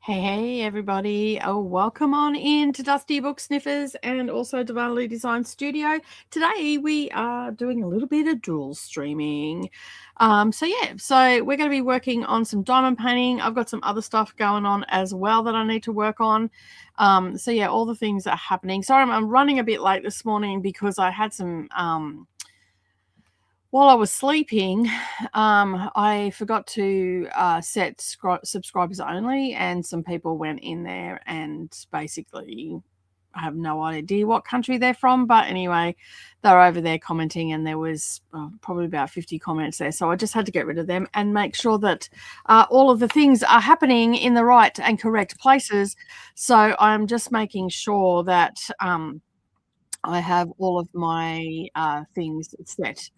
Hey, everybody. Oh, welcome on in to Dusty Book Sniffers and also Divinely Design Studio. Today we are doing a little bit of dual streaming. So we're going to be working on some diamond painting. I've got some other stuff going on as well that I need to work on. All the things are happening. Sorry, I'm running a bit late this morning because I had some while I was sleeping, I forgot to set subscribers only, and some people went in there and basically I have no idea what country they're from. But anyway, they were over there commenting, and there was probably about 50 comments there. So I just had to get rid of them and make sure that all of the things are happening in the right and correct places. So I'm just making sure that I have all of my things set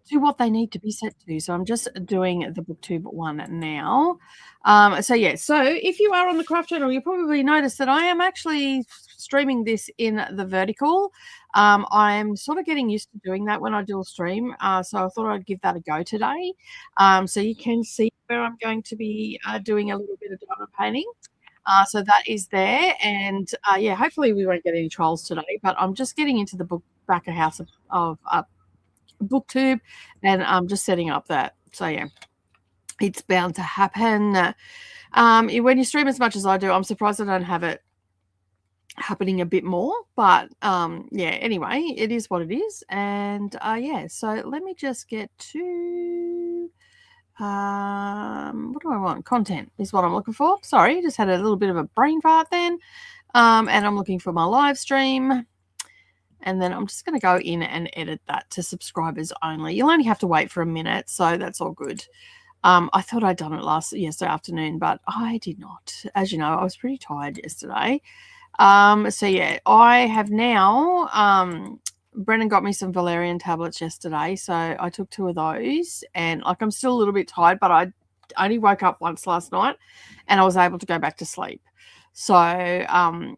to what they need to be set to. So I'm just doing the booktube one now. So if you are on the craft channel, you probably noticed that I am actually streaming this in the vertical. I'm sort of getting used to doing that when I do a stream. So I thought I'd give that a go today. So you can see where I'm going to be doing a little bit of diamond painting. So that is there. And hopefully we won't get any trolls today, but I'm just getting into the back of house of booktube, and I'm just setting up that. So yeah, it's bound to happen. When you stream as much as I do, I'm surprised I don't have it happening a bit more, but anyway, it is what it is. And so let me just get to what do I want? Content is what I'm looking for. Sorry, just had a little bit of a brain fart then. And I'm looking for my live stream. And then I'm just going to go in and edit that to subscribers only. You'll only have to wait for a minute, so that's all good. I thought I'd done it yesterday afternoon, but I did not. As you know, I was pretty tired yesterday. I have now Brennan got me some valerian tablets yesterday, so I took 2 of those, and I'm still a little bit tired, but I only woke up once last night and I was able to go back to sleep. So I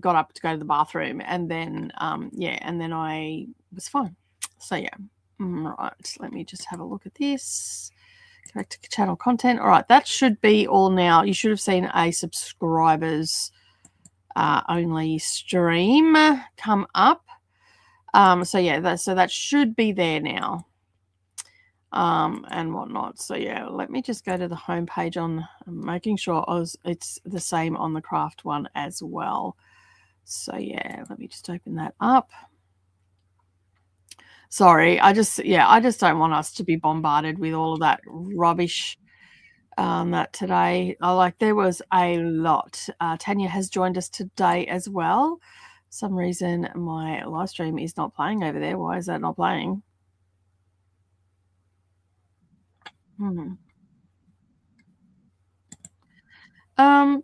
got up to go to the bathroom, and then and then I was fine. So right, let me just have a look at this. Go back to channel content. All right, that should be all now. You should have seen a subscribers only stream come up. So that should be there now. And whatnot. So let me just go to the home page on making sure it's the same on the craft one as well. So let me just open that up. Sorry, I just don't want us to be bombarded with all of that rubbish that today. There was a lot. Tanya has joined us today as well. For some reason my live stream is not playing over there. Why is that not playing?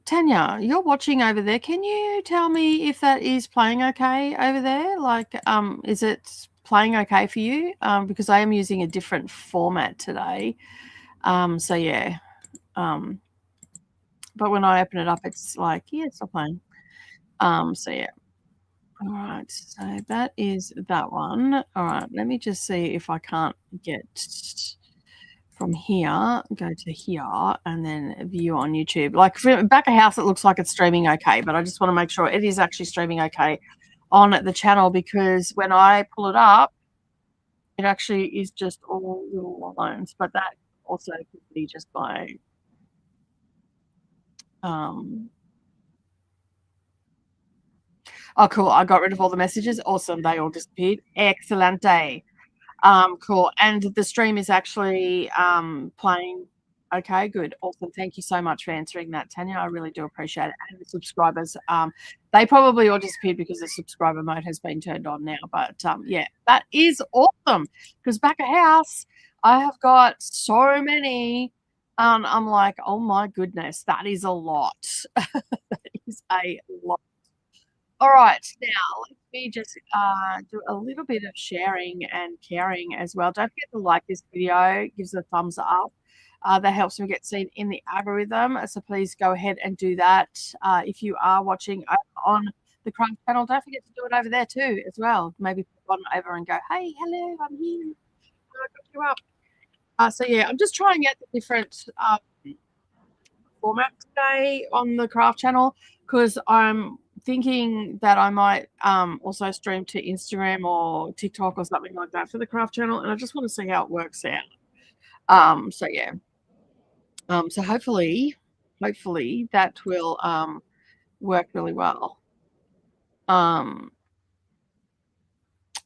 Tanya, you're watching over there. Can you tell me if that is playing okay over there? Is it playing okay for you? Because I am using a different format today. But when I open it up, it's like, it's not playing. All right, so that is that one. All right, let me just see if I can't get from here, go to here, and then view on YouTube. Like for back of house, it looks like it's streaming okay, but I just want to make sure it is actually streaming okay on the channel, because when I pull it up, it actually is just all little lines. But that also could be just by oh, cool. I got rid of all the messages. Awesome. They all disappeared. Excellent day. Cool. And the stream is actually playing. Okay, good. Awesome. Thank you so much for answering that, Tanya. I really do appreciate it. And the subscribers, they probably all disappeared because the subscriber mode has been turned on now. But that is awesome, because back of house, I have got so many. I'm like, oh my goodness, that is a lot. That is a lot. All right, now let me just do a little bit of sharing and caring as well. Don't forget to like this video, gives a thumbs up. That helps me get seen in the algorithm. So please go ahead and do that. If you are watching on the Craft channel, don't forget to do it over there too as well. Maybe put on over and go, hey, hello, I'm here. I got you up. I'm just trying out the different format today on the craft channel because I'm thinking that I might also stream to Instagram or TikTok or something like that for the craft channel, and I just want to see how it works out. So yeah. So hopefully that will work really well. Um,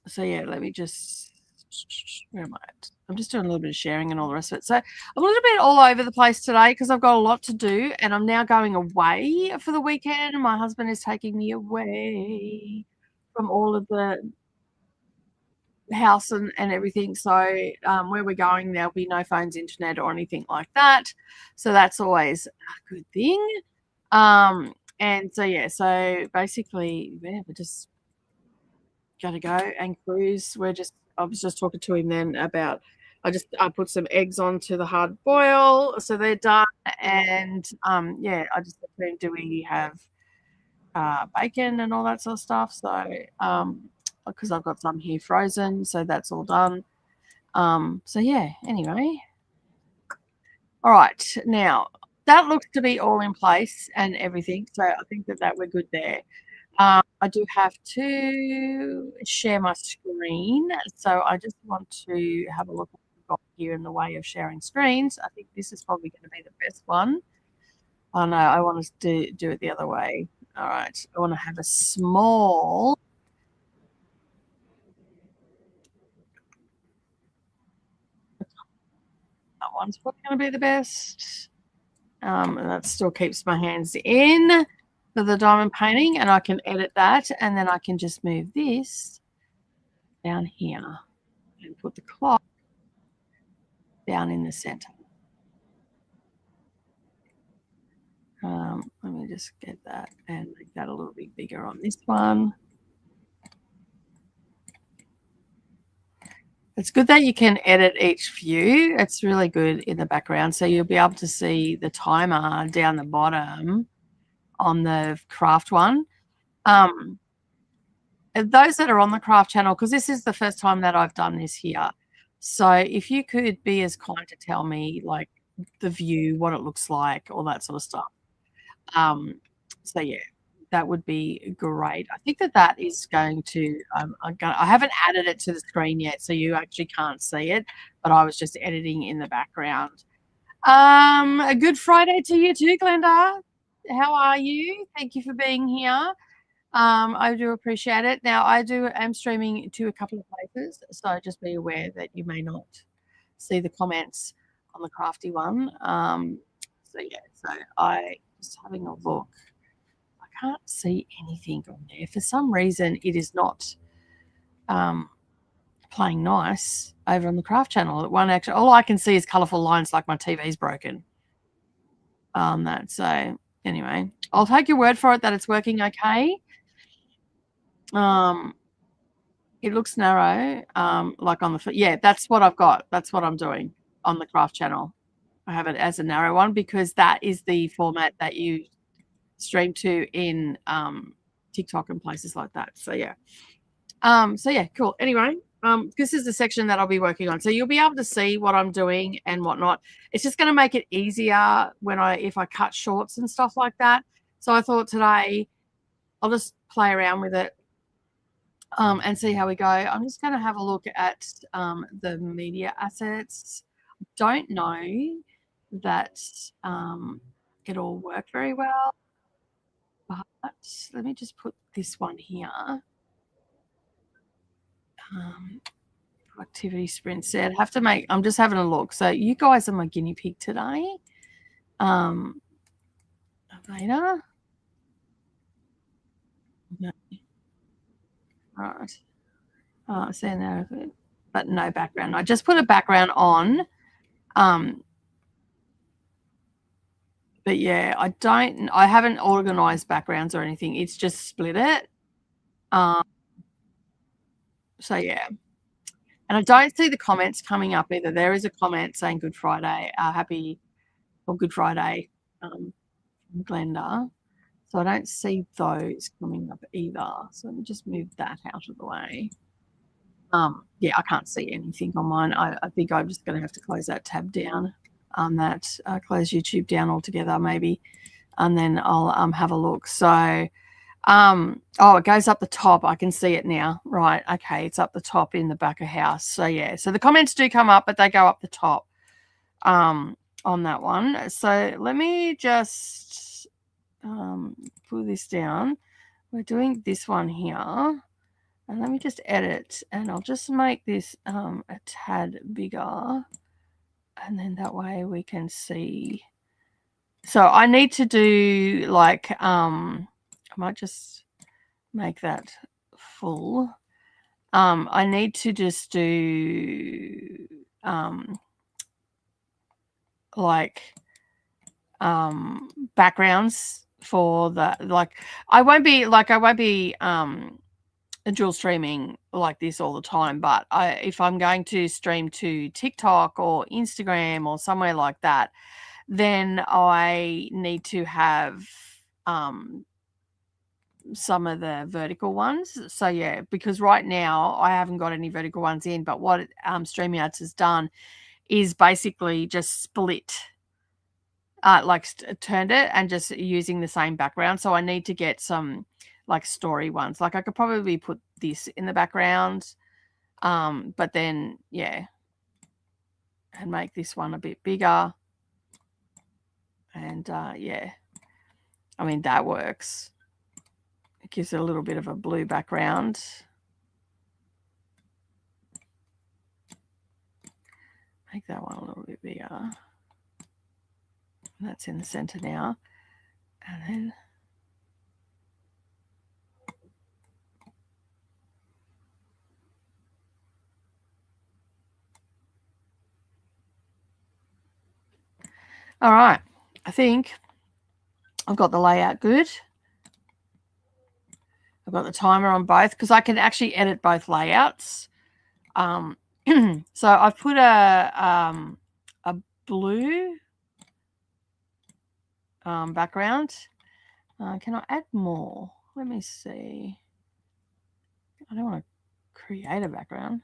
so yeah, let me just where am I at? I'm just doing a little bit of sharing and all the rest of it. So I'm a little bit all over the place today because I've got a lot to do and I'm now going away for the weekend. My husband is taking me away from all of the house and everything. So where we're going, there'll be no phones, internet, or anything like that. So that's always a good thing. And so yeah, so basically, yeah, we're just gonna go and cruise. I was just talking to him then about I put some eggs onto the hard boil, so they're done. And yeah, I just said to him, do we have bacon and all that sort of stuff? So because I've got some here frozen, so that's all done. So yeah, anyway. All right, now that looks to be all in place and everything. So I think that we're good there. I do have to share my screen, so I just want to have a look at what we've got here in the way of sharing screens. I think this is probably going to be the best one. Oh no, I want to do it the other way. All right, I want to have a small. That one's probably going to be the best. And that still keeps my hands in for the diamond painting, and I can edit that, and then I can just move this down here and put the clock down in the center. Let me just get that and make that a little bit bigger on this one. It's good that you can edit each view. It's really good in the background. So you'll be able to see the timer down the bottom on the craft one. Those that are on the craft channel, because this is the first time that I've done this here. So if you could be as kind to tell me like the view, what it looks like, all that sort of stuff. So yeah, that would be great. I think that is going to. I haven't added it to the screen yet, so you actually can't see it. But I was just editing in the background. A good Friday to you too, Glenda. How are you? Thank you for being here. I do appreciate it. Now am streaming to a couple of places, so just be aware that you may not see the comments on the crafty one. So yeah, so I just having a look. I can't see anything on there. For some reason, it is not playing nice over on the craft channel. All I can see is colourful lines like my TV's broken. So anyway, I'll take your word for it that it's working okay. It looks narrow, like on the yeah, that's what I've got. That's what I'm doing on the craft channel. I have it as a narrow one because that is the format that you stream to in TikTok and places like that. So yeah. So yeah, cool. Anyway, this is the section that I'll be working on. So you'll be able to see what I'm doing and whatnot. It's just going to make it easier if I cut shorts and stuff like that. So I thought today I'll just play around with it and see how we go. I'm just going to have a look at the media assets. Don't know that it'll work very well, but let me just put this one here. Activity sprint set. I'm just having a look. So you guys are my guinea pig today. AVADA. No. Right. So now, but no background. I just put a background on. But yeah, I haven't organized backgrounds or anything. It's just split it. So yeah. And I don't see the comments coming up either. There is a comment saying Good Friday, Good Friday, from Glenda. So I don't see those coming up either. So let me just move that out of the way. Yeah, I can't see anything on mine. I think I'm just going to have to close that tab down. that. Close YouTube down altogether maybe, and then I'll have a look. So oh, it goes up the top. I can see it now. Right. Okay. It's up the top in the back of house. So yeah. So the comments do come up, but they go up the top on that one. So let me just pull this down. We're doing this one here. And let me just edit. And I'll just make this a tad bigger. And then that way we can see. So I need to do like I might just make that full. I need to just do like backgrounds for the, like I won't be dual streaming like this all the time, but if I'm going to stream to TikTok or Instagram or somewhere like that, then I need to have some of the vertical ones. So yeah, because right now I haven't got any vertical ones in, but what StreamYards has done is basically just split, turned it and just using the same background. So I need to get some like story ones. Like I could probably put this in the background, but then yeah, and make this one a bit bigger. And yeah, I mean that works. It gives it a little bit of a blue background. Make that one a little bit bigger. That's in the center now. And then all right, I think I've got the layout good. I've got the timer on both because I can actually edit both layouts. So I've put a blue background. Can I add more? Let me see. I don't want to create a background.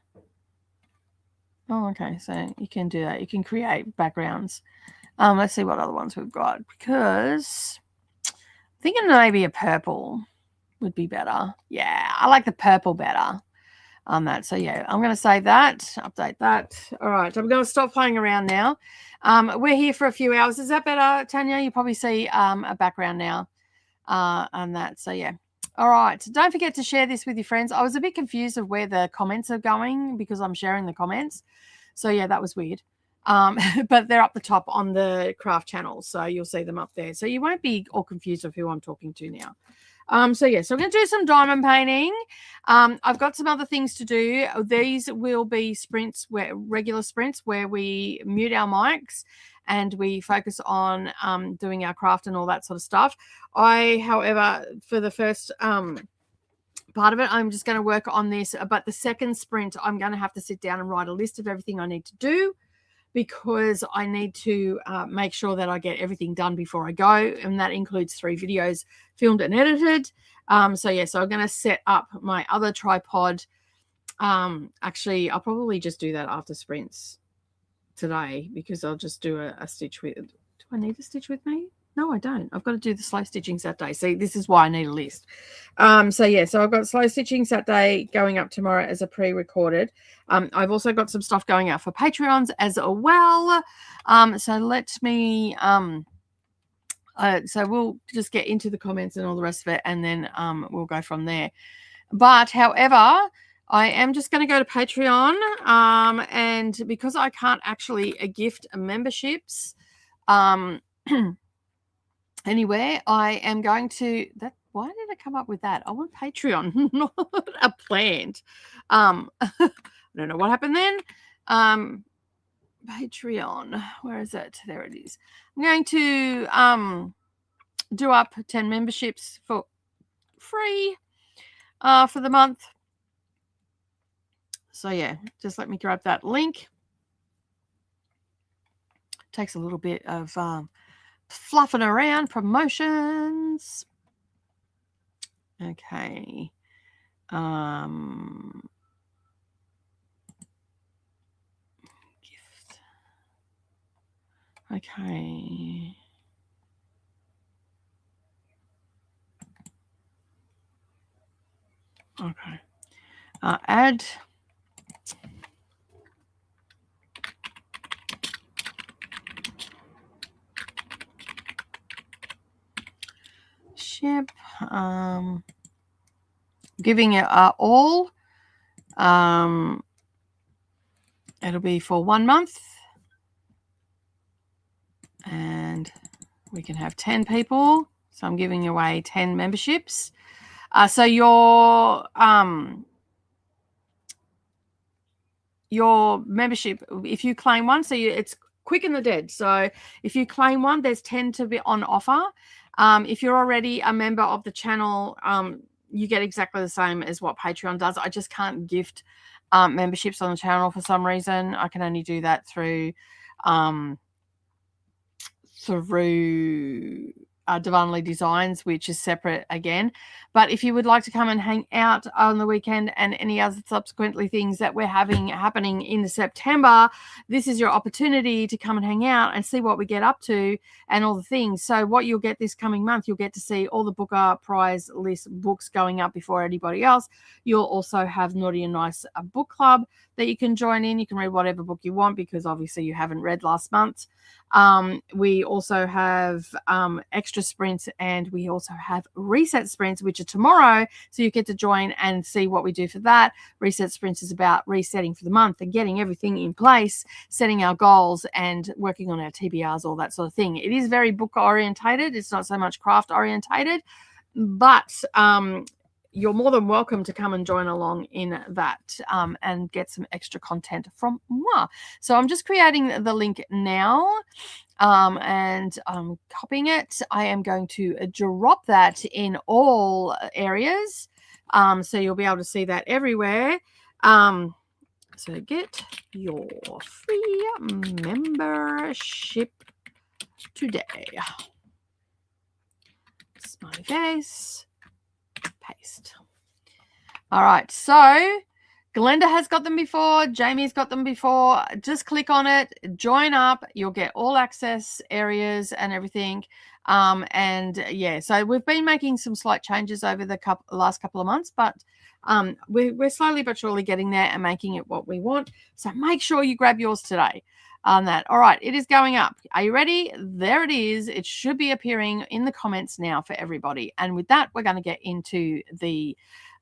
Oh, okay. So you can do that. You can create backgrounds. Let's see what other ones we've got, because I'm thinking maybe a purple would be better. Yeah, I like the purple better on that. So yeah, I'm going to save that, update that. All right, I'm going to stop playing around now. We're here for a few hours. Is that better, Tanya? You probably see a background now on that. So yeah. All right. Don't forget to share this with your friends. I was a bit confused of where the comments are going because I'm sharing the comments. So yeah, that was weird. But they're up the top on the craft channel, so you'll see them up there. So you won't be all confused of who I'm talking to now. So yeah, so we're going to do some diamond painting. I've got some other things to do. These will be sprints, regular sprints where we mute our mics and we focus on doing our craft and all that sort of stuff. However, for the first part of it, I'm just going to work on this. But the second sprint, I'm going to have to sit down and write a list of everything I need to do, because I need to make sure that I get everything done before I go. And that includes 3 videos filmed and edited. So yeah, so I'm going to set up my other tripod. Actually, I'll probably just do that after sprints today, because I'll just do a stitch with. Do I need a stitch with me? No, I don't. I've got to do the slow stitching Saturday. See, this is why I need a list. So yeah, so I've got slow stitching Saturday going up tomorrow as a pre-recorded. I've also got some stuff going out for Patreons as well. So let me, so we'll just get into the comments and all the rest of it, and then we'll go from there. But however, I am just going to go to Patreon, and because I can't actually gift memberships anywhere, I am going to that. Why did I come up with that? I want Patreon, not a plant. I don't know what happened then. Patreon, where is it? There it is. I'm going to do up 10 memberships for free for the month. So yeah, just let me grab that link. Takes a little bit of fluffing around promotions. Okay. Gift. Okay. Okay. Add. Ship. Giving it all. It'll be for 1 month. And we can have 10 people. So I'm giving away 10 memberships. So your membership, if you claim one, so it's quick and the dead. So if you claim one, there's 10 to be on offer. If you're already a member of the channel, you get exactly the same as what Patreon does. I just can't gift memberships on the channel for some reason. I can only do that through Divinely Designs, which is separate again. But if you would like to come and hang out on the weekend and any other subsequently things that we're happening in September, this is your opportunity to come and hang out and see what we get up to and all the things. So what you'll get this coming month, you'll get to see all the Booker prize list books going up before anybody else. You'll also have Naughty and Nice book club that you can join in. You can read whatever book you want because obviously you haven't read last month. We also have extra sprints, and we also have reset sprints, which are tomorrow. So you get to join and see what we do for that. Reset sprints is about resetting for the month and getting everything in place, setting our goals and working on our TBRs, all that sort of thing. It is very book orientated. It's not so much craft orientated, but you're more than welcome to come and join along in that and get some extra content from moi. So I'm just creating the link now and I'm copying it. I am going to drop that in all areas. So you'll be able to see that everywhere. So get your free membership today. Smiley face. Paste. All right, so Glenda has got them before, Jamie's got them before. Just click on it, join up, you'll get all access areas and everything. And yeah, so we've been making some slight changes over the last couple of months, but we're slowly but surely getting there and making it what we want. So make sure you grab yours today on that. All right, it is going up. Are you ready? There it is. It should be appearing in the comments now for everybody. And with that, we're going to get into the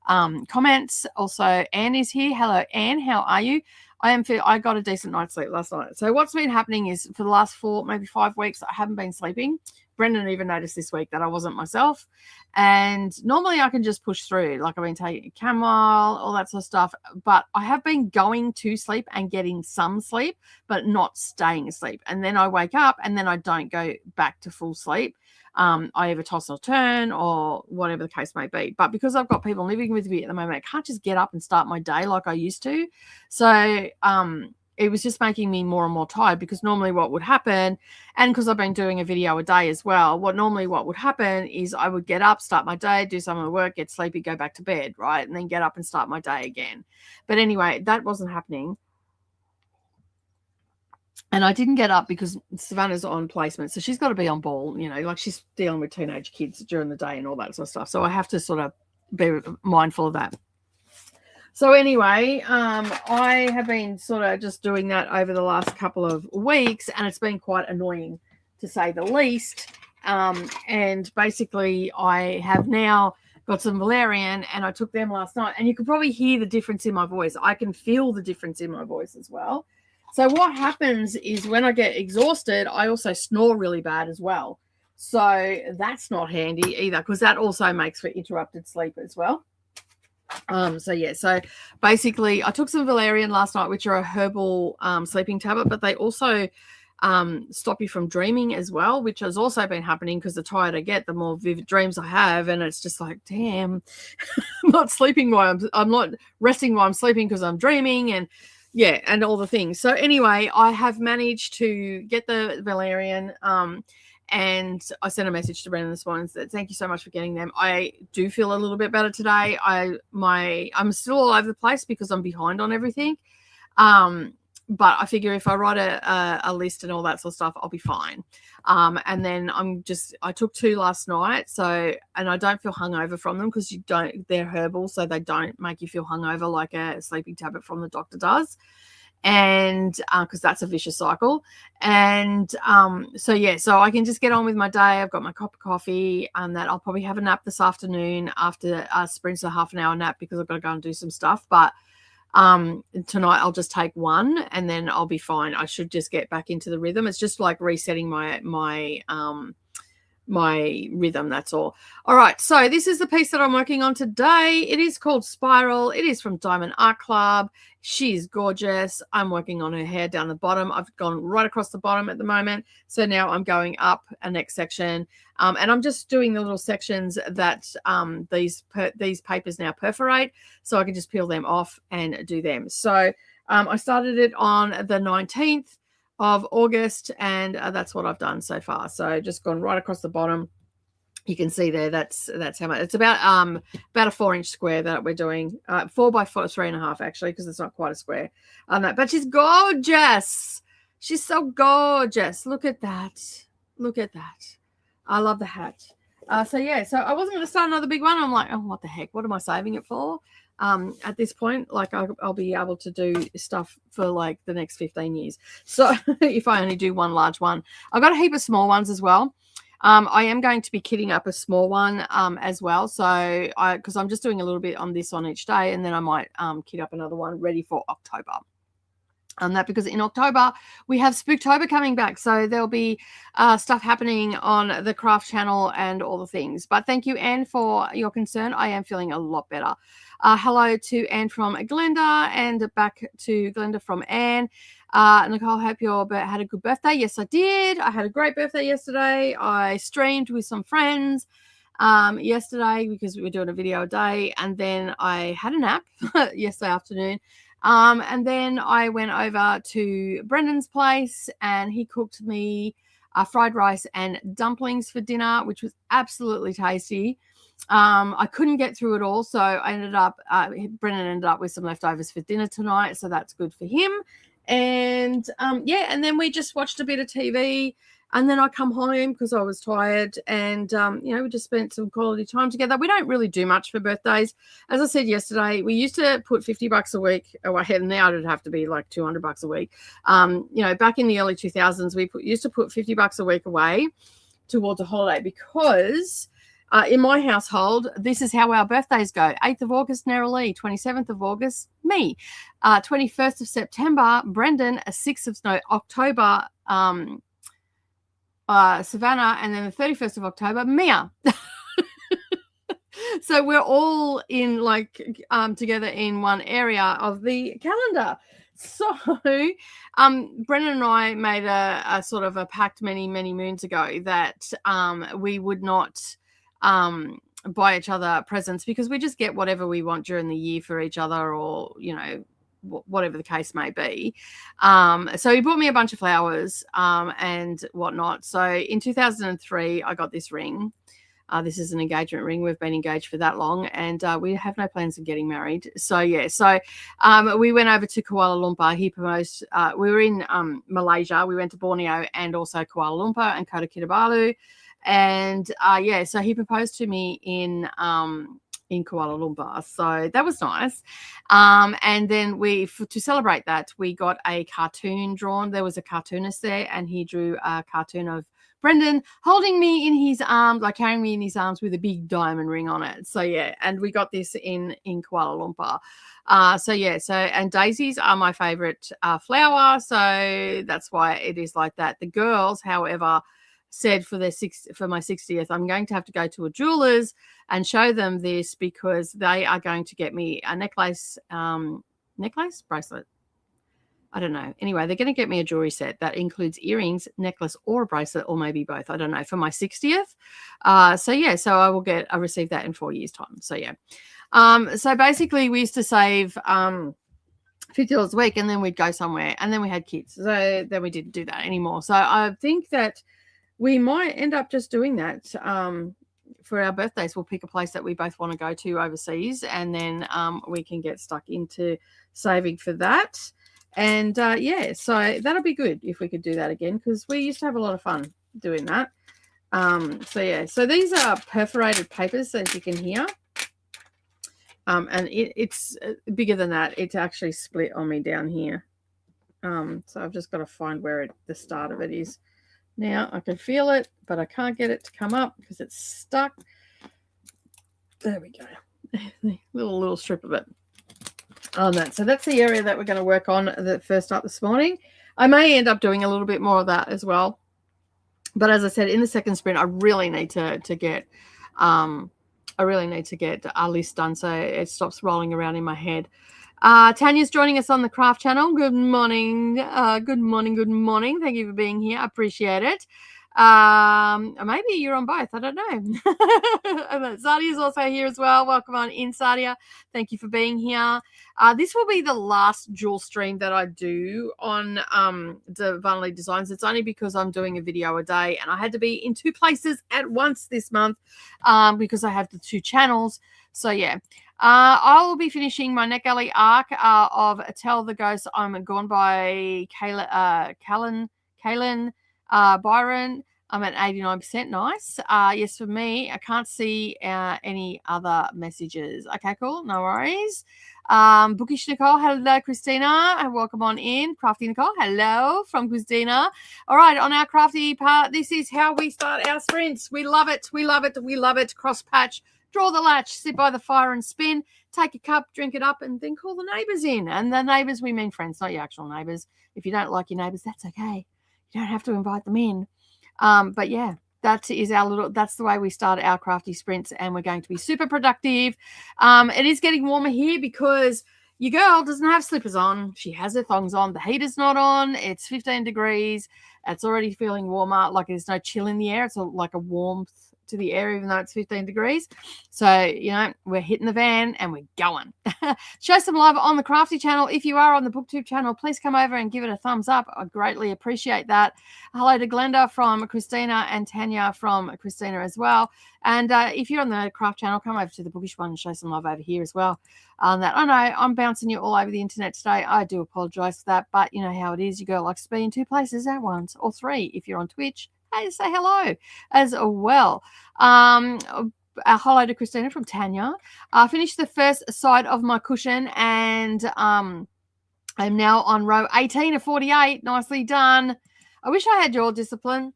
comments. Also, Anne is here. Hello, Anne. How are you? I got a decent night's sleep last night. So what's been happening is for the last 4, maybe 5 weeks, I haven't been sleeping. Brendan even noticed this week that I wasn't myself. And normally I can just push through. Like I've been taking chamomile, all that sort of stuff. But I have been going to sleep and getting some sleep, but not staying asleep. And then I wake up and then I don't go back to full sleep. I either toss or turn or whatever the case may be. But because I've got people living with me at the moment, I can't just get up and start my day like I used to. So it was just making me more and more tired because normally what would happen, and because I've been doing a video a day as well, what would happen is I would get up, start my day, do some of the work, get sleepy, go back to bed, right? And then get up and start my day again. But anyway, that wasn't happening. And I didn't get up because Savannah's on placement. So she's got to be on ball, like she's dealing with teenage kids during the day and all that sort of stuff. So I have to sort of be mindful of that. So anyway, I have been sort of just doing that over the last couple of weeks, and it's been quite annoying to say the least. And basically I have now got some valerian and I took them last night, and you could probably hear the difference in my voice. I can feel the difference in my voice as well. So what happens is when I get exhausted, I also snore really bad as well. So that's not handy either, because that also makes for interrupted sleep as well. So basically I took some valerian last night, which are a herbal sleeping tablet, but they also stop you from dreaming as well, which has also been happening because the tired I get, the more vivid dreams I have. And it's just like, damn, I'm not sleeping while I'm not resting while I'm sleeping because I'm dreaming. And yeah, and all the things. So anyway, I have managed to get the valerian, and I sent a message to Brendan this morning and said, thank you so much for getting them. I do feel a little bit better today. I'm still all over the place because I'm behind on everything. but I figure if I write a list and all that sort of stuff, I'll be fine. And then I took 2 last night. So, and I don't feel hungover from them because they're herbal. So they don't make you feel hungover like a sleeping tablet from the doctor does. And because that's a vicious cycle. And so I can just get on with my day. I've got my cup of coffee, and that I'll probably have a nap this afternoon after Sprint's a half an hour nap because I've got to go and do some stuff. But tonight I'll just take one and then I'll be fine. I should just get back into the rhythm. It's just like resetting my rhythm, that's all. All right, so this is the piece that I'm working on today. It is called Spiral. It is from Diamond Art Club. She's gorgeous. I'm working on her hair down the bottom. I've gone right across the bottom at the moment, so now I'm going up a next section, and I'm just doing the little sections that these papers now perforate, so I can just peel them off and do them. So I started it on the 19th of August, and that's what I've done so far. So just gone right across the bottom. You can see there, that's how much. It's about a 4-inch square that we're doing, 4 by 4, 3.5 actually, because it's not quite a square. But she's gorgeous. She's so gorgeous. Look at that. Look at that. I love the hat. So I wasn't going to start another big one. I'm like, oh, what the heck? What am I saving it for? At this point, like I'll be able to do stuff for like the next 15 years. So if I only do one large one, I've got a heap of small ones as well. I am going to be kitting up a small one as well. So because I'm just doing a little bit on this on each day, and then I might kit up another one ready for October. That because in October we have Spooktober coming back, so there'll be stuff happening on the craft channel and all the things. But thank you, Anne, for your concern. I am feeling a lot better. Hello to Anne from Glenda, and back to Glenda from Anne. Nicole, hope you had a good birthday. Yes, I did. I had a great birthday yesterday. I streamed with some friends yesterday because we were doing a video a day, and then I had a nap yesterday afternoon. And then I went over to Brendan's place, and he cooked me fried rice and dumplings for dinner, which was absolutely tasty. I couldn't get through it all, so I ended up Brendan ended up with some leftovers for dinner tonight, so that's good for him. And and then we just watched a bit of TV, and then I come home because I was tired, and we just spent some quality time together. We don't really do much for birthdays. As I said yesterday, we used to put $50 a week away, and now it'd have to be like $200 a week. Back in the early 2000s, we used to put $50 a week away towards a holiday because in my household, this is how our birthdays go. 8th of August, Nerali. 27th of August, me. 21st of September, Brendan. 6th of October, Savannah. And then the 31st of October, Mia. So we're all in together in one area of the calendar. So Brendan and I made a sort of a pact many, many moons ago that we would not buy each other presents because we just get whatever we want during the year for each other, or whatever the case may be. So he bought me a bunch of flowers and whatnot. So in 2003 I got this ring. This is an engagement ring. We've been engaged for that long, and we have no plans of getting married. So we went over to Kuala Lumpur. He proposed. We were in Malaysia. We went to Borneo and also Kuala Lumpur and Kota Kinabalu. And so he proposed to me in Kuala Lumpur, so that was nice. And then to celebrate that, we got a cartoon drawn. There was a cartoonist there, and he drew a cartoon of Brendan holding me in his arms, like carrying me in his arms with a big diamond ring on it. So and we got this in Kuala Lumpur. And daisies are my favorite flower, so that's why it is like that. The girls, however, said for my 60th, I'm going to have to go to a jeweler's and show them this because they are going to get me a necklace, bracelet. I don't know. Anyway, they're going to get me a jewelry set that includes earrings, necklace, or a bracelet, or maybe both. I don't know, for my 60th. So I will receive that in 4 years' time. So so basically we used to save $50 a week, and then we'd go somewhere, and then we had kids. So then we didn't do that anymore. So I think that we might end up just doing that for our birthdays. We'll pick a place that we both want to go to overseas, and then we can get stuck into saving for that. And yeah, so that'll be good if we could do that again, because we used to have a lot of fun doing that. So yeah, so these are perforated papers, as you can hear. And it's bigger than that. It's actually split on me down here. So I've just got to find where the start of it is. Now I can feel it, but I can't get it to come up because it's stuck. There we go. little strip of it on that. So that's the area that we're going to work on the first up this morning. I may end up doing a little bit more of that as well. But as I said, in the second sprint, I really need to get a list done so it stops rolling around in my head. Tanya's joining us on the craft channel. Good morning. Good morning. Thank you for being here. I appreciate it. Maybe you're on both. I don't know. Sadia's also here as well. Welcome on in, Sadia. Thank you for being here. This will be the last dual stream that I do on the Vanity Designs. It's only because I'm doing a video a day and I had to be in 2 places at once this month because I have the 2 channels. So yeah. I will be finishing my NetGalley arc of Tell the Ghost I'm Gone by Kaylin Byron. I'm at 89%. Nice. Yes, for me, I can't see any other messages. Okay, cool. No worries. Bookish Nicole, hello, Christina. Welcome on in. Crafty Nicole, hello from Christina. All right, on our crafty part, this is how we start our sprints. We love it. We love it. We love it. Cross patch. Draw the latch, sit by the fire and spin, take a cup, drink it up, and then call the neighbours in. And the neighbours, we mean friends, not your actual neighbours. If you don't like your neighbours, that's okay. You don't have to invite them in. But yeah, that's the way we start our crafty sprints, and we're going to be super productive. It is getting warmer here because your girl doesn't have slippers on. She has her thongs on. The heater's not on. It's 15 degrees. It's already feeling warmer. Like there's no chill in the air. It's like a warmth to the air, even though it's 15 degrees. So, you know, we're hitting the van and we're going. Show some love on the Crafty channel. If you are on the BookTube channel, please come over and give it a thumbs up. I greatly appreciate that. Hello to Glenda from Christina and Tanya from Christina as well. And if you're on the Craft channel, come over to the Bookish one and show some love over here as well. I know I'm bouncing you all over the internet today. I do apologize for that, but you know how it is. Your girl likes to be in 2 places at once, or 3 if you're on Twitch. Hey, say hello as well. Hello to Christina from Tanya. I finished the first side of my cushion and I'm now on row 18 of 48. Nicely done. I wish I had your discipline,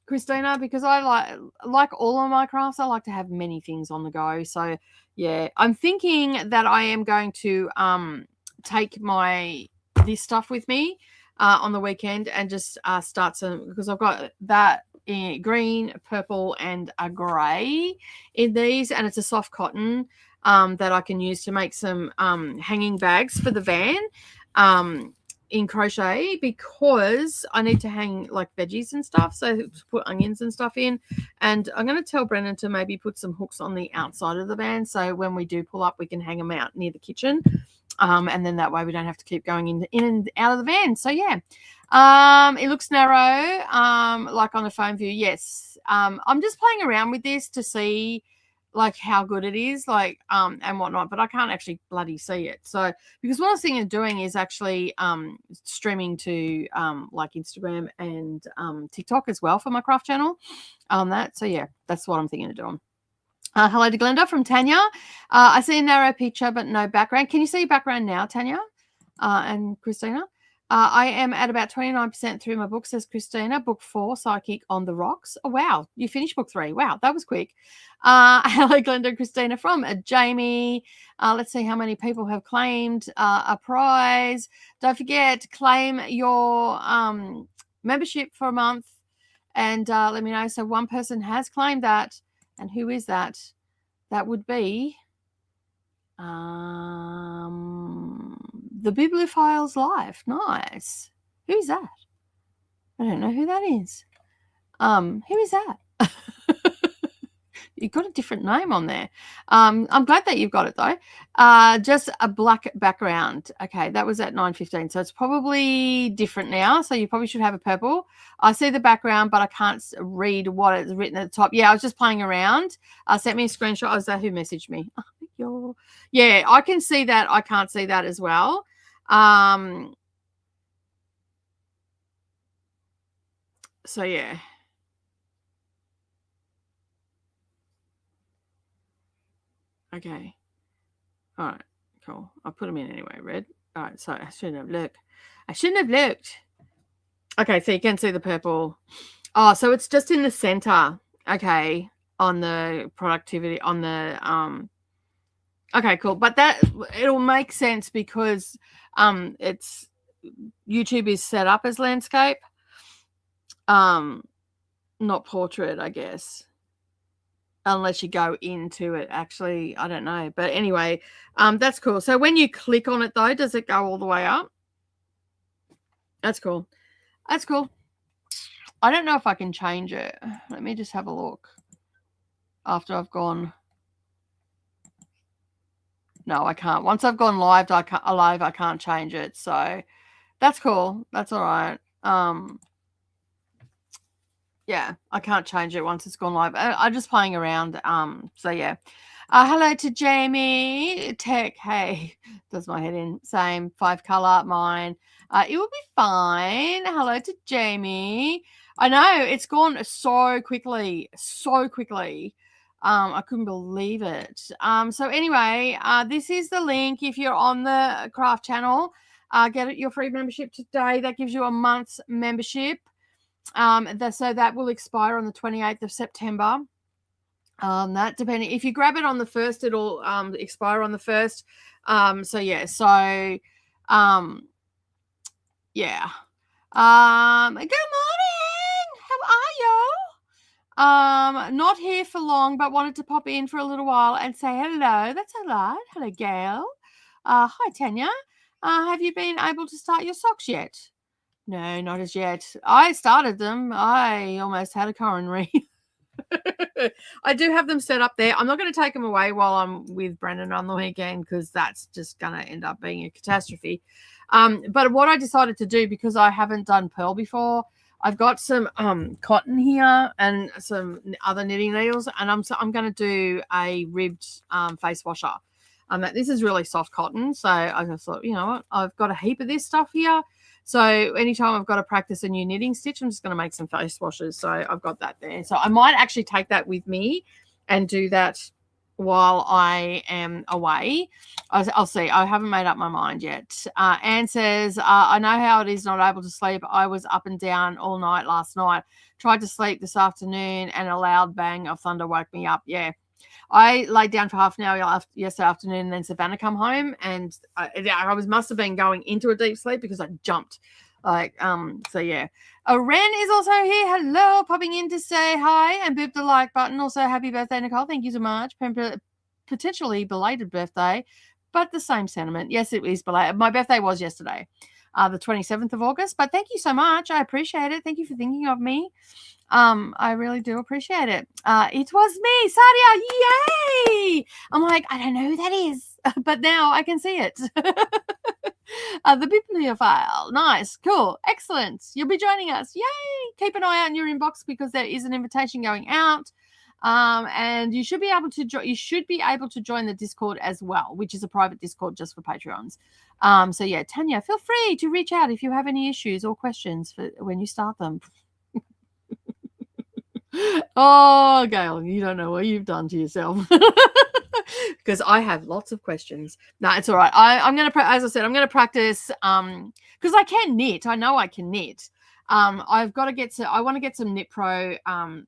Christina, because I like all of my crafts. I like to have many things on the go. So yeah, I'm thinking that I am going to take this stuff with me on the weekend and just start some, because I've got that in green, purple, and a grey in these, and it's a soft cotton that I can use to make some hanging bags for the van in crochet, because I need to hang like veggies and stuff, so to put onions and stuff in. And I'm going to tell Brennan to maybe put some hooks on the outside of the van, so when we do pull up, we can hang them out near the kitchen. And then that way we don't have to keep going in and out of the van. So yeah, it looks narrow, like on the phone view. Yes. I'm just playing around with this to see like how good it is, like, and whatnot, but I can't actually bloody see it. So, because what I was thinking of doing is actually, streaming to, like Instagram and, TikTok as well for my craft channel on that. So yeah, that's what I'm thinking of doing. Hello to Glenda from Tanya. I see a narrow picture, but no background. Can you see background now, Tanya and Christina? I am at about 29% through my book, says Christina. Book 4, Psychic on the Rocks. Oh, wow. You finished book 3. Wow, that was quick. Hello, Glenda and Christina from Jamie. Let's see how many people have claimed a prize. Don't forget to claim your membership for a month and let me know. So one person has claimed that. And who is that? That would be the Bibliophiles Live. Nice. Who's that? I don't know who that is. Who is that? You've got a different name on there. I'm glad that you've got it though. Just a black background. Okay, that was at 9:15, so it's probably different now. So you probably should have a purple. I see the background, but I can't read what is written at the top. Yeah, I was just playing around. Sent me a screenshot. Oh, is that who messaged me? Oh, yeah, I can see that. I can't see that as well. So yeah. Okay. All right. Cool. I'll put them in anyway. Red. All right. So I shouldn't have looked. I shouldn't have looked. Okay. So you can see the purple. Oh, so it's just in the center. Okay. On the productivity, on the okay, cool. But that it'll make sense because it's YouTube is set up as landscape, not portrait, I guess. Unless you go into it, actually, I don't know. But anyway, that's cool. So when you click on it though, does it go all the way up? That's cool. That's cool. I don't know if I can change it. Let me just have a look after I've gone. No, I can't. Once I've gone live, I can't change it. So that's cool. That's all right. Yeah, I can't change it once it's gone live. I'm just playing around. So yeah. Hello to Jamie. Tech, hey, does my head in. Same, 5 color, mine. It will be fine. Hello to Jamie. I know, it's gone so quickly. So quickly. I couldn't believe it. So anyway, this is the link. If you're on the craft channel, get your free membership today. That gives you a month's membership. So that will expire on the 28th of September. That depending if you grab it on the 1st, it'll expire on the 1st. So yeah, so yeah. Good morning. How are you? Not here for long, but wanted to pop in for a little while and say hello. That's a lot. Hello, Gail. Hi, Tanya. Have you been able to start your socks yet? No, not as yet. I started them. I almost had a coronary. I do have them set up there. I'm not going to take them away while I'm with Brendan on the weekend because that's just going to end up being a catastrophe. But what I decided to do, because I haven't done pearl before, I've got some cotton here and some other knitting needles, and I'm going to do a ribbed face washer. This is really soft cotton, so I just thought, you know what, I've got a heap of this stuff here. So anytime I've got to practice a new knitting stitch, I'm just going to make some face washes. So I've got that there. So I might actually take that with me and do that while I am away. I'll see. I haven't made up my mind yet. Anne says, I know how it is not able to sleep. I was up and down all night last night. Tried to sleep this afternoon and a loud bang of thunder woke me up. Yeah. I laid down for half an hour yesterday afternoon, and then Savannah come home, and I must have been going into a deep sleep because I jumped. So yeah. Ren is also here. Hello, popping in to say hi and boop the like button. Also, happy birthday, Nicole. Thank you so much. Potentially belated birthday, but the same sentiment. Yes, it is belated. My birthday was yesterday, the 27th of August. But thank you so much. I appreciate it. Thank you for thinking of me. I really do appreciate it. It was me, Sadia. Yay! I'm like, I don't know who that is, but now I can see it. The bibliophile. Nice. Cool. Excellent. You'll be joining us. Yay! Keep an eye out in your inbox because there is an invitation going out. And you should be able to join the Discord as well, which is a private Discord just for Patreons. So yeah, Tanya, feel free to reach out if you have any issues or questions for when you start them. Oh, Gail, you don't know what you've done to yourself. Because I have lots of questions. No, it's all right. I'm going to, as I said, I'm going to practice because I can knit. I know I can knit. I've got to I want to get some Knit Pro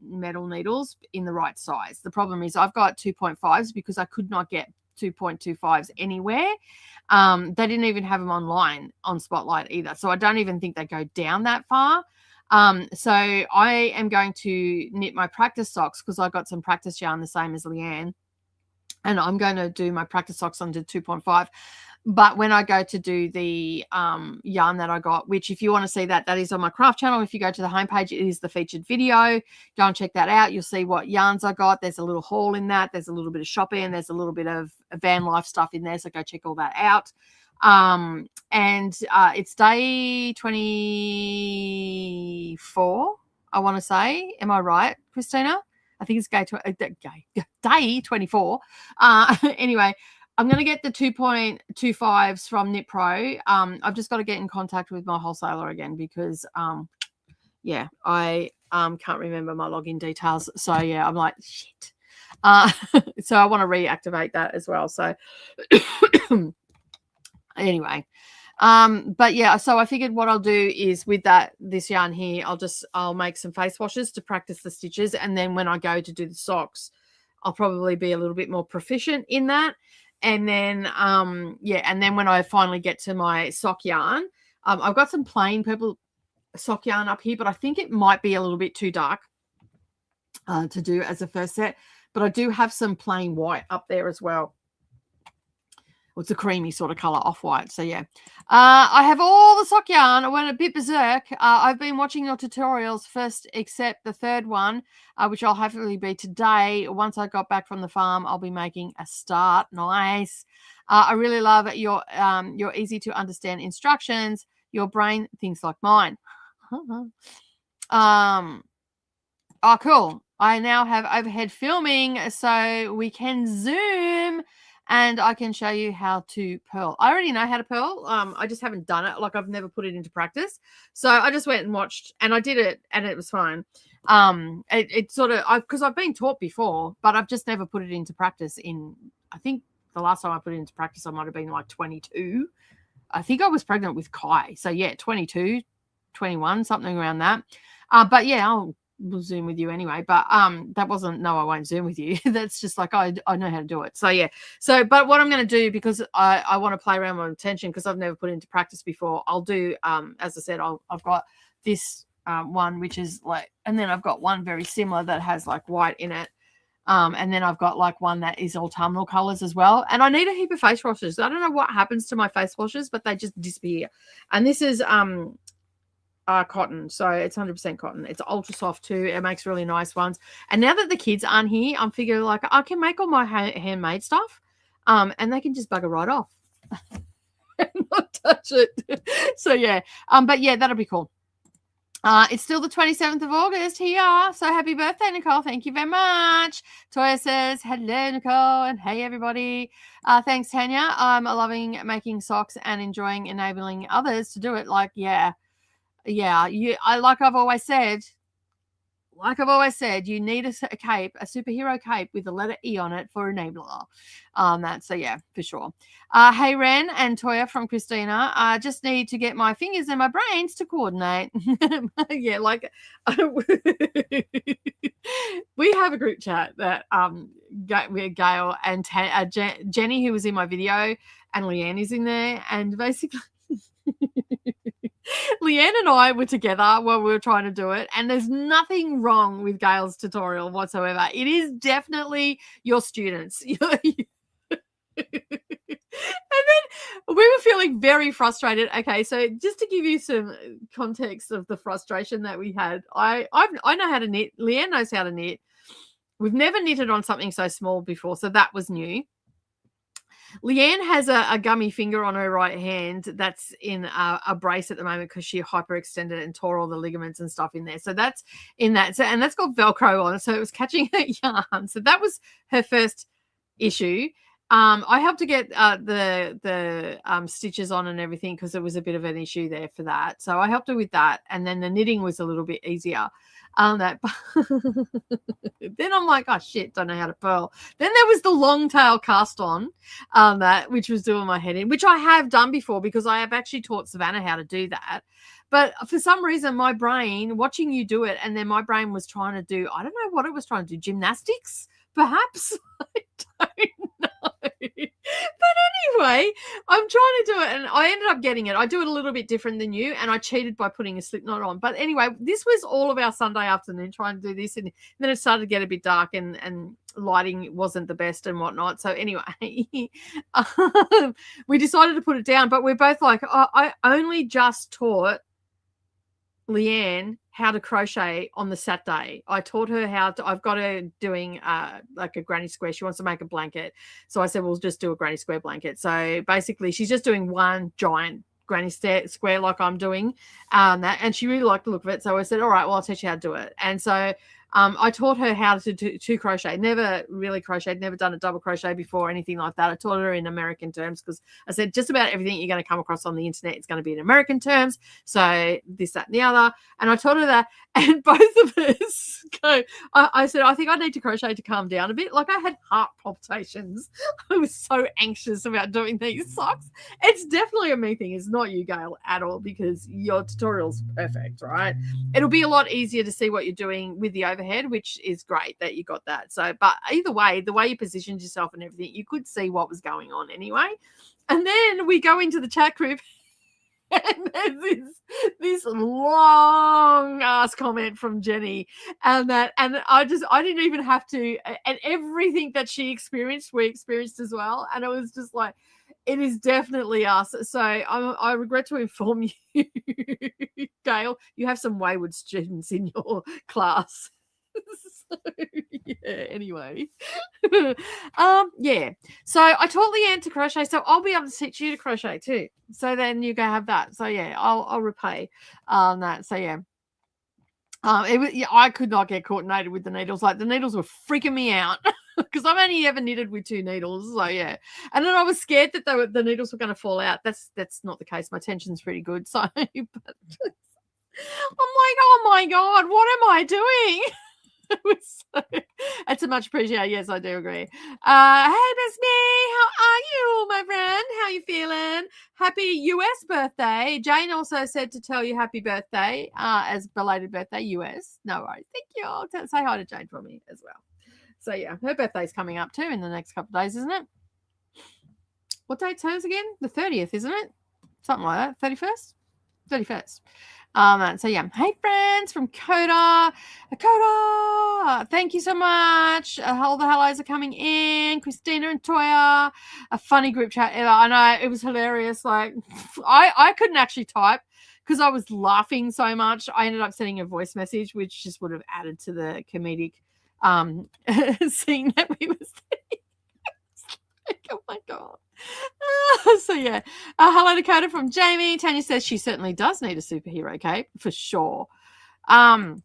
metal needles in the right size. The problem is I've got 2.5s because I could not get 2.25s anywhere. They didn't even have them online on Spotlight either. So I don't even think they go down that far. So I am going to knit my practice socks because I got some practice yarn the same as Leanne, and I'm going to do my practice socks under 2.5. But when I go to do the yarn that I got, which if you want to see that is on my craft channel. If you go to the homepage, it is the featured video. Go and check that out. You'll see what yarns I got. There's a little haul in that. There's a little bit of shopping. There's a little bit of van life stuff in there. So go check all that out. And it's day 24, I want to say. Am I right, Christina? I think it's day 24. Anyway, I'm going to get the 2.25s from Knit Pro. I've just got to get in contact with my wholesaler again because yeah, I can't remember my login details. So yeah, I'm like, shit. So I want to reactivate that as well. So anyway, but yeah, so I figured what I'll do is with this yarn here, I'll make some face washes to practice the stitches, and then when I go to do the socks, I'll probably be a little bit more proficient in that. And then and then when I finally get to my sock yarn, I've got some plain purple sock yarn up here, but I think it might be a little bit too dark to do as a first set. But I do have some plain white up there as well. It's a creamy sort of color, off-white. So yeah, I have all the sock yarn. I went a bit berserk. I've been watching your tutorials first, except the third one, which I'll hopefully be today. Once I got back from the farm, I'll be making a start. Nice. I really love your easy to understand instructions. Your brain thinks like mine. Oh, cool. I now have overhead filming, so we can zoom and I can show you how to purl. I already know how to purl. I just haven't done it. Like, I've never put it into practice. So I just went and watched, and I did it, and it was fine. It sort of, because I've been taught before, but I've just never put it into practice I think the last time I put it into practice, I might have been like 22. I think I was pregnant with Kai. So yeah, 22, 21, something around that. But yeah, we'll zoom with you anyway, but that wasn't no, I won't zoom with you. That's just like I know how to do it. So yeah, but what I'm going to do, because I want to play around with tension, because I've never put it into practice before, I'll do as I said, I've got this one which is like, and then I've got one very similar that has like white in it, and then I've got like one that is autumnal colors as well. And I need a heap of face washes. I don't know what happens to my face washes, but they just disappear. And this is cotton, so it's 100% cotton. It's ultra soft too. It makes really nice ones. And now that the kids aren't here, I'm figuring like I can make all my handmade stuff, and they can just bugger right off and not touch it. So yeah, but yeah, that'll be cool. It's still the 27th of August here, so happy birthday, Nicole. Thank you very much. Toya says hello, Nicole, and hey everybody. Thanks, Tanya. I'm loving making socks and enjoying enabling others to do it. Like, yeah, like I've always said, you need a cape, a superhero cape with the letter E on it for enabler. So yeah, for sure. Hey Ren and Toya from Christina. I just need to get my fingers and my brains to coordinate. Yeah, like we have a group chat that with Gail and Jenny, who was in my video, and Leanne is in there, and basically Leanne and I were together while we were trying to do it, and there's nothing wrong with Gail's tutorial whatsoever. It is definitely your students. And then we were feeling very frustrated. Okay, so just to give you some context of the frustration that we had, I know how to knit. Leanne knows how to knit. We've never knitted on something so small before, so that was new. Leanne has a gummy finger on her right hand that's in a brace at the moment because she hyperextended and tore all the ligaments and stuff in there. So that's in that. So, and that's got Velcro on it, so it was catching her yarn. So that was her first issue. I helped her get the stitches on and everything because it was a bit of an issue there for that. So I helped her with that, and then the knitting was a little bit easier. Then I'm like, oh shit, don't know how to purl. Then there was the long tail cast on, which was doing my head in, which I have done before because I have actually taught Savannah how to do that. But for some reason, my brain, watching you do it, and then my brain was trying to do, I don't know what it was trying to do, gymnastics, perhaps? I don't know. But anyway, I'm trying to do it, and I ended up getting it. I do it a little bit different than you, and I cheated by putting a slip knot on. But anyway, this was all of our Sunday afternoon trying to do this, and then it started to get a bit dark, and lighting wasn't the best and whatnot. So anyway, we decided to put it down, but we're both like, oh, I only just taught Leanne how to crochet on the Saturday. I taught her I've got her doing like a granny square. She wants to make a blanket. So I said, we'll just do a granny square blanket. So basically she's just doing one giant granny square like I'm doing, and she really liked the look of it. So I said, all right, well, I'll teach you how to do it. And so I taught her how to crochet. Never really crocheted, never done a double crochet before, anything like that. I taught her in American terms because I said just about everything you're going to come across on the internet is going to be in American terms. So this, that, and the other. And I taught her that, and both of us go. I said, I think I need to crochet to calm down a bit. Like I had heart palpitations. I was so anxious about doing these socks. It's definitely a me thing. It's not you, Gail, at all, because your tutorial's perfect, right? It'll be a lot easier to see what you're doing with the overhead, which is great that you got that. So, but either way, the way you positioned yourself and everything, you could see what was going on anyway. And then we go into the chat group, and there's this long ass comment from Jenny, and I didn't even have to, and everything that she experienced, we experienced as well, and it was just like, it is definitely us. So I regret to inform you, Gail, you have some wayward students in your class. So, yeah, anyway. Yeah. So I taught Leanne to crochet, so I'll be able to teach you to crochet too. So then you go have that. So yeah, I'll repay that. So yeah. I could not get coordinated with the needles. Like the needles were freaking me out because I've only ever knitted with 2 needles. So yeah, and then I was scared that the needles were going to fall out. That's not the case. My tension's pretty good. So, but I'm like, oh my god, what am I doing? It's a much appreciated. Yes, I do agree. Hey, Miss Me, how are you, my friend? How you feeling? Happy US birthday. Jane also said to tell you happy birthday, as belated birthday, US. No worries. Thank you. I'll say hi to Jane for me as well. So yeah, her birthday's coming up too in the next couple of days, isn't it? What date's hers again? The 30th, isn't it? Something like that. 31st? 31st. So yeah, hey friends from Coda, thank you so much. All the hellos are coming in. Christina and Toya, a funny group chat ever. I know, it was hilarious. Like I couldn't actually type because I was laughing so much. I ended up sending a voice message, which just would have added to the comedic scene that we were seeing. Like, oh my god. So yeah, hello to Dakota from Jamie. Tanya says she certainly does need a superhero cape for sure. Leanne's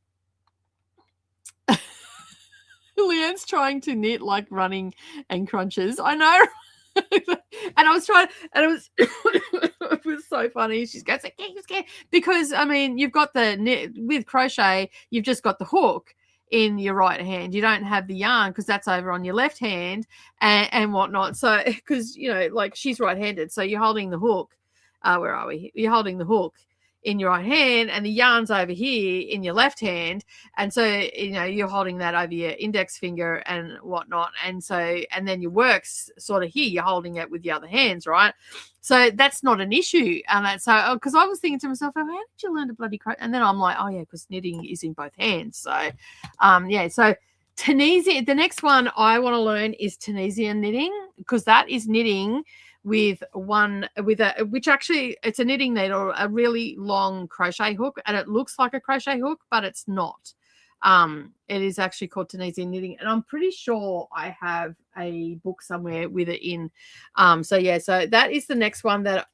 trying to knit like running and crunches. I know. And I was trying, and it was it was so funny. She's going because I mean you've got the knit with crochet, you've just got the hook in your right hand. You don't have the yarn because that's over on your left hand and whatnot. So because you know, like she's right-handed, so you're holding the hook. Where are we? You're holding the hook in your right hand and the yarn's over here in your left hand, and so you know you're holding that over your index finger and whatnot, and so and then your work's sort of here, you're holding it with the other hands, right? So that's not an issue. And that's so because I was thinking to myself, oh, how did you learn to bloody crochet? And then I'm like, oh yeah, because knitting is in both hands. So yeah, so Tunisian, the next one I want to learn is Tunisian knitting, because that is knitting with which actually it's a knitting needle, a really long crochet hook, and it looks like a crochet hook, but it's not. It is actually called Tunisian knitting, and I'm pretty sure I have a book somewhere with it in. So yeah, so that is the next one that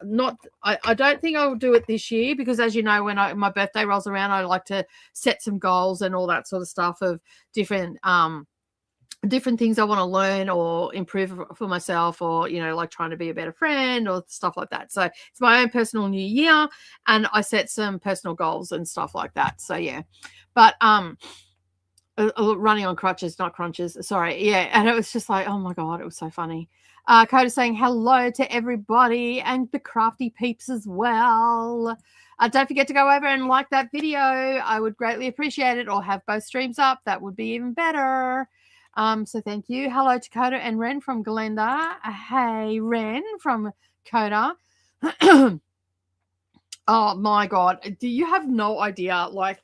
I don't think I will do it this year, because as you know, when my birthday rolls around, I like to set some goals and all that sort of stuff of different things I want to learn or improve for myself, or you know, like trying to be a better friend or stuff like that. So it's my own personal new year, and I set some personal goals and stuff like that. So yeah, but running on crutches, not crunches, sorry. Yeah, and it was just like, oh my god, it was so funny. Coda saying hello to everybody and the crafty peeps as well. Don't forget to go over and like that video. I would greatly appreciate it, or have both streams up. That would be even better. So thank you. Hello to Coda and Ren from Glenda. Hey, Ren from Coda. Oh my god, do you have no idea? Like,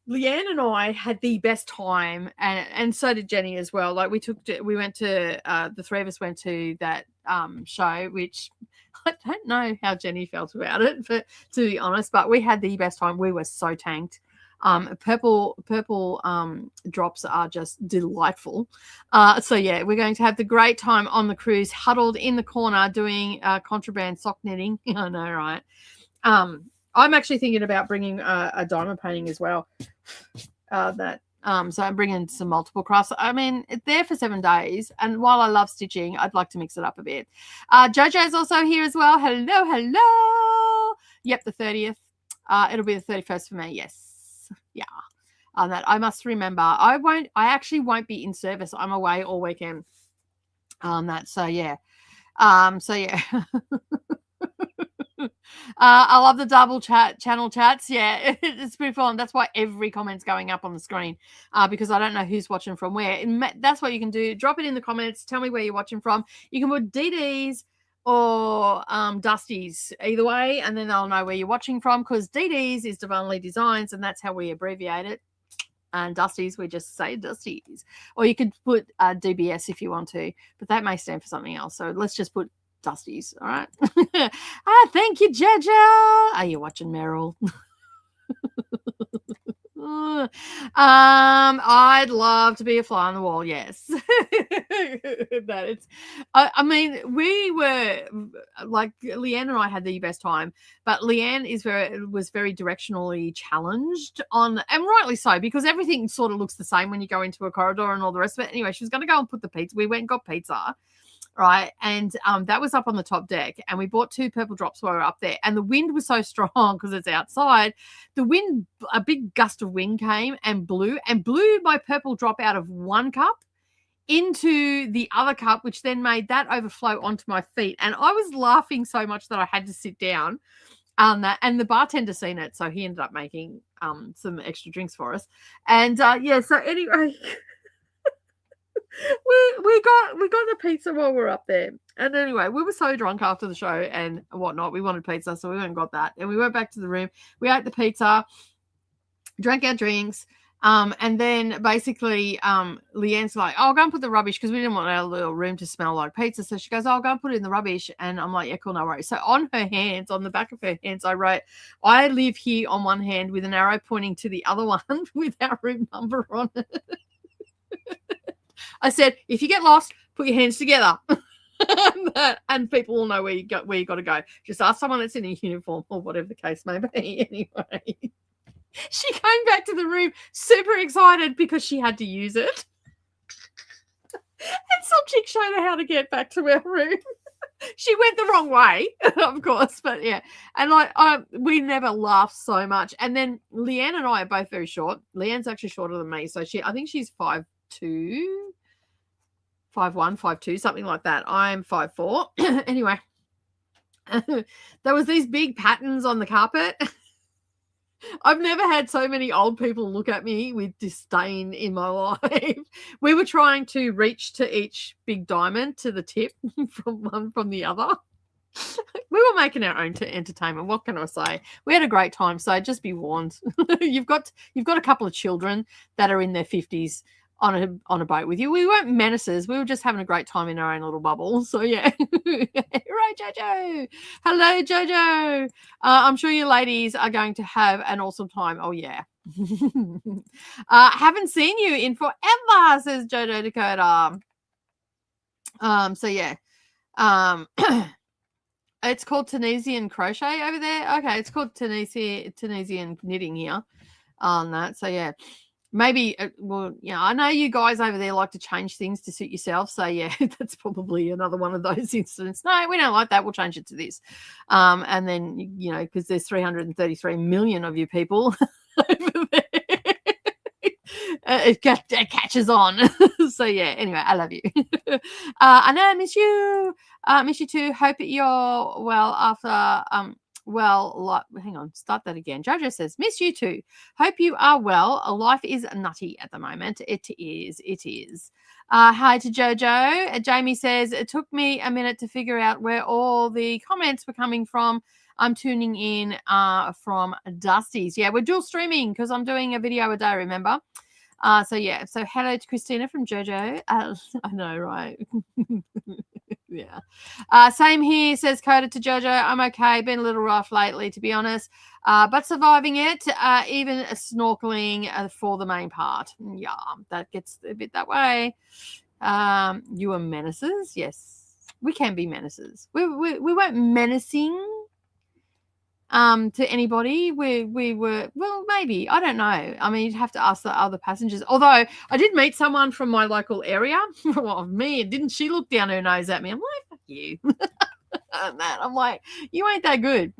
Leanne and I had the best time, and so did Jenny as well. Like we went to the three of us went to that show, which I don't know how Jenny felt about it, but to be honest, but we had the best time. We were so tanked. Purple drops are just delightful. So yeah, we're going to have the great time on the cruise, huddled in the corner doing contraband sock knitting. I know, right? I'm actually thinking about bringing a diamond painting as well. That So I'm bringing some multiple crafts. I mean, it's there for 7 days. And while I love stitching, I'd like to mix it up a bit. Jojo's also here as well. Hello, hello. Yep, the 30th. It'll be the 31st for me. Yes. Yeah. That I must remember. I actually won't be in service. I'm away all weekend. So yeah. So yeah. I love the double channel chats. Yeah, it's pretty fun. That's why every comment's going up on the screen, because I don't know who's watching from where. That's what you can do. Drop it in the comments. Tell me where you're watching from. You can put DDs or Dusty's, either way, and then I'll know where you're watching from, because DDs is Divinely Designs, and that's how we abbreviate it. And Dusty's, we just say Dusty's. Or you could put DBS if you want to, but that may stand for something else. So let's just put Dusty's. All right. Thank you, Jojo. Are you watching, Meryl? I'd love to be a fly on the wall. Yes. But it's, I mean, we were like, Leanne and I had the best time, but Leanne was very directionally challenged on, and rightly so, because everything sort of looks the same when you go into a corridor and all the rest of it. Anyway, she was going to go and put the pizza. We went and got pizza. Right. And that was up on the top deck, and we bought 2 purple drops while we were up there. And the wind was so strong because it's outside. The wind, a big gust of wind came and blew my purple drop out of one cup into the other cup, which then made that overflow onto my feet. And I was laughing so much that I had to sit down. And the bartender seen it, so he ended up making some extra drinks for us. And yeah, so anyway. we got the pizza while we were up there, and anyway, we were so drunk after the show and whatnot. We wanted pizza, so we went and got that, and we went back to the room. We ate the pizza, drank our drinks, and then basically Leanne's like, "Oh, I'll go and put the rubbish," because we didn't want our little room to smell like pizza. So she goes, "Oh, I'll go and put it in the rubbish," and I'm like, "Yeah, cool, no worries." So on her hands, on the back of her hands, I wrote, "I live here," on one hand with an arrow pointing to the other one with our room number on it. I said, if you get lost, put your hands together. And people will know where you got to go. Just ask someone that's in a uniform or whatever the case may be. Anyway, she came back to the room super excited because she had to use it. And some chick showed her how to get back to her room. She went the wrong way, of course, but yeah. And we never laughed so much. And then Leanne and I are both very short. Leanne's actually shorter than me, so I think she's 5'2", 5'1", 5'2", something like that. I'm 5'4". Anyway, there was these big patterns on the carpet. I've never had so many old people look at me with disdain in my life. We were trying to reach to each big diamond to the tip from one from the other. We were making our own entertainment. What can I say? We had a great time. So just be warned. You've got a couple of children that are in their 50s on a boat with you. We weren't menaces. We were just having a great time in our own little bubble. So yeah. Hooray, Jojo. Hello, Jojo. I'm sure you ladies are going to have an awesome time. Oh yeah. Haven't seen you in forever, says Jojo Dakota. So yeah. It's called Tunisian crochet over there. Okay, it's called Tunisian knitting here on that. So yeah. Maybe, well, yeah, I know you guys over there like to change things to suit yourself. So, yeah, that's probably another one of those incidents. No, we don't like that. We'll change it to this. And then, you know, because there's 333 million of you people over there. It catches on. So, yeah, anyway, I love you. I know I miss you. Miss you too. Hope you're well after... hang on, start that again. Jojo says, miss you too. Hope you are well. Life is nutty at the moment. It is. Hi to Jojo. Jamie says, it took me a minute to figure out where all the comments were coming from. I'm tuning in from Dusty's. Yeah, we're dual streaming because I'm doing a video a day, remember? So yeah, so hello to Christina from Jojo. I know, right? Yeah. Same here, says Coda to Jojo. I'm okay. Been a little rough lately, to be honest, but surviving it. Even snorkeling for the main part. Yeah, that gets a bit that way. You are menaces. Yes, we can be menaces. We weren't menacing. to anybody. We were, well, maybe, I don't know. I mean, you'd have to ask the other passengers. Although I did meet someone from my local area. Well, me, didn't she look down her nose at me? I'm like, fuck you. I'm like, you ain't that good.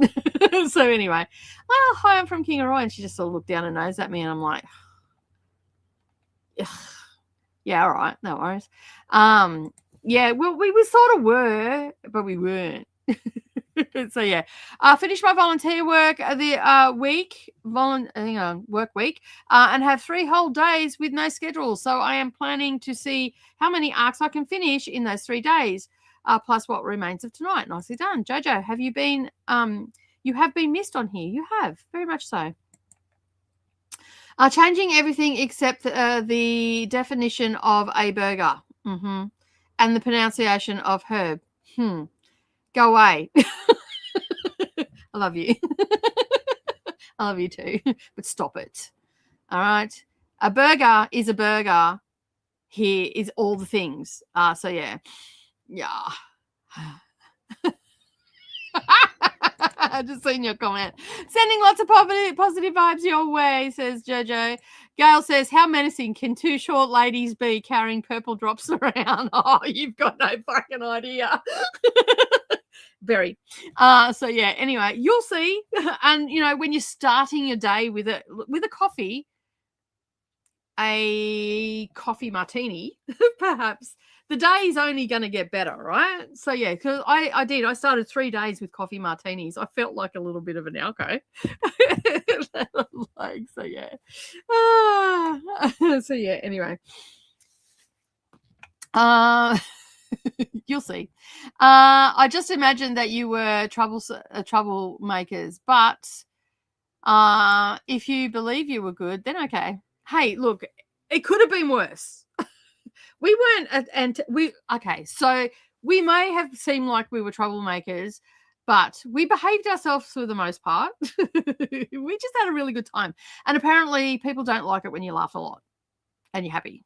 So anyway, well, hi, I'm from Kingaroy, and she just sort of looked down her nose at me, and I'm like, yeah, all right, no worries. Yeah, well, we sort of were, but we weren't. So yeah, finished my volunteer work the work week, and have 3 whole days with no schedule. So I am planning to see how many arcs I can finish in those 3 days, plus what remains of tonight. Nicely done, Jojo. Have you been? You have been missed on here. You have, very much so. Changing everything except the definition of a burger, and the pronunciation of herb. Go away. I love you. I love you too, but stop it. All right. A burger is a burger. Here is all the things. So yeah. I just seen your comment. Sending lots of positive vibes your way, says Jojo. Gail says, how menacing can 2 short ladies be carrying purple drops around? Oh, you've got no fucking idea. Very. So yeah, anyway, you'll see. And you know, when you're starting your day with a coffee, a coffee martini, perhaps the day is only going to get better, right? So yeah, because I started 3 days with coffee martinis. I felt like a little bit of an alco. Like, so yeah. So yeah, anyway. You'll see. I just imagined that you were troublemakers, but if you believe you were good, then okay. Hey, look, it could have been worse. We weren't, okay, so we may have seemed like we were troublemakers, but we behaved ourselves for the most part. We just had a really good time. And apparently people don't like it when you laugh a lot and you're happy.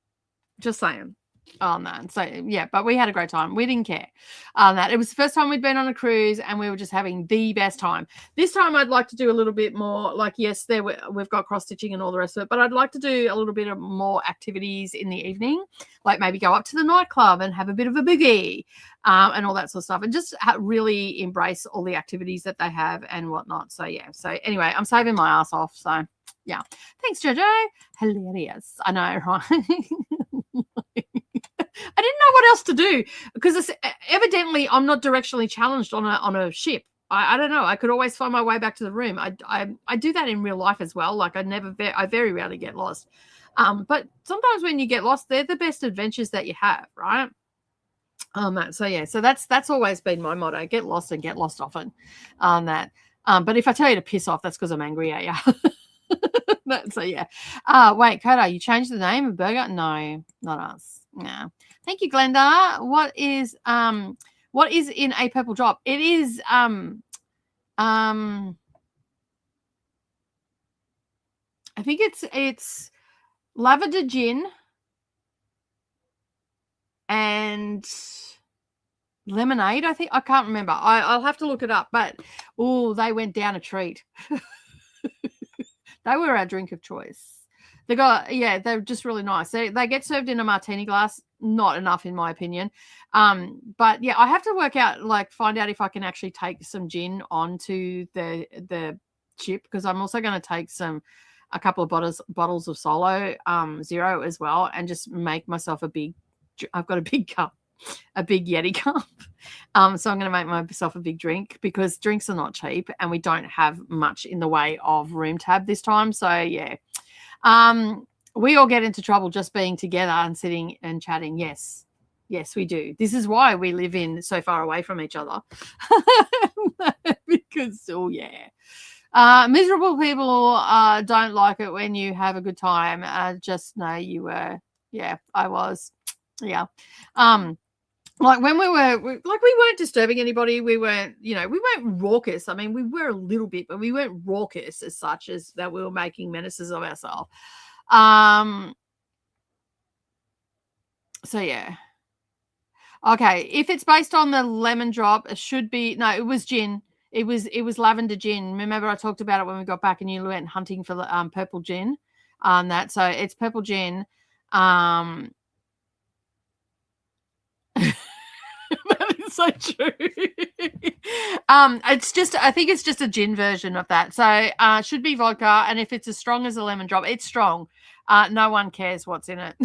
Just saying. Oh man, so yeah, but we had a great time. We didn't care. That it was the first time we'd been on a cruise, and we were just having the best time. This time, I'd like to do a little bit more. Like, yes, we've got cross stitching and all the rest of it, but I'd like to do a little bit of more activities in the evening, like maybe go up to the nightclub and have a bit of a boogie, and all that sort of stuff, and just really embrace all the activities that they have and whatnot. So yeah. So anyway, I'm saving my ass off. So yeah, thanks, Jojo. Hilarious. I know, right? I didn't know what else to do because evidently I'm not directionally challenged on a ship. I don't know. I could always find my way back to the room. I do that in real life as well. Like I very rarely get lost. But sometimes when you get lost, they're the best adventures that you have, right? So yeah, so that's always been my motto: get lost and get lost often. That. But if I tell you to piss off, that's because I'm angry at you. So yeah. Wait, Coda, you changed the name of burger? No, not us. No. Thank you, Glenda. What is in a purple drop? It is I think it's lavender gin and lemonade. I think, I can't remember. I'll have to look it up. But they went down a treat. They were our drink of choice. They're just really nice. They get served in a martini glass. Not enough, in my opinion. But yeah, I have to find out if I can actually take some gin onto the chip, because I'm also going to take a couple of bottles of Solo Zero as well, and just make myself I've got a big cup, a big Yeti cup. So I'm going to make myself a big drink, because drinks are not cheap and we don't have much in the way of room tab this time. So yeah. We all get into trouble just being together and sitting and chatting. Yes, we do. This is why we live in so far away from each other. Because, miserable people don't like it when you have a good time. Just know you were. Yeah, I was. Yeah. Like when we weren't disturbing anybody. We weren't raucous. I mean, we were a little bit, but we weren't raucous as such as that we were making menaces of ourselves. So yeah. Okay, if it's based on the lemon drop, it should be, no, it was gin. It was lavender gin. Remember I talked about it when we got back and you went hunting for the purple gin. So it's purple gin. That is so true. I think it's just a gin version of that. So should be vodka, and if it's as strong as a lemon drop, it's strong. No one cares what's in it.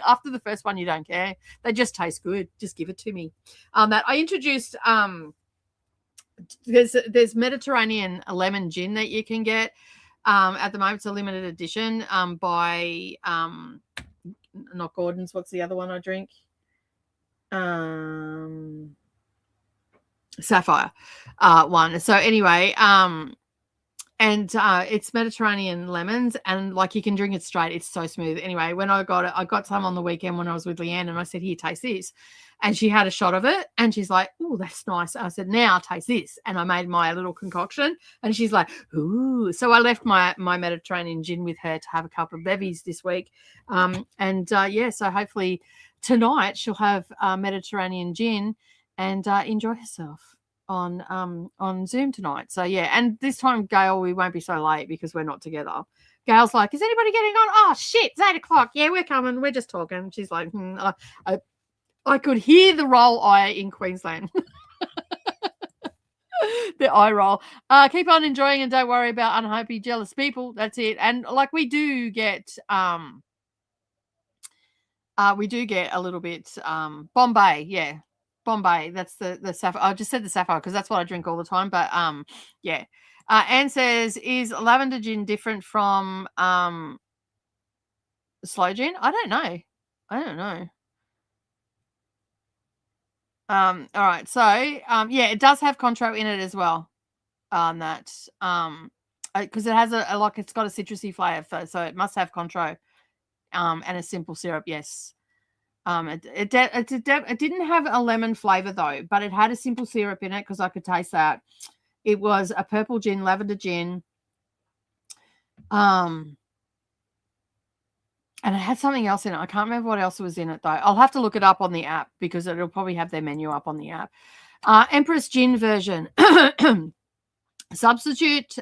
After the first one, you don't care. They just taste good. Just give it to me. That I introduced. There's Mediterranean lemon gin that you can get. At the moment, it's a limited edition by not Gordon's. What's the other one I drink? Sapphire one. So anyway, and it's Mediterranean lemons, and like you can drink it straight. It's so smooth. Anyway, when I got some on the weekend when I was with Leanne, and I said, "Here, taste this," and she had a shot of it, and she's like, "Oh, that's nice." I said, "Now taste this," and I made my little concoction, and she's like, "Ooh." So I left my Mediterranean gin with her to have a couple of bevies this week, so hopefully tonight she'll have Mediterranean gin and enjoy herself on Zoom tonight. So yeah, and this time, Gail, we won't be so late because we're not together. Gail's like, "Is anybody getting on?" "Oh shit, it's 8:00. Yeah, we're coming. We're just talking." She's like, I could hear the roll eye in Queensland. The eye roll. Keep on enjoying and don't worry about unhappy, jealous people. That's it. And like we do get a little bit Bombay, yeah. Bombay, that's the sapphire. I just said the sapphire because that's what I drink all the time. But yeah. Anne says, "Is lavender gin different from sloe gin?" I don't know. All right. So yeah, it does have Contro in it as well. Because it has it's got a citrusy flavor, so it must have Contro. And a simple syrup, yes. It didn't have a lemon flavor though, but it had a simple syrup in it because I could taste that. It was a purple gin, lavender gin. And it had something else in it. I can't remember what else was in it though. I'll have to look it up on the app because it'll probably have their menu up on the app. Empress gin version. Substitute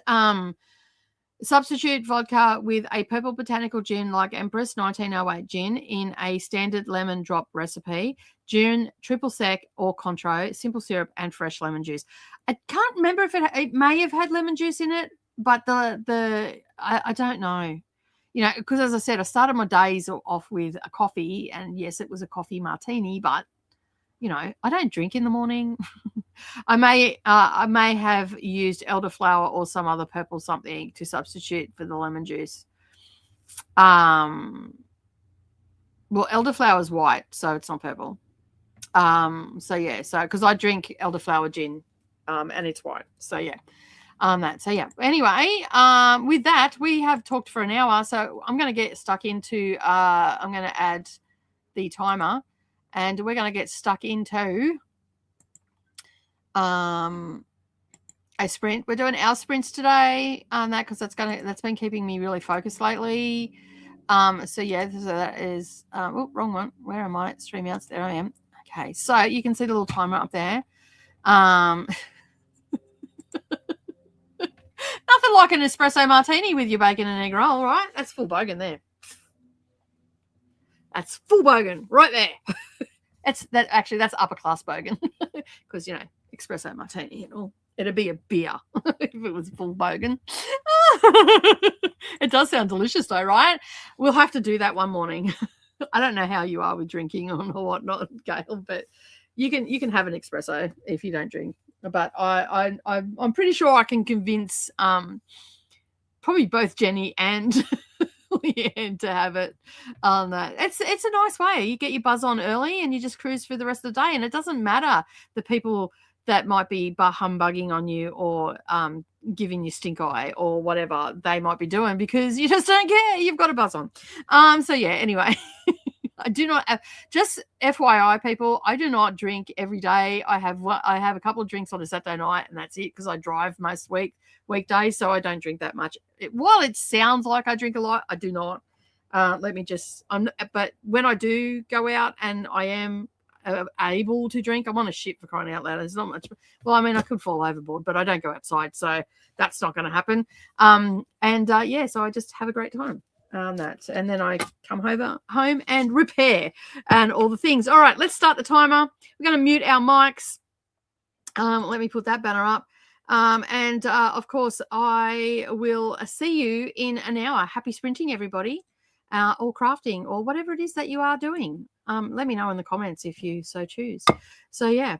vodka with a purple botanical gin like Empress 1908 gin in a standard lemon drop recipe. Gin, triple sec or Contro, simple syrup and fresh lemon juice. I can't remember if it may have had lemon juice in it, but I don't know. You know, because as I said, I started my days off with a coffee, and yes, it was a coffee martini, but you know, I don't drink in the morning. I may have used elderflower or some other purple something to substitute for the lemon juice. Well, elderflower is white, so it's not purple. So yeah, because I drink elderflower gin, and it's white. So yeah. Anyway, with that, we have talked for an hour, so I'm going to get stuck into I'm going to add the timer, and we're going to get stuck into a sprint. We're doing our sprints today on that because that's been keeping me really focused lately. So yeah, so that is wrong one. Where am I? Stream outs. There I am. Okay, so you can see the little timer up there. Nothing like an espresso martini with your bacon and egg roll, right? That's full bogan there. That's full bogan right there. That's upper class bogan because you know espresso martini and all. It'd be a beer if it was full bogan. It does sound delicious though, right? We'll have to do that one morning. I don't know how you are with drinking or whatnot, Gail, but you can have an espresso if you don't drink. But I'm pretty sure I can convince probably both Jenny and Leanne to have it on that. It's a nice way. You get your buzz on early and you just cruise through the rest of the day, and it doesn't matter the people that might be humbugging on you or giving you stink eye or whatever they might be doing because you just don't care. You've got a buzz on. So yeah, anyway. I do not have, just FYI, people, I do not drink every day. I have a couple of drinks on a Saturday night, and that's it because I drive most weekdays, so I don't drink that much. While it sounds like I drink a lot, I do not. But when I do go out and I am able to drink. I'm on a ship, for crying out loud. There's not much. Well, I mean, I could fall overboard, but I don't go outside, so that's not going to happen. Yeah, so I just have a great time. That, and then I come home and repair and all the things. All right, let's start the timer. We're going to mute our mics. Let me put that banner up. Of course, I will see you in an hour. Happy sprinting, everybody, or crafting, or whatever it is that you are doing. Let me know in the comments if you so choose. So, yeah.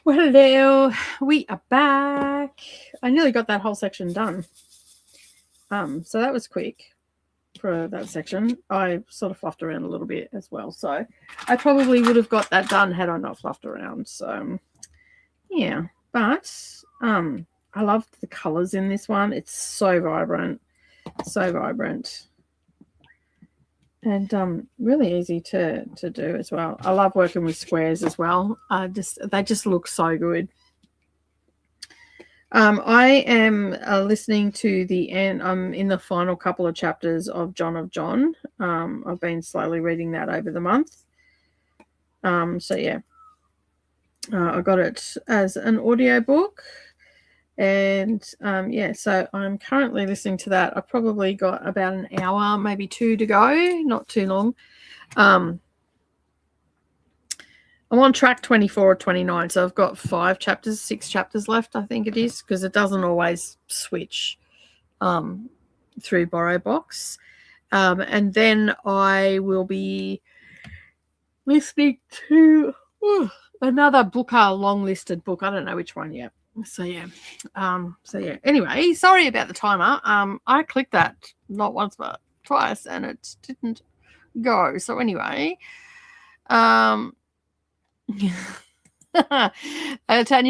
Hello, we are back. I nearly got that whole section done. So that was quick for that section. I sort of fluffed around a little bit as well, so I probably would have got that done had I not fluffed around. So yeah, but I loved the colors in this one. It's so vibrant, and really easy to do as well. I love working with squares as well. They just look so good. I am listening to the end. I'm in the final couple of chapters of John of John. I've been slowly reading that over the month. So yeah, I got it as an audiobook. And yeah, so I'm currently listening to that. I've probably got about an hour, maybe 2 to go, not too long. I'm on track 24 or 29, so I've got 6 chapters left, I think it is, because it doesn't always switch through Borrow Box. And then I will be listening to another book, a long-listed book. I don't know which one yet. So yeah. Anyway, sorry about the timer. I clicked that not once but twice and it didn't go. So anyway, Tanya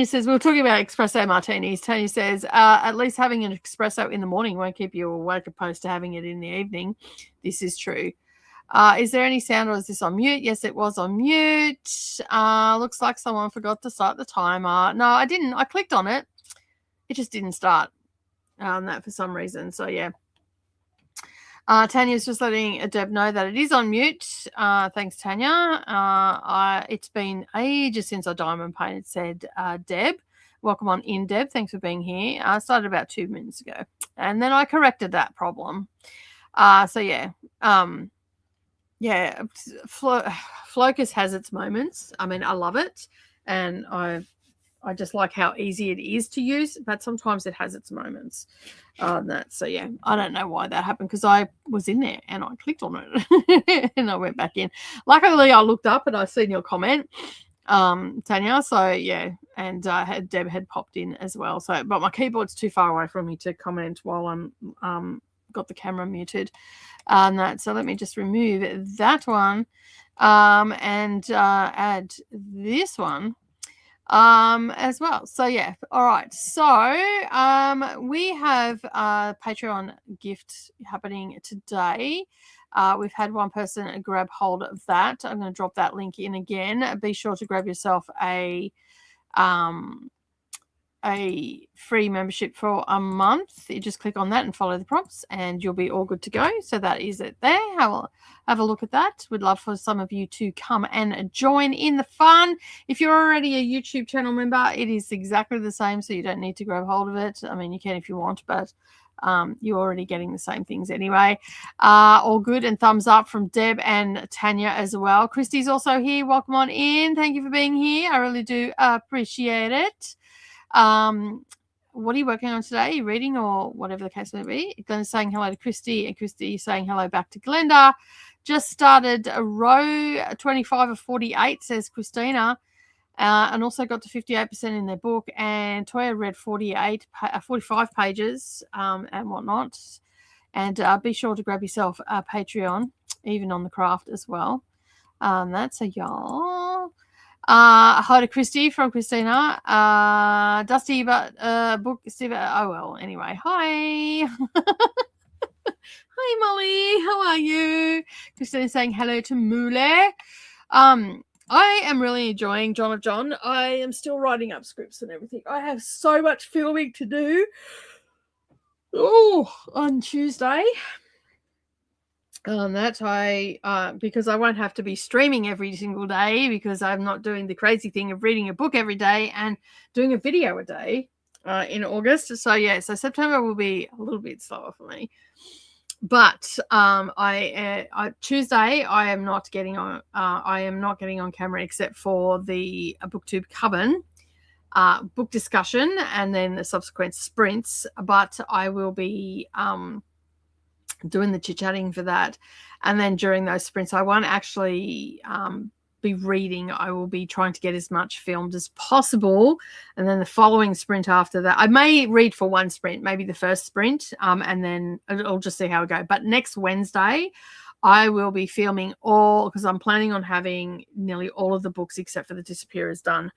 says, we were talking about espresso martinis. Tanya says, at least having an espresso in the morning won't keep you awake opposed to having it in the evening. This is true. Is there any sound or is this on mute? Yes, it was on mute. Looks like someone forgot to start the timer. No, I didn't. I clicked on it. It just didn't start that for some reason. So, yeah. Tanya's just letting Deb know that it is on mute. Thanks, Tanya. It's been ages since I diamond painted, said Deb. Welcome on in, Deb. Thanks for being here. I started about 2 minutes ago. And then I corrected that problem. So, yeah. Yeah, Flocus has its moments. I mean, I love it, and I just like how easy it is to use, but sometimes it has its moments. So yeah, I don't know why that happened because I was in there and I clicked on it and I went back in. Luckily, I looked up and I seen your comment, Tanya. So yeah, and Deb had popped in as well. So, but my keyboard's too far away from me to comment while I'm got the camera muted. So let me just remove that one and add this one as well. So yeah, all right. So we have a Patreon gift happening today. We've had one person grab hold of that. I'm going to drop that link in again. Be sure to grab yourself a free membership for a month. You just click on that and follow the prompts and you'll be all good to go. So that is it there. Have a look at that. We'd love for some of you to come and join in the fun. If you're already a YouTube channel member, it is exactly the same, so you don't need to grab hold of it. I mean, you can if you want, but you're already getting the same things anyway. All good, and thumbs up from Deb and Tanya as well. Christy's also here. Welcome on in. Thank you for being here. I really do appreciate it. What are you working on today? Are you reading or whatever the case may be? Glenda's saying hello to Christy, and Christy saying hello back to Glenda. Just started a row 25 of 48, says Christina, and also got to 58% in their book. And Toya read 45 pages and whatnot. And be sure to grab yourself a Patreon, even on the craft as well. That's a y'all. Hi to Christy from Christina. Dusty, but book Steve. Oh well. Anyway, hi. Hi Molly. How are you? Christina saying hello to Mule. I am really enjoying John of John. I am still writing up scripts and everything. I have so much filming to do. Oh, on Tuesday. Because I won't have to be streaming every single day because I'm not doing the crazy thing of reading a book every day and doing a video a day in August. So yeah, so September will be a little bit slower for me. But Tuesday I am not getting on. I am not getting on camera except for the BookTube Coven book discussion and then the subsequent sprints. But I will be doing the chit-chatting for that, and then during those sprints I won't actually be reading. I will be trying to get as much filmed as possible, and then the following sprint after that, I may read for one sprint, maybe the first sprint, and then I'll just see how it goes. But next Wednesday, I will be filming all, because I'm planning on having nearly all of the books except for the Disappearers done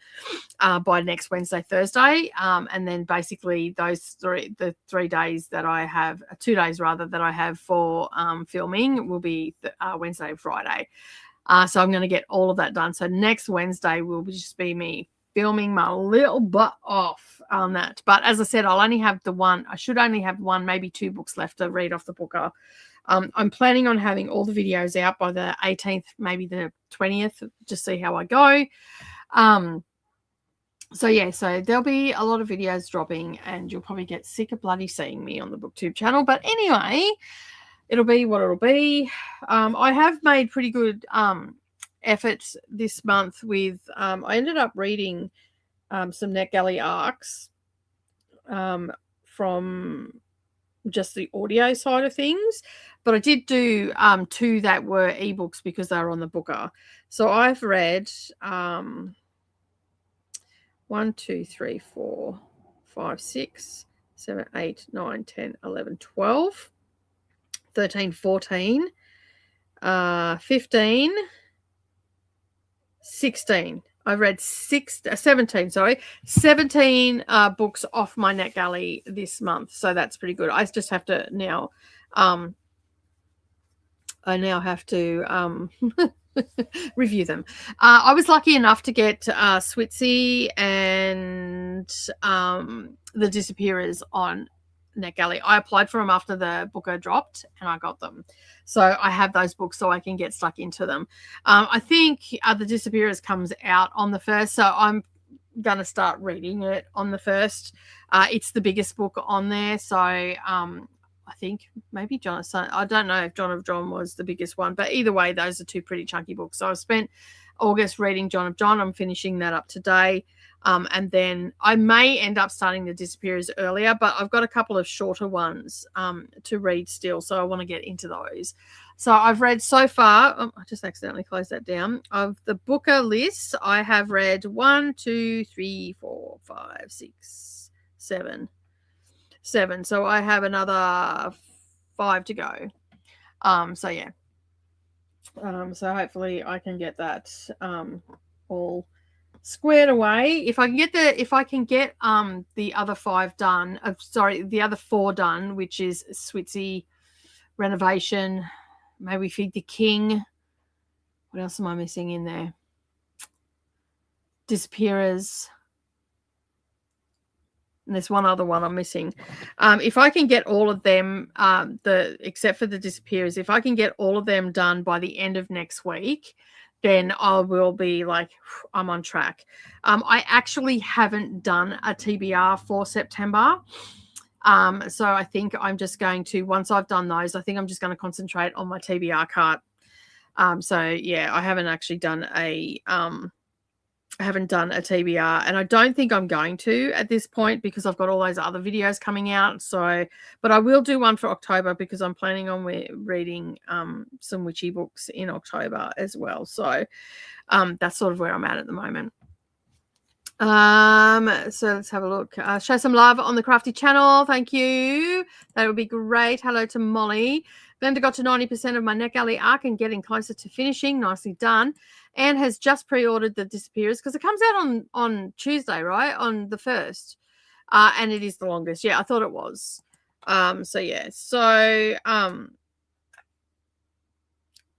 by next Wednesday, Thursday. And then basically the 3 days that I have, 2 days rather, that I have for filming will be Wednesday and Friday. So I'm going to get all of that done. So next Wednesday will just be me filming my little butt off on that. But as I said, I'll only have the one. I should only have one, maybe 2 books left to read off the booker. I'm planning on having all the videos out by the 18th, maybe the 20th, just see how I go. So yeah, so there'll be a lot of videos dropping, and you'll probably get sick of bloody seeing me on the BookTube channel. But anyway, it'll be what it'll be. I have made pretty good efforts this month with, I ended up reading some NetGalley arcs from just the audio side of things, but I did do 2 that were ebooks because they were on the booker. So I've read 1, 2, 3, 4, 5, 6, 7, 8, 9, 10, 11, 12, 13, 14, 15, 16. I've read 17 books off my NetGalley this month, so that's pretty good. I just have to now review them. I was lucky enough to get Switzy and the Disappearers on NetGalley. I applied for them after the booker dropped, and I got them. So I have those books so I can get stuck into them. I think the Disappearers comes out on the 1st, so I'm going to start reading it on the 1st. It's the biggest book on there, so I think maybe Jonathan. I don't know if John of John was the biggest one, but either way, those are 2 pretty chunky books. So I've spent August reading John of John. I'm finishing that up today. And then I may end up starting the Disappearers earlier, but I've got a couple of shorter ones to read still, so I want to get into those. So I've read so far, I just accidentally closed that down. Of the booker list, I have read 1, 2, 3, 4, 5, 6, 7. So I have another 5 to go. So yeah. So hopefully I can get that all squared away. If I can get the other 5 done, the other 4 done, which is Switzy, Renovation, maybe Feed the King. What else am I missing in there? Disappearers. And there's one other one I'm missing. If I can get all of them, except for the Disappearers, if I can get all of them done by the end of next week, then I will be like, I'm on track. I actually haven't done a TBR for September. So I think I'm just going to, once I've done those, I think I'm just going to concentrate on my TBR cart. So yeah, I haven't actually done a TBR, and I don't think I'm going to at this point because I've got all those other videos coming out. So, but I will do one for October because I'm planning on reading some witchy books in October as well. So that's sort of where I'm at the moment. So let's have a look. Show some love on the Crafty channel. Thank you. That would be great. Hello to Molly. Glenda got to 90% of my NetGalley arc and getting closer to finishing. Nicely done. Anne has just pre-ordered the Disappearers because it comes out on Tuesday, right? On the 1st. And it is the longest. Yeah, I thought it was. So yeah. So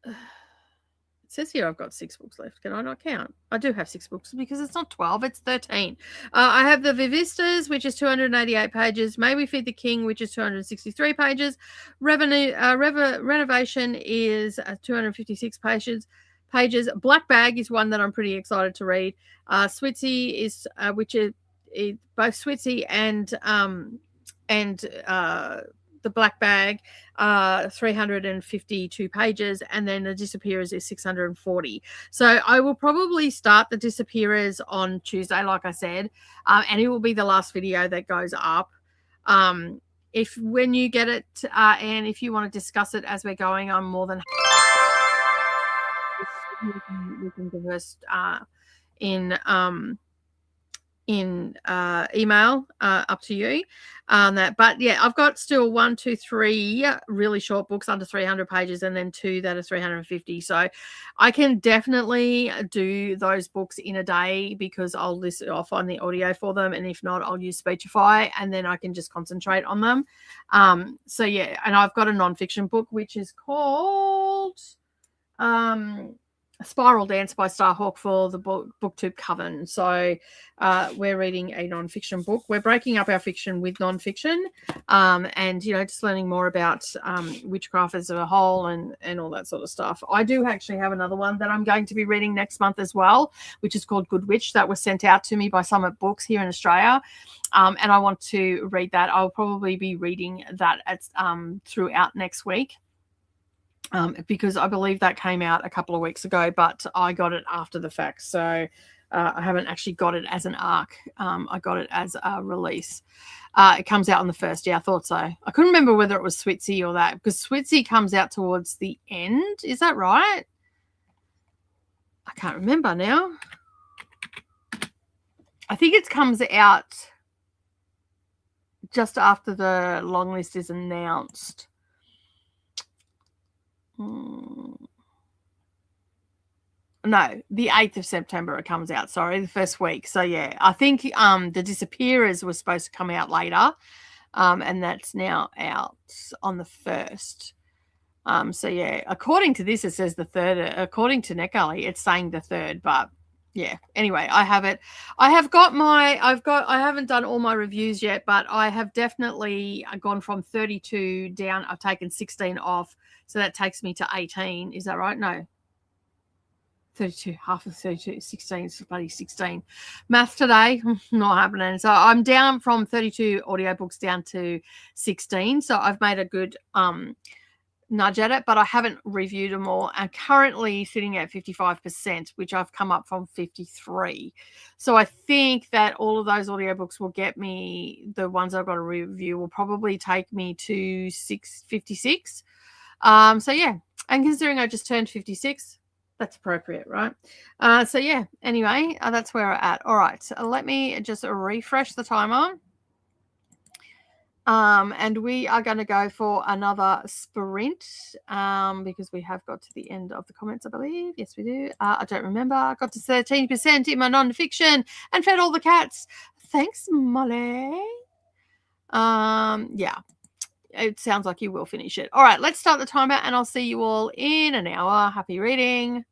it says here I've got 6 books left. Can I not count? I do have 6 books because it's not 12, it's 13. I have the Vivistas, which is 288 pages. May We Feed the King, which is 263 pages. Renovation is 256 pages. Black Bag is one that I'm pretty excited to read. Switzy is which is both Switzy and the Black Bag, 352 pages, and then the Disappearers is 640. So I will probably start the Disappearers on Tuesday, like I said, and it will be the last video that goes up. If when you get it, and if you want to discuss it as we're going, I'm more than we can converse in email, up to you on that. But yeah, I've got still 1, 2, 3 really short books under 300 pages, and then 2 that are 350. So I can definitely do those books in a day, because I'll find the audio for them, and if not, I'll use Speechify, and then I can just concentrate on them. So yeah, and I've got a nonfiction book which is called Spiral Dance by Starhawk for the booktube Coven. So we're reading a nonfiction book. We're breaking up our fiction with nonfiction, and just learning more about witchcraft as a whole, and all that sort of stuff. I do actually have another one that I'm going to be reading next month as well, which is called Good Witch, that was sent out to me by Summit Books here in Australia. And I want to read that. I'll probably be reading that throughout next week. Because I believe that came out a couple of weeks ago, but I got it after the fact. So I haven't actually got it as an ARC. I got it as a release. It comes out on the 1st. Yeah, I thought so. I couldn't remember whether it was Switzy or that, because Switzy comes out towards the end. Is that right? I can't remember now. I think it comes out just after the long list is announced. No, the 8th of September it comes out. Sorry, the first week. So yeah, I think The Disappearers was supposed to come out later, and that's now out on the 1st. So yeah, according to this, it says the 3rd. According to NetGalley, it's saying the 3rd, but yeah. Anyway, I have it. I haven't done all my reviews yet, but I have definitely gone from 32 down. I've taken 16 off, so that takes me to 18. Is that right? No. 32, half of 32, 16, it's bloody 16. Math today, not happening. So I'm down from 32 audiobooks down to 16. So I've made a good nudge at it, but I haven't reviewed them all. I'm currently sitting at 55%, which I've come up from 53. So I think that all of those audiobooks will get me, the ones I've got to review will probably take me to 56. So yeah, and considering I just turned 56, that's appropriate, right? So yeah, anyway, that's where we're at. All right, so let me just refresh the timer. And we are going to go for another sprint, because we have got to the end of the comments, I believe. Yes, we do. I don't remember. I got to 13% in my non-fiction and fed all the cats. Thanks, Molly. Yeah. It sounds like you will finish it. All right, let's start the timer, and I'll see you all in an hour. Happy reading.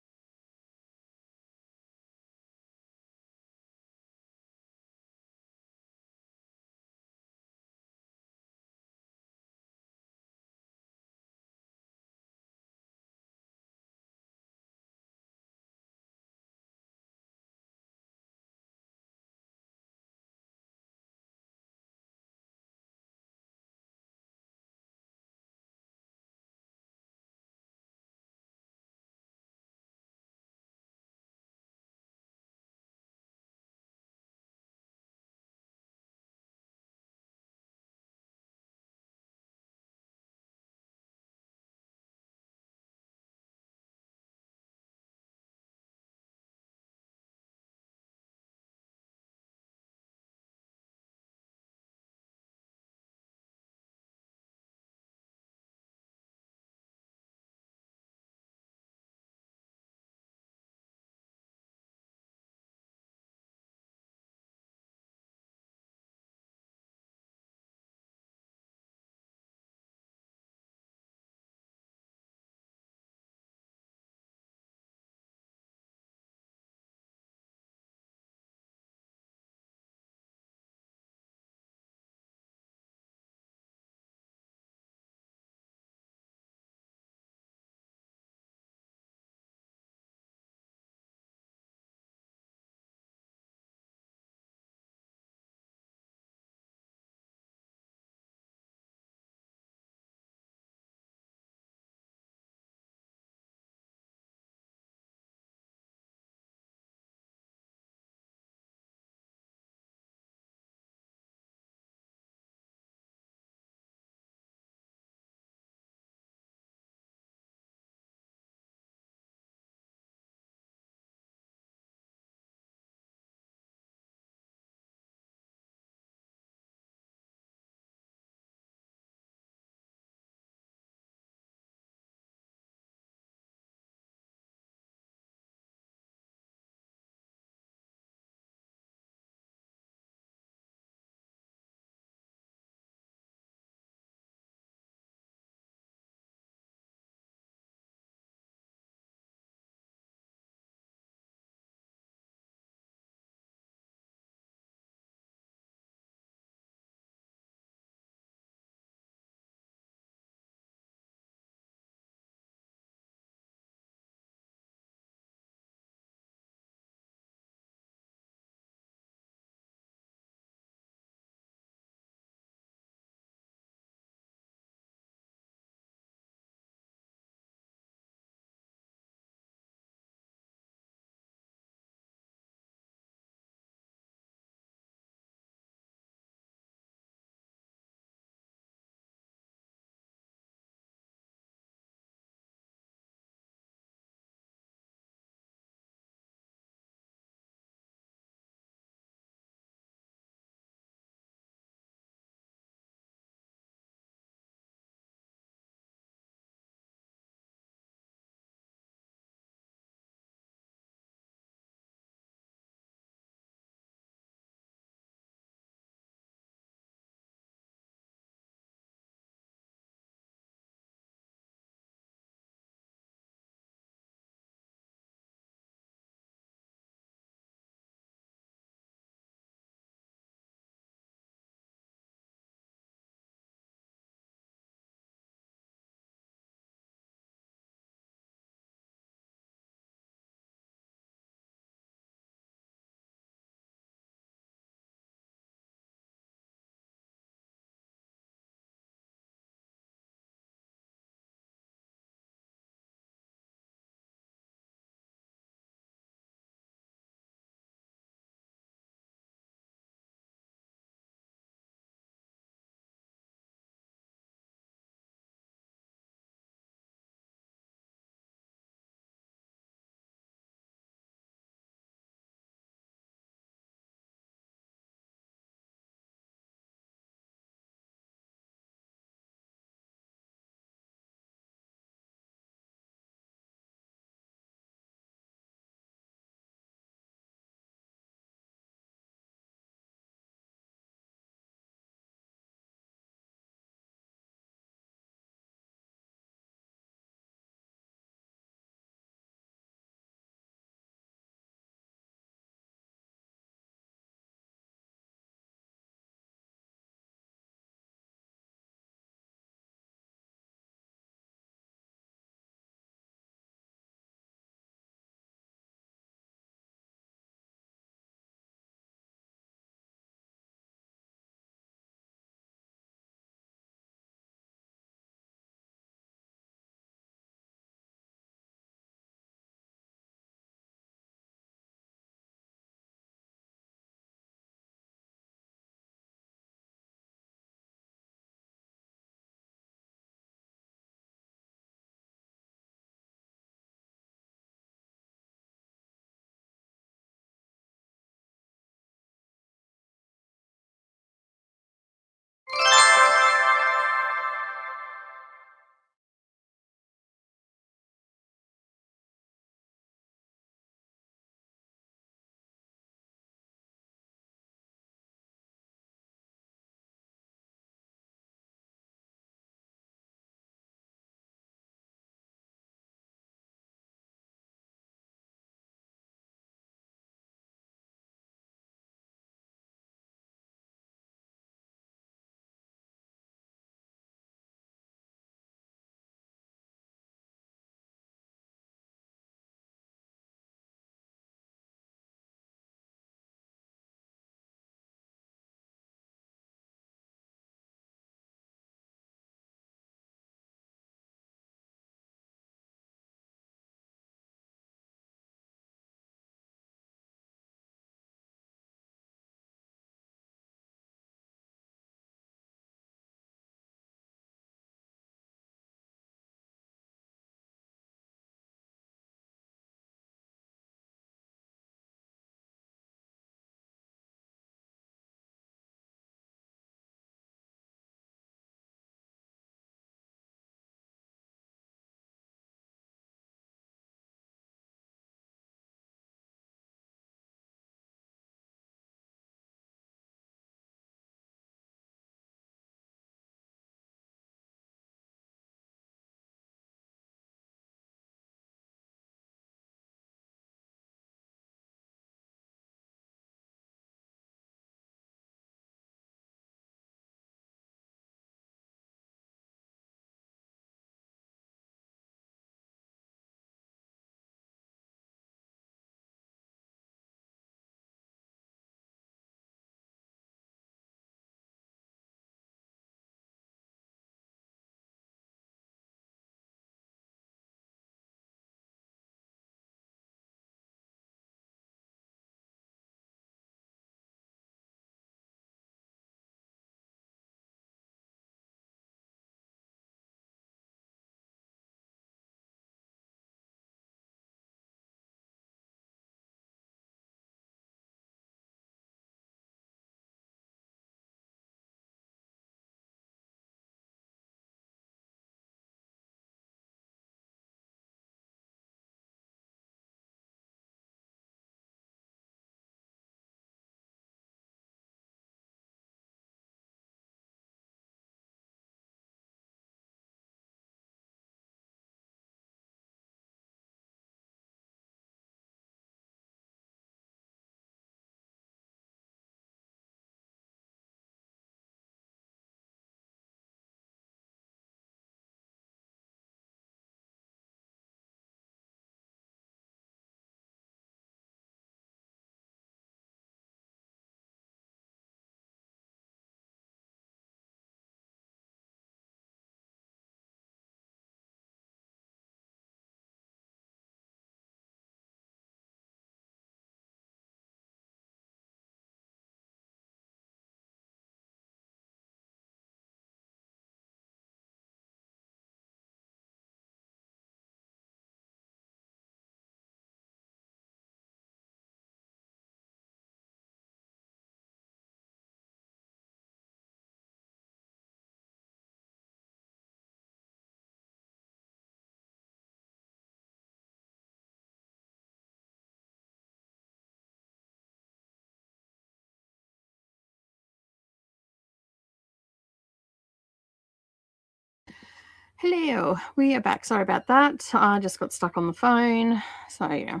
Hello, we are back. Sorry about that. I just got stuck on the phone. So, yeah.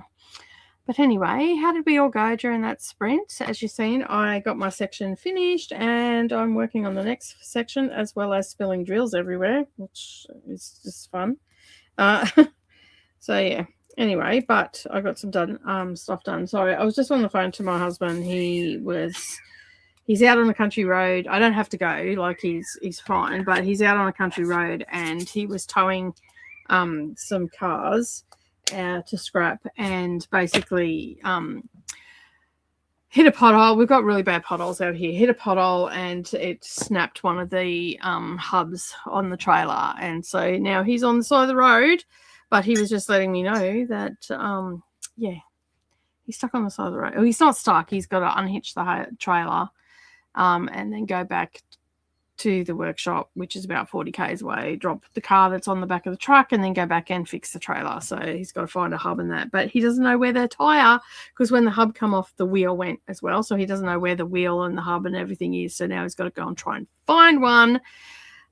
But anyway, how did we all go during that sprint? As you've seen, I got my section finished and I'm working on the next section as well as spilling drills everywhere, which is just fun. So, yeah. Anyway, but I got some stuff done. Sorry, I was just on the phone to my husband. He's out on a country road. I don't have to go, like he's fine, but he's out on a country road and he was towing some cars to scrap and basically hit a pothole. We've got really bad potholes out here. Hit a pothole and it snapped one of the hubs on the trailer. And so now he's on the side of the road, but he was just letting me know that, he's stuck on the side of the road. Well, he's not stuck. He's got to unhitch the trailer and then go back to the workshop, which is about 40 k's away, drop the car that's on the back of the truck and then go back and fix the trailer. So he's got to find a hub in that, but he doesn't know where the tire, because when the hub come off, the wheel went as well. So he doesn't know where the wheel and the hub and everything is. So now he's got to go and try and find one.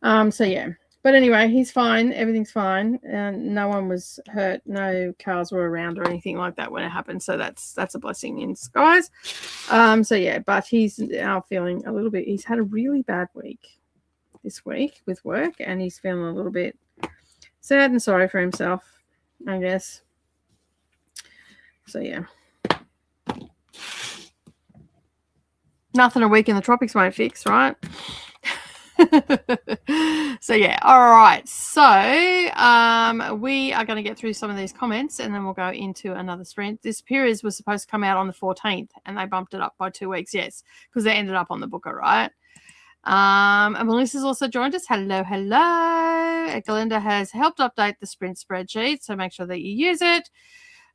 So yeah, but anyway, he's fine. Everything's fine. And no one was hurt. No cars were around or anything like that when it happened. So that's a blessing in disguise. So yeah, but he's now feeling a little bit, he's had a really bad week this week with work and he's feeling a little bit sad and sorry for himself, I guess. So yeah. Nothing a week in the tropics won't fix, right? So yeah, all right, so we are going to get through some of these comments and then we'll go into another sprint. This period was supposed to come out on the 14th and they bumped it up by 2 weeks, yes, because they ended up on the booker, right? And Melissa's also joined us. Hello. Glenda has helped update the sprint spreadsheet, so make sure that you use it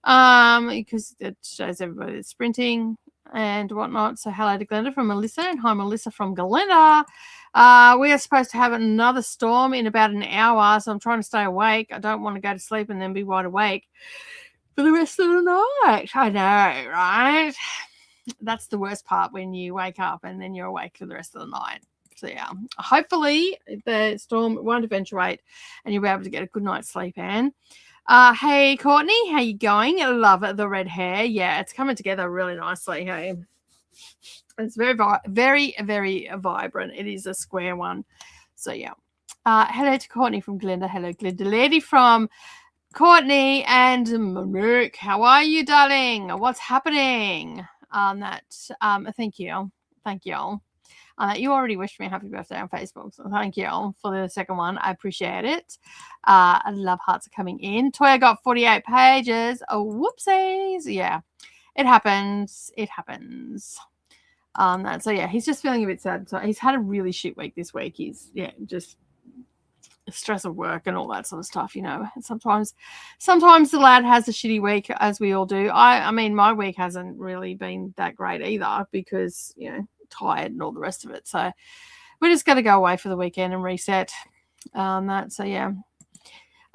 because it shows everybody that's sprinting and whatnot. So hello to Glenda from Melissa, and hi Melissa from Glenda. We are supposed to have another storm in about an hour, so I'm trying to stay awake. I don't want to go to sleep and then be wide awake for the rest of the night. I know, right? That's the worst part, when you wake up and then you're awake for the rest of the night. So yeah, hopefully the storm won't eventuate and you'll be able to get a good night's sleep, Anne. Hey Courtney, how you going? I love the red hair. Yeah, it's coming together really nicely. Hey, it's very very vibrant. It is a square one. So yeah. Hello to Courtney from Glenda. Hello Glenda lady from Courtney and Monique. How are you, darling? What's happening? Thank you. You already wished me a happy birthday on Facebook, so thank you for the second one. I appreciate it. I love hearts are coming in. Toya got 48 pages. Oh, whoopsies. Yeah, it happens. So yeah, he's just feeling a bit sad. So he's had a really shit week this week. He's just stress of work and all that sort of stuff, you know. Sometimes the lad has a shitty week, as we all do. I mean, my week hasn't really been that great either because, you know, tired and all the rest of it. So we're just going to go away for the weekend and reset. So yeah.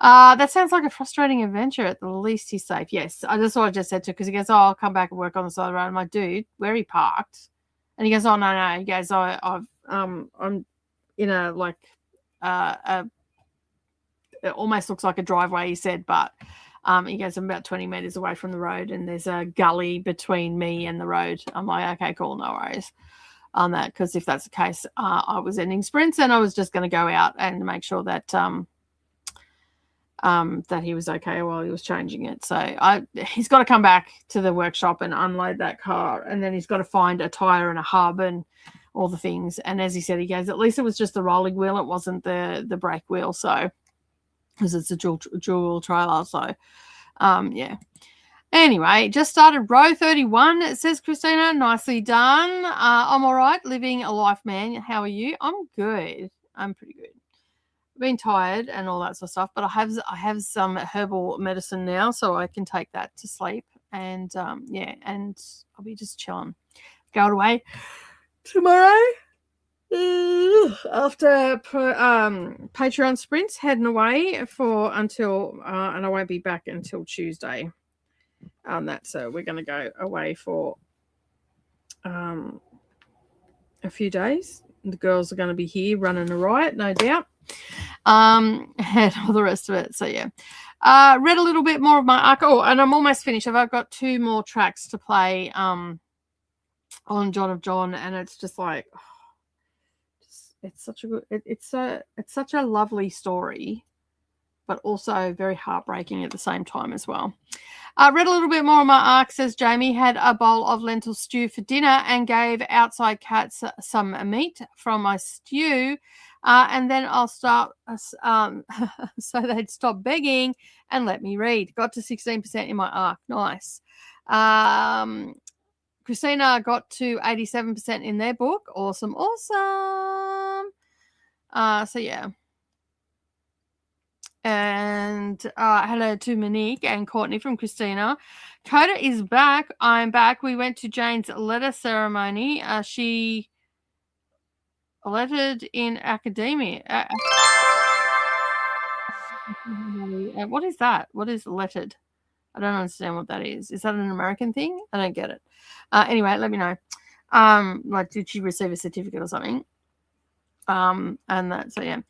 That sounds like a frustrating adventure. At the least he's safe. Yes, that's what I just said to, because he goes, oh, I'll come back and work on the side of the road. I'm like, dude, where are you parked? And he goes, oh, no. He goes, I'm in a, like, it almost looks like a driveway, he said, but he goes, I'm about 20 meters away from the road and there's a gully between me and the road. I'm like, okay, cool, no worries on that, because if that's the case, I was ending sprints and I was just going to go out and make sure that that he was okay while he was changing it. So he's got to come back to the workshop and unload that car, and then he's got to find a tire and a hub and all the things. And as he said, he goes, at least it was just the rolling wheel, it wasn't the brake wheel. So because it's a dual trailer. So yeah. Anyway, just started row 31. It says Christina, nicely done. I'm all right, living a life, man. How are you? I'm good. I'm pretty good. I've been tired and all that sort of stuff, but I have some herbal medicine now, so I can take that to sleep. And and I'll be just chilling. Go away tomorrow after Patreon sprints, heading away until and I won't be back until Tuesday. So we're going to go away for a few days the girls are going to be here running a riot, no doubt. And all the rest of it. So yeah. Read a little bit more of my arc. Oh, and I'm almost finished. I've got 2 more tracks to play on John of John, and it's just like it's such a good it's such a lovely story, but also very heartbreaking at the same time as well. Read a little bit more on my arc. Says Jamie had a bowl of lentil stew for dinner and gave outside cats some meat from my stew. And then I'll start so they'd stop begging and let me read. Got to 16% in my arc. Nice. Christina got to 87% in their book. Awesome. So yeah. And hello to Monique and Courtney from Christina. Coda is back. I'm back. We went to Jane's letter ceremony. She lettered in academia. What is that? What is lettered? I don't understand what that is. Is that an American thing? I don't get it. Anyway, let me know. Like, did she receive a certificate or something? And that, so yeah.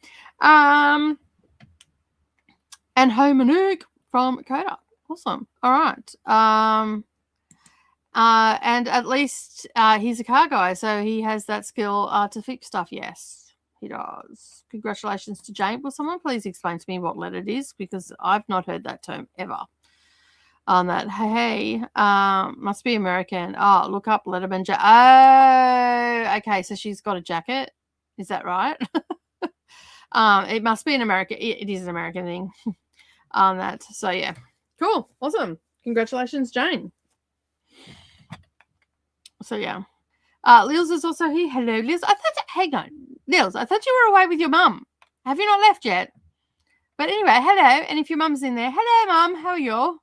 And Ho Manook from Coda. Awesome. All right. And at least he's a car guy, so he has that skill to fix stuff. Yes, he does. Congratulations to Jane. Will someone please explain to me what letter it is? Because I've not heard that term ever. On that. Hey, must be American. Oh, look up Letterman. Oh, okay. So she's got a jacket. Is that right? It must be an American. It is an American thing. On that. So yeah, cool, awesome. Congratulations, Jane. So yeah, Lils is also here. Hello, Lils. Hang on, Lils. I thought you were away with your mum. Have you not left yet? But anyway, hello. And if your mum's in there, hello, mum. How are you?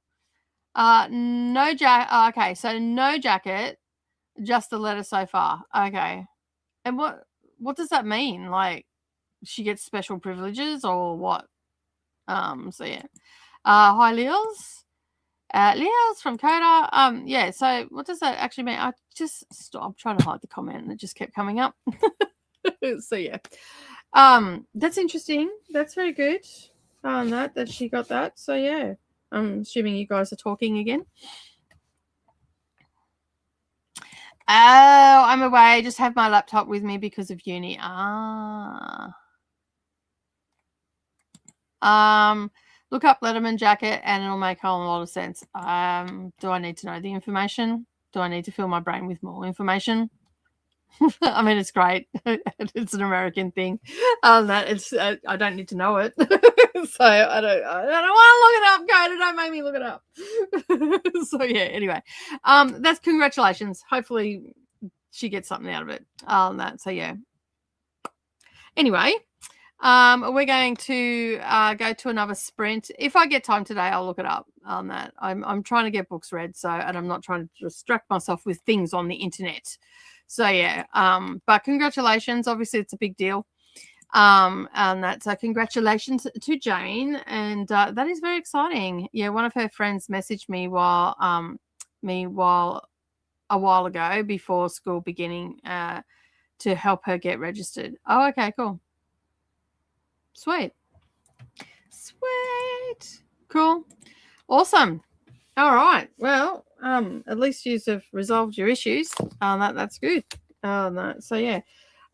No jacket. Okay, so no jacket. Just the letter so far. Okay. And what does that mean? Like, she gets special privileges or what? So yeah. Hi, Leals. Leals from Coda. Yeah, so what does that actually mean? I'm trying to hide the comment and it just kept coming up. So yeah. That's interesting. That's very good. That she got that. So yeah. I'm assuming you guys are talking again. Oh, I'm away. Just have my laptop with me because of uni. Look up Letterman jacket and it'll make a whole lot of sense. Do I need to know the information? Do I need to fill my brain with more information? I mean, it's great. It's an American thing. I don't need to know it. So I don't want to look it up, Coda. Don't make me look it up. So yeah, anyway. That's congratulations. Hopefully she gets something out of it. So yeah. Anyway. We're going to go to another sprint. If I get time today, I'll look it up on that. I'm trying to get books read, and I'm not trying to distract myself with things on the internet. So yeah, but congratulations. Obviously, it's a big deal. So congratulations to Jane, and that is very exciting. Yeah, one of her friends messaged me while a while ago before school beginning to help her get registered. Oh, okay, cool. Sweet. Cool. Awesome. All right. Well, at least you have resolved your issues. That's good. So yeah.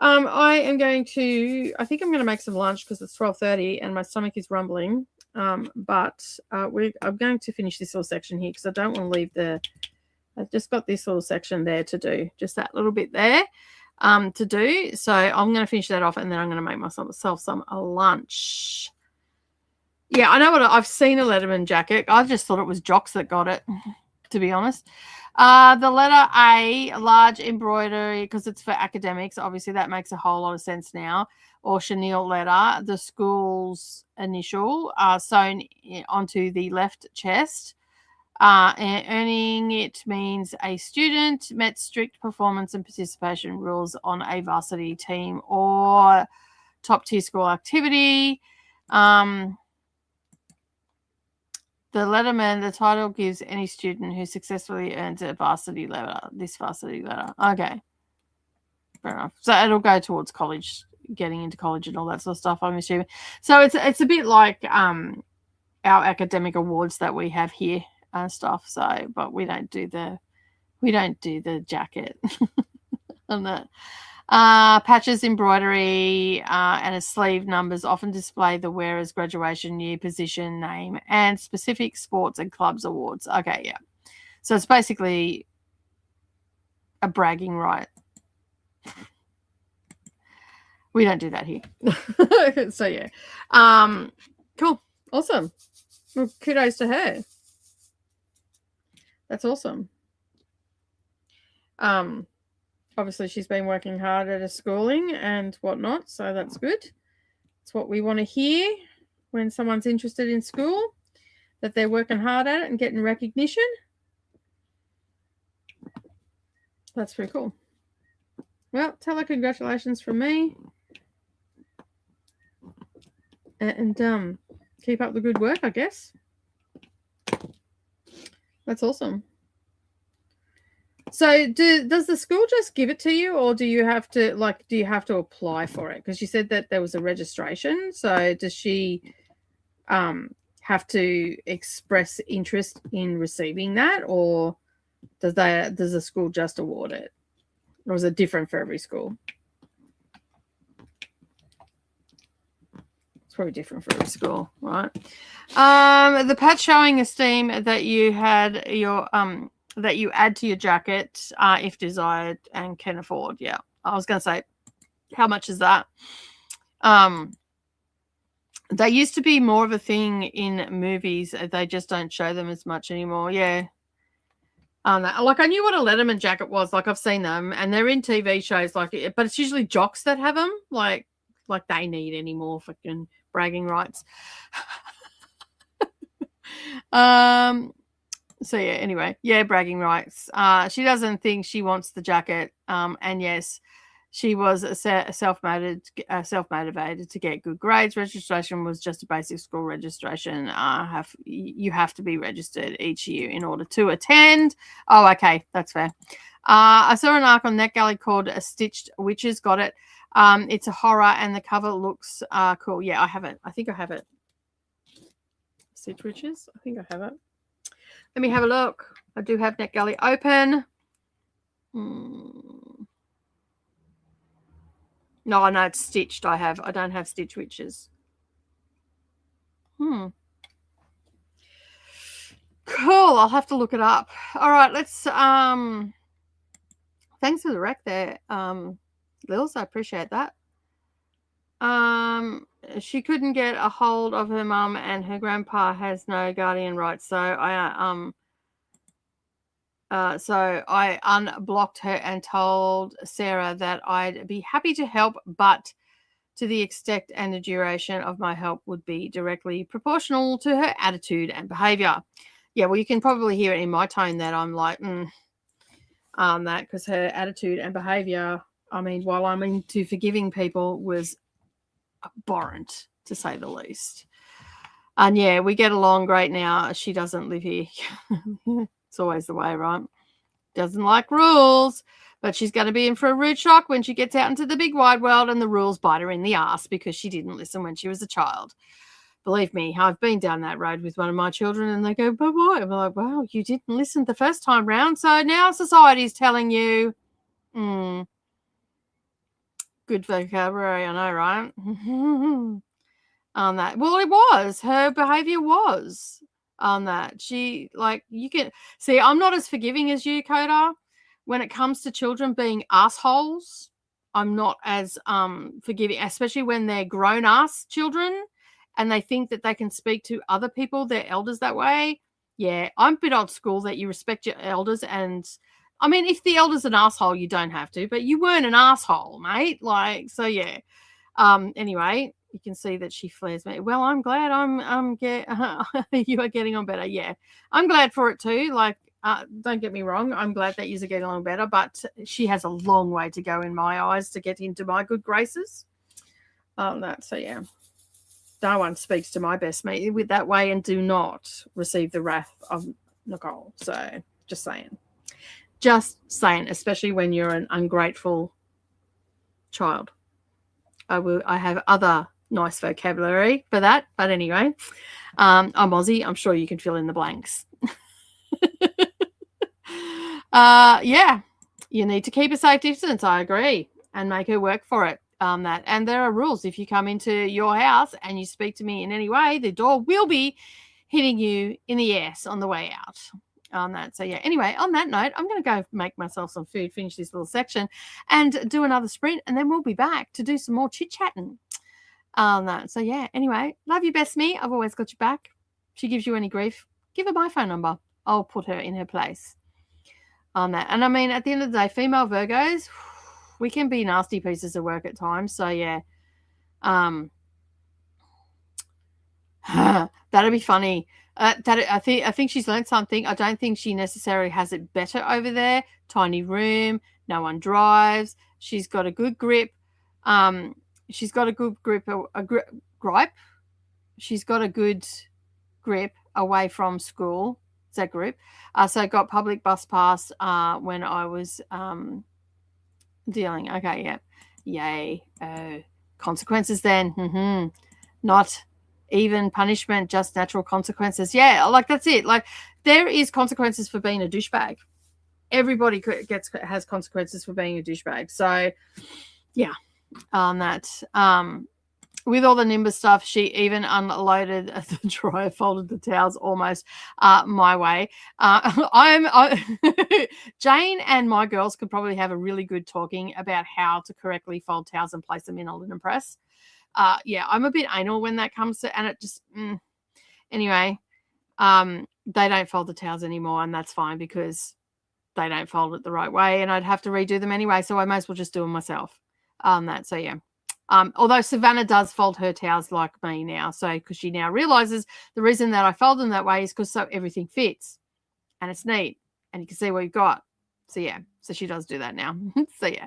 I am going to, I think I'm going to make some lunch because it's 12:30 and my stomach is rumbling. But I'm going to finish this little section here because I don't want to leave I've just got this little section there to do, just that little bit there to do. So I'm going to finish that off and then I'm going to make myself some lunch. Yeah, I know I've seen a Letterman jacket. I just thought it was Jocks that got it, to be honest. The letter A, large embroidery, because it's for academics. Obviously, that makes a whole lot of sense now. Or chenille letter, the school's initial sewn onto the left chest. And earning it means a student met strict performance and participation rules on a varsity team or top-tier school activity. The letterman, the title gives any student who successfully earns a varsity letter, this varsity letter. Okay. Fair enough. So it'll go towards college, getting into college and all that sort of stuff, I'm assuming. So it's a bit like our academic awards that we have here and stuff. So, but we don't do the jacket on that. Patches, embroidery, and a sleeve numbers often display the wearer's graduation year, position, name, and specific sports and clubs awards. Okay, yeah. So it's basically a bragging right. We don't do that here. So yeah. Cool. Awesome. Well, kudos to her. That's awesome. Obviously she's been working hard at her schooling and whatnot, so that's good. It's what we want to hear when someone's interested in school, that they're working hard at it and getting recognition. That's pretty cool. Well, tell her congratulations from me. And keep up the good work, I guess. That's awesome. So does the school just give it to you, or do you have to apply for it? Because you said that there was a registration. So does she have to express interest in receiving that, or does the school just award it? Or is it different for every school? It's probably different for every school, right? The patch showing esteem that you had your that you add to your jacket if desired and can afford. Yeah, I was going to say, how much is that? They used to be more of a thing in movies. They just don't show them as much anymore. Yeah. Like I knew what a Letterman jacket was. Like I've seen them, and they're in TV shows. Like, but it's usually jocks that have them. Like they need any more fucking bragging rights. So yeah. Anyway, yeah, bragging rights. She doesn't think she wants the jacket. And yes, she was self-motivated to get good grades. Registration was just a basic school registration. You have to be registered each year in order to attend. Oh, okay, that's fair. I saw an arc on NetGalley called Stitched Witches. Got it. It's a horror, and the cover looks cool. Yeah, I have it. I think I have it. Stitched Witches. I think I have it. Let me have a look. I do have NetGalley open. No, it's stitched. I don't have Stitch Witches. Cool. I'll have to look it up. All right, let's thanks for the rec there, Lils. I appreciate that. She couldn't get a hold of her mum, and her grandpa has no guardian rights, so I unblocked her and told Sarah that I'd be happy to help, but to the extent and the duration of my help would be directly proportional to her attitude and behavior. Yeah, well, you can probably hear it in my tone that I'm like, that, because her attitude and behavior, I mean, while I'm into forgiving people, was abhorrent, to say the least. And yeah, we get along great now. She doesn't live here. It's always the way, right? Doesn't like rules, but she's going to be in for a rude shock when she gets out into the big wide world and the rules bite her in the ass because she didn't listen when she was a child. Believe me, I've been down that road with one of my children, and they go, but what? I'm like, well, you didn't listen the first time round, so now society's telling you. Good vocabulary, I know, right? On that. Well, it was. Her behavior was on that. She, like, you can see, I'm not as forgiving as you, Coda. When it comes to children being assholes, I'm not as forgiving, especially when they're grown-ass children and they think that they can speak to other people, their elders, that way. Yeah, I'm a bit old school that you respect your elders. And I mean, if the elder's an asshole, you don't have to, but you weren't an asshole, mate. Like, so yeah. Anyway, you can see that she flares me. Well, I'm glad you are getting on better. Yeah, I'm glad for it too. Like, don't get me wrong. I'm glad that you're getting along better, but she has a long way to go in my eyes to get into my good graces. So yeah, no one speaks to my best mate with that way and do not receive the wrath of Nicole. So just saying, especially when you're an ungrateful child. I have other nice vocabulary for that. But anyway, I'm Aussie. I'm sure you can fill in the blanks. Yeah, you need to keep a safe distance. I agree, and make her work for it. And there are rules. If you come into your house and you speak to me in any way, the door will be hitting you in the ass on the way out. On that. So yeah, anyway, on that note, I'm going to go make myself some food, finish this little section, and do another sprint, and then we'll be back to do some more chit-chatting on that. So yeah, anyway, love you, best me. I've always got your back. If she gives you any grief, give her my phone number. I'll put her in her place on that. And I mean, at the end of the day, female Virgos, we can be nasty pieces of work at times. So yeah, that'd be funny. I think she's learned something. I don't think she necessarily has it better over there. Tiny room, no one drives. She's got a good grip. She's got a good grip. Gripe. She's got a good grip away from school. Is that grip? So I got public bus pass when I was dealing. Okay, yeah, yay. Consequences then. Not even punishment, just natural consequences. Yeah, like that's it. Like there is consequences for being a douchebag. Everybody has consequences for being a douchebag. So yeah, on that. With all the Nimbus stuff, she even unloaded the dryer, folded the towels almost my way. Jane and my girls could probably have a really good talking about how to correctly fold towels and place them in a linen press. Yeah, I'm a bit anal when that comes to, and it just, anyway, they don't fold the towels anymore, and that's fine because they don't fold it the right way, and I'd have to redo them anyway, so I might as well just do them myself. So yeah. Although Savannah does fold her towels like me now, so because she now realizes the reason that I fold them that way is because so everything fits, and it's neat, and you can see what you've got. So yeah, so she does do that now. So yeah,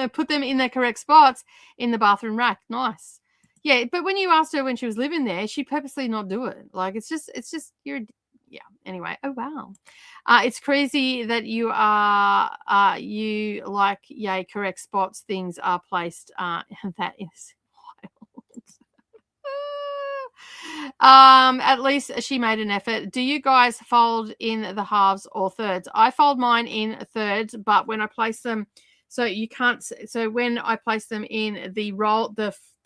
put them in their correct spots in the bathroom rack. Nice. Yeah, but when you asked her when she was living there, she purposely not do it. Like it's just you're. Yeah. Anyway, oh wow, it's crazy that you are you like yay correct spots. Things are placed. That is wild. At least she made an effort. Do you guys fold in the halves or thirds? I fold mine in thirds, but when I place them, so you can't. So when I place them in the roll,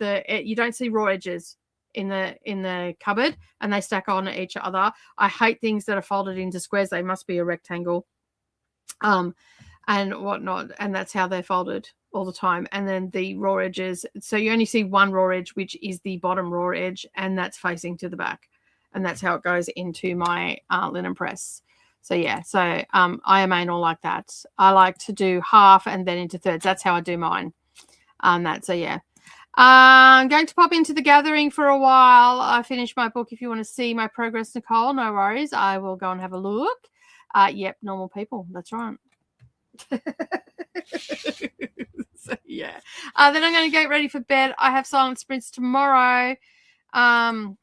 you don't see raw edges in the cupboard, and they stack on each other. I hate things that are folded into squares. They must be a rectangle, and whatnot, and that's how they're folded all the time. And then the raw edges, so you only see one raw edge, which is the bottom raw edge, and that's facing to the back, and that's how it goes into my linen press. So yeah, so I am anal like that. I like to do half and then into thirds. That's how I do mine. So yeah. I'm going to pop into the gathering for a while. I finished my book. If you want to see my progress, Nicole, no worries. I will go and have a look. Yep, normal people. That's right. So, yeah. Then I'm going to get ready for bed. I have silent sprints tomorrow. And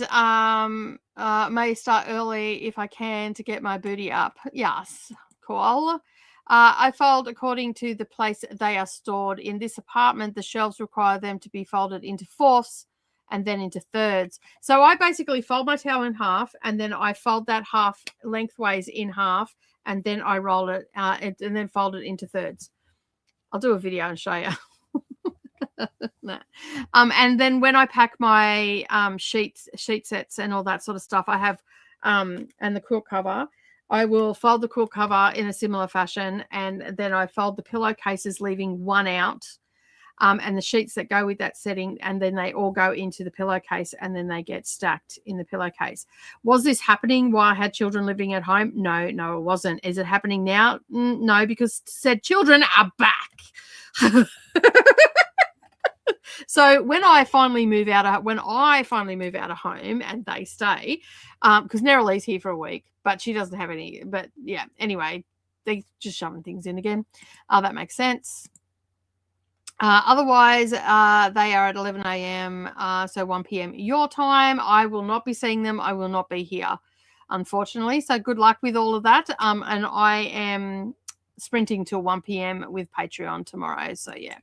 may start early if I can to get my booty up. Yes, cool. I fold according to the place they are stored. In this apartment, the shelves require them to be folded into fourths and then into thirds. So I basically fold my towel in half, and then I fold that half lengthways in half, and then I roll it and then fold it into thirds. I'll do a video and show you. No. And then when I pack my sheet sets and all that sort of stuff, I have and the quilt cover, I will fold the quilt cover in a similar fashion, and then I fold the pillowcases, leaving one out, and the sheets that go with that setting, and then they all go into the pillowcase, and then they get stacked in the pillowcase. Was this happening while I had children living at home? No, it wasn't. Is it happening now? No, because said children are back. So when I finally move out of home and they stay, because Neralee's here for a week, but she doesn't have any. But yeah, anyway, they just shoving things in again. That makes sense. Otherwise, they are at 11 a.m. So 1 p.m. your time. I will not be seeing them. I will not be here. unfortunately. So good luck with all of that. And I am sprinting till 1 p.m. with Patreon tomorrow. So yeah.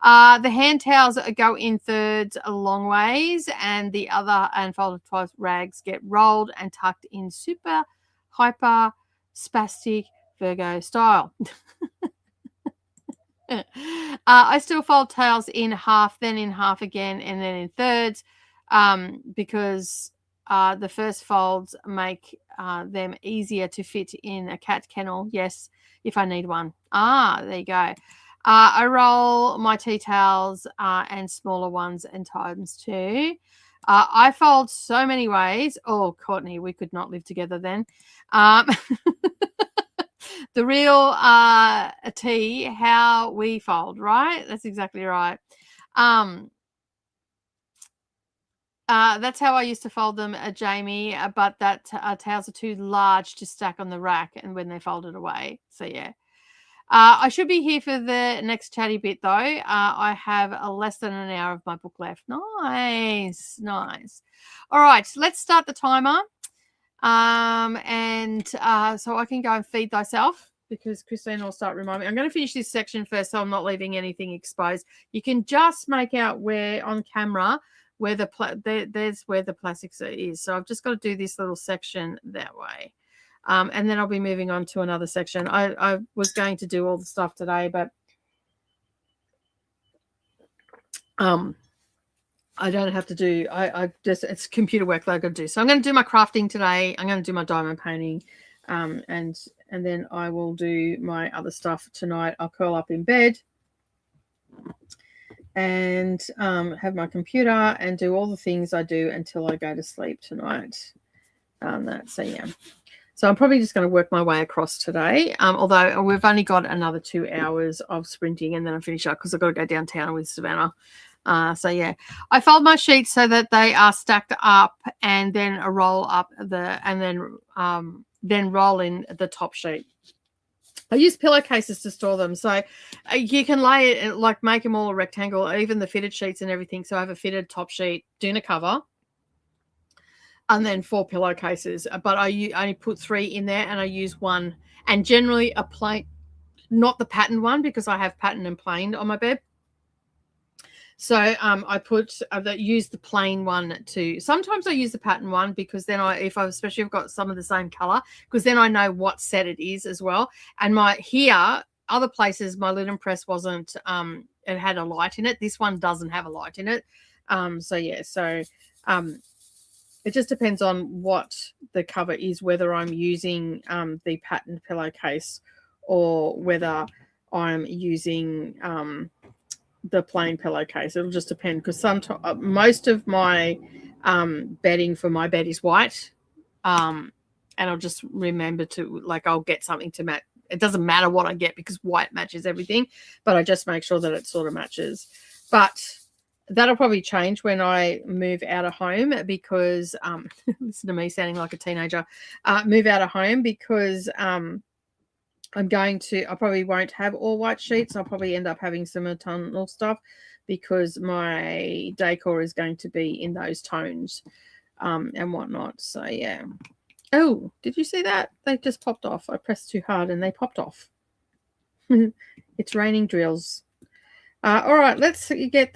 The hand towels go in thirds long ways, and the other and folded twice rags get rolled and tucked in super hyper spastic Virgo style. I still fold towels in half, then in half again, and then in thirds, because the first folds make them easier to fit in a cat kennel. Yes, if I need one. There you go. I roll my tea towels and smaller ones and times two. I fold so many ways. Oh, Courtney, we could not live together then. The real tea, how we fold, right? That's exactly right. That's how I used to fold them, Jamie, but that towels are too large to stack on the rack and when they're folded away. So, yeah. I should be here for the next chatty bit, though. I have less than an hour of my book left. Nice, nice. All right, let's start the timer. So I can go and feed thyself because Christine will start reminding me. I'm going to finish this section first so I'm not leaving anything exposed. You can just make out where on camera where there's where the plastic is. So I've just got to do this little section that way. And then I'll be moving on to another section. I was going to do all the stuff today, but I don't have to do, I just, it's computer work that I've got to do. So I'm going to do my crafting today. I'm going to do my diamond painting. And then I will do my other stuff tonight. I'll curl up in bed and have my computer and do all the things I do until I go to sleep tonight. So yeah. So I'm probably just going to work my way across today, although we've only got another 2 hours of sprinting and then I'll finish up because I've got to go downtown with Savannah. So, yeah, I fold my sheets so that they are stacked up and then roll up and then roll in the top sheet. I use pillowcases to store them. So you can lay it, like make them all a rectangle, even the fitted sheets and everything. So I have a fitted top sheet, doona cover, and then 4 pillowcases. But I only put 3 in there and I use one. And generally a plain, not the patterned one because I have patterned and planed on my bed. So I put use the plain one too. Sometimes I use the pattern one because then especially if I've got some of the same color, because then I know what set it is as well. And other places my linen press wasn't it had a light in it. This one doesn't have a light in it. It just depends on what the cover is, whether I'm using the patterned pillowcase or whether I'm using the plain pillowcase. It'll just depend because sometimes most of my bedding for my bed is white, and I'll just remember to I'll get something to match. It doesn't matter what I get because white matches everything, but I just make sure that it sort of matches. But that'll probably change when I move out of home because listen to me sounding like a teenager. Move out of home because I probably won't have all white sheets. I'll probably end up having some autumnal stuff because my decor is going to be in those tones and whatnot. So, yeah. Oh, did you see that? They just popped off. I pressed too hard and they popped off. It's raining drills. All right, let's get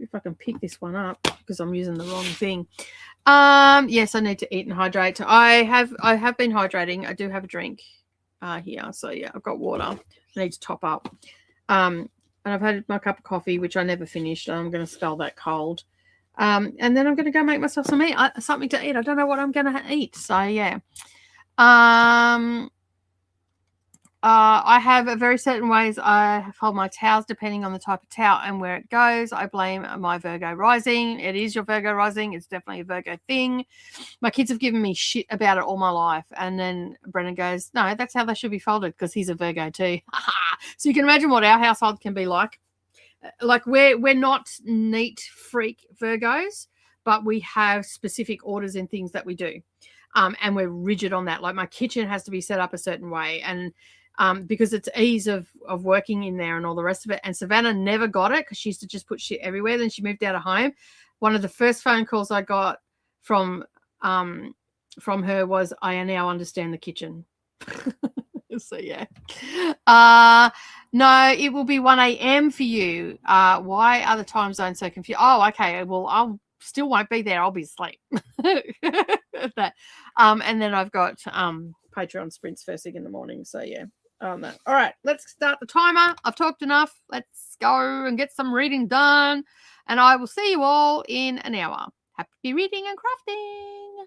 if I can pick this one up because I'm using the wrong thing. Yes, I need to eat and hydrate. I have been hydrating. I do have a drink here. So, yeah, I've got water. I need to top up. And I've had my cup of coffee, which I never finished. I'm going to spell that cold. And then I'm going to go make myself something to eat. I don't know what I'm going to eat. So, yeah. I have very certain ways I fold my towels depending on the type of towel and where it goes. I blame my Virgo rising. It is your Virgo rising. It's definitely a Virgo thing. My kids have given me shit about it all my life. And then Brennan goes, no, that's how they should be folded because he's a Virgo too. So you can imagine what our household can be like. Like we're not neat freak Virgos, but we have specific orders in things that we do. And we're rigid on that. Like my kitchen has to be set up a certain way. And because it's ease of working in there and all the rest of it. And Savannah never got it because she used to just put shit everywhere. Then she moved out of home. One of the first phone calls I got from from her was, I now understand the kitchen. So yeah. No, it will be 1 a.m. for you. Why are the time zones so confused? Oh, okay. Well, I'll still won't be there. I'll be asleep. That. And then I've got Patreon sprints first thing in the morning. So yeah. All right, let's start the timer. I've talked enough. Let's go and get some reading done. And I will see you all in an hour. Happy reading and crafting.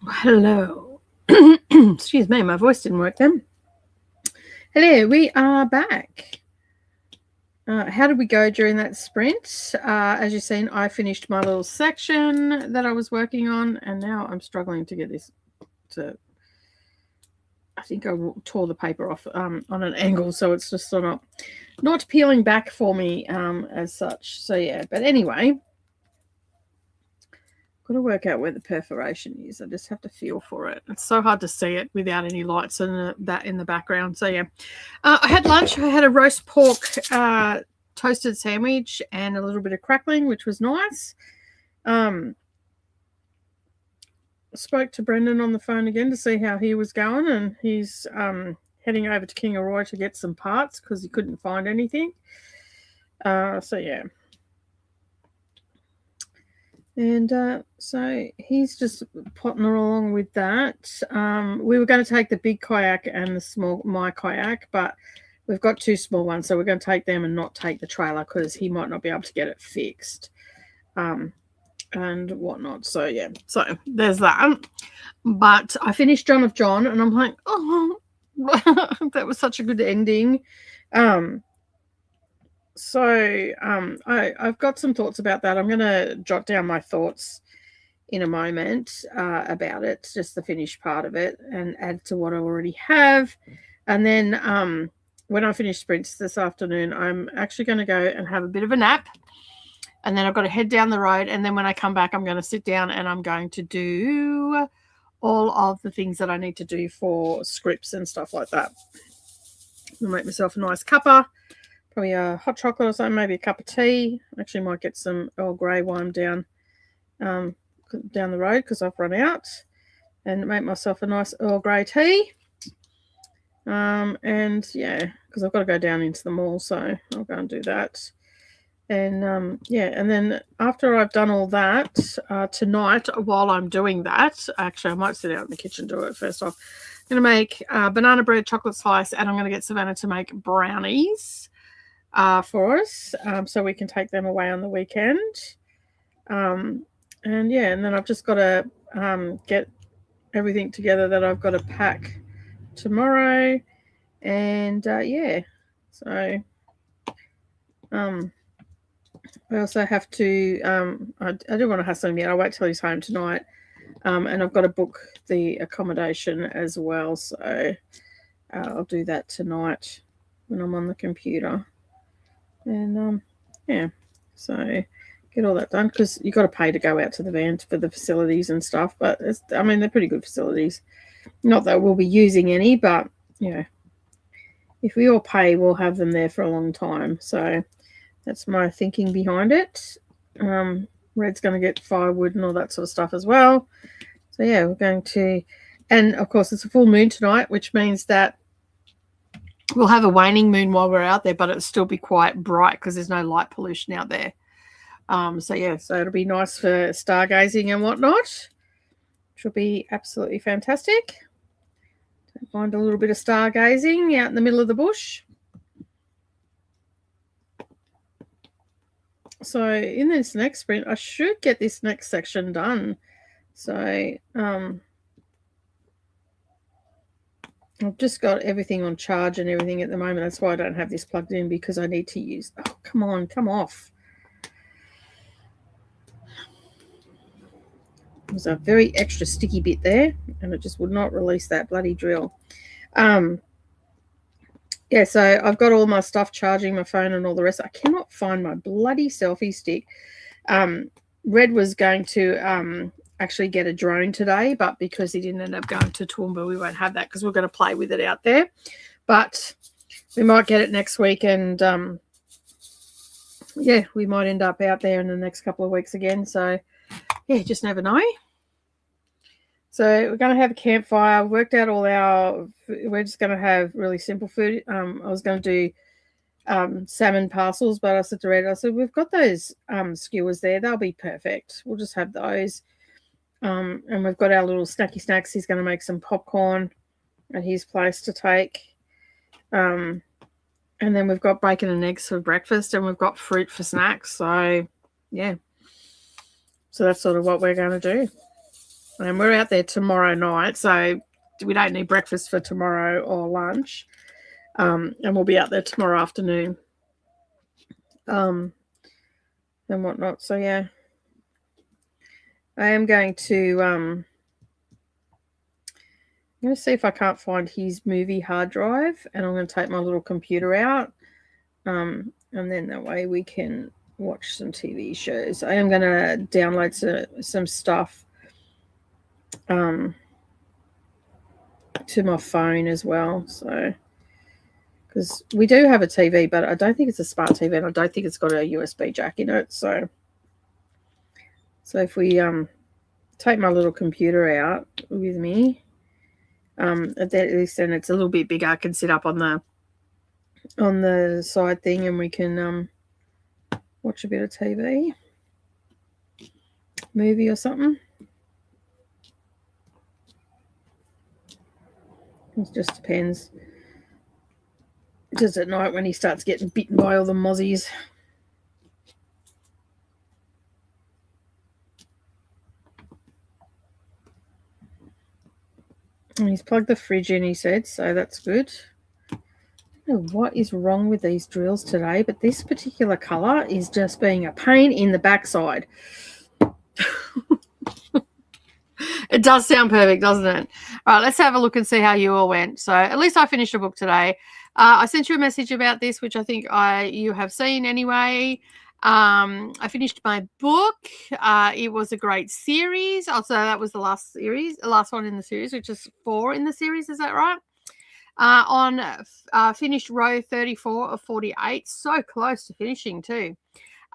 Hello. Excuse me, my voice didn't work then. Hello, we are back. How did we go during that sprint? As you've seen, I finished my little section that I was working on, and now I'm struggling to get this to... I think I tore the paper off on an angle, so it's just sort of not peeling back for me as such. So, yeah, but anyway... got to work out where the perforation is. I just have to feel for it. It's so hard to see it without any lights and that in the background. So yeah, I had lunch. I had a roast pork toasted sandwich and a little bit of crackling, which was nice. Spoke to Brendan on the phone again to see how he was going, and he's heading over to Kingaroy to get some parts because he couldn't find anything. So yeah. And so he's just potting along with that. We were going to take the big kayak and the my kayak, but we've got two small ones, so we're going to take them and not take the trailer because he might not be able to get it fixed and whatnot. So yeah, so there's that. But I finished John of John, and I'm like, oh, that was such a good ending. So I've got some thoughts about that. I'm going to jot down my thoughts in a moment about it, just the finished part of it, and add to what I already have. And then when I finish sprints this afternoon, I'm actually going to go and have a bit of a nap. And then I've got to head down the road. And then when I come back, I'm going to sit down and I'm going to do all of the things that I need to do for scripts and stuff like that. I'll make myself a nice cuppa. Probably a hot chocolate or something, maybe a cup of tea. Actually might get some Earl Grey wine down the road because I've run out, and make myself a nice Earl Grey tea. And yeah, because I've got to go down into the mall, so I'll go and do that. And yeah, and then after I've done all that, tonight while I'm doing that, actually I might sit out in the kitchen and do it first off. I'm going to make banana bread chocolate slice, and I'm going to get Savannah to make brownies for us, so we can take them away on the weekend. And yeah, and then I've just got to get everything together that I've got to pack tomorrow. And yeah, so I also have to I don't want to hassle him yet. I'll wait till he's home tonight. And I've got to book the accommodation as well, so I'll do that tonight when I'm on the computer. And yeah, so get all that done, because you've got to pay to go out to the van for the facilities and stuff. But I mean, they're pretty good facilities. Not that we'll be using any, but you know, if we all pay, we'll have them there for a long time. So that's my thinking behind it. Red's going to get firewood and all that sort of stuff as well. So yeah, we're going to, and of course it's a full moon tonight, which means that we'll have a waning moon while we're out there, but it'll still be quite bright because there's no light pollution out there. So yeah, so it'll be nice for stargazing and whatnot, which will be absolutely fantastic. Find a little bit of stargazing out in the middle of the bush. So in this next sprint, I should get this next section done. So I've just got everything on charge and everything at the moment. That's why I don't have this plugged in, because I need to use... Oh, come on, come off. There's a very extra sticky bit there, and it just would not release that bloody drill. Yeah, so I've got all my stuff charging, my phone and all the rest. I cannot find my bloody selfie stick. Red was going to actually get a drone today, but because he didn't end up going to Toowoomba, we won't have that because we're going to play with it out there. But we might get it next week, and yeah, we might end up out there in the next couple of weeks again. So yeah, you just never know. So we're going to have a campfire. Worked out all our... We're just going to have really simple food. I was going to do salmon parcels, but I said to Red, I said, we've got those skewers there. They'll be perfect. We'll just have those. And we've got our little snacky snacks. He's going to make some popcorn at his place to take. And then we've got bacon and eggs for breakfast, and we've got fruit for snacks. So, yeah. So that's sort of what we're going to do. And we're out there tomorrow night, so we don't need breakfast for tomorrow or lunch. And we'll be out there tomorrow afternoon. And whatnot. So yeah. I am going to I'm going to see if I can't find his movie hard drive, and I'm going to take my little computer out. And then that way we can watch some TV shows. I am going to download some stuff to my phone as well. So, because we do have a TV, but I don't think it's a smart TV, and I don't think it's got a USB jack in it. So if we take my little computer out with me, at least then it's a little bit bigger. I can sit up on the side thing, and we can watch a bit of TV, movie or something. It just depends. Just at night when he starts getting bitten by all the mozzies. And he's plugged the fridge in, he said, so that's good. I don't know what is wrong with these drills today, but this particular colour is just being a pain in the backside. It does sound perfect, doesn't it? All right, let's have a look and see how you all went. So at least I finished a book today. I sent you a message about this, which I think you have seen anyway. I finished my book. It was a great series. Also, that was the last one in the series, which is 4 in the series. Is that right? Finished row 34 of 48. So close to finishing too.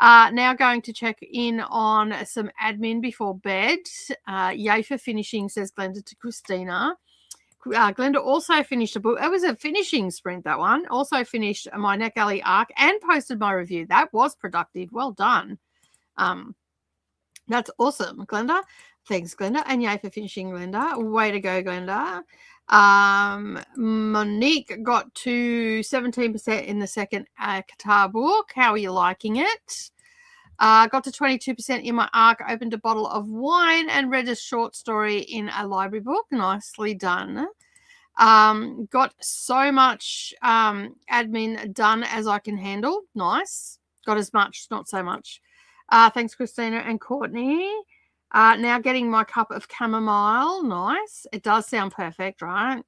Now going to check in on some admin before bed. Yay for finishing, says Glenda to Christina. Glenda also finished a book. It was a finishing sprint, that one. Also finished my Neck Alley arc and posted my review. That was productive. Well done. That's awesome, Glenda. Thanks, Glenda. And yay for finishing, Glenda. Way to go, Glenda. Monique got to 17% in the second Qatar book. How are you liking it? Got to 22% in my arc, opened a bottle of wine and read a short story in a library book. Nicely done. Got so much admin done as I can handle. Nice. Got as much, not so much. Thanks, Christina and Courtney. Now getting my cup of chamomile. Nice. It does sound perfect, right?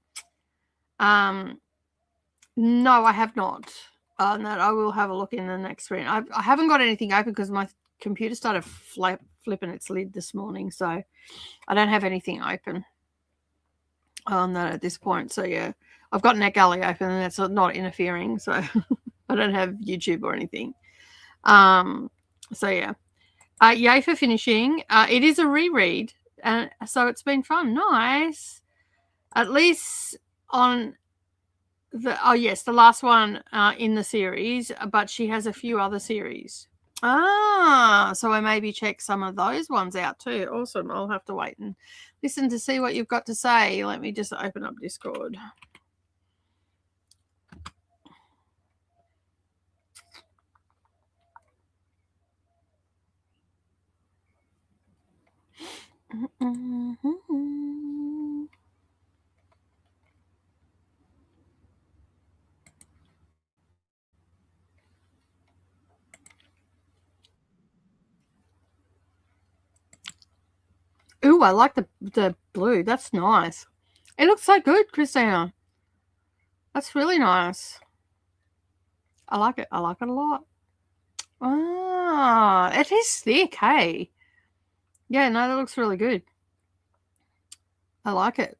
No, I have not. No, I will have a look in the next screen. I haven't got anything open because my computer started flipping its lid this morning, so I don't have anything open on that at this point. So yeah, I've got Neck Alley open, and that's not interfering, so I don't have YouTube or anything. So yeah, yay for finishing. It is a reread, and so it's been fun. Nice. At least on the last one in the series, but she has a few other series. So I maybe check some of those ones out too. Awesome. I'll have to wait and listen to see what you've got to say. Let me just open up Discord. Ooh, I like the blue. That's nice. It looks so good, Christina. That's really nice. I like it. I like it a lot. It is thick, hey? Yeah, no, that looks really good. I like it.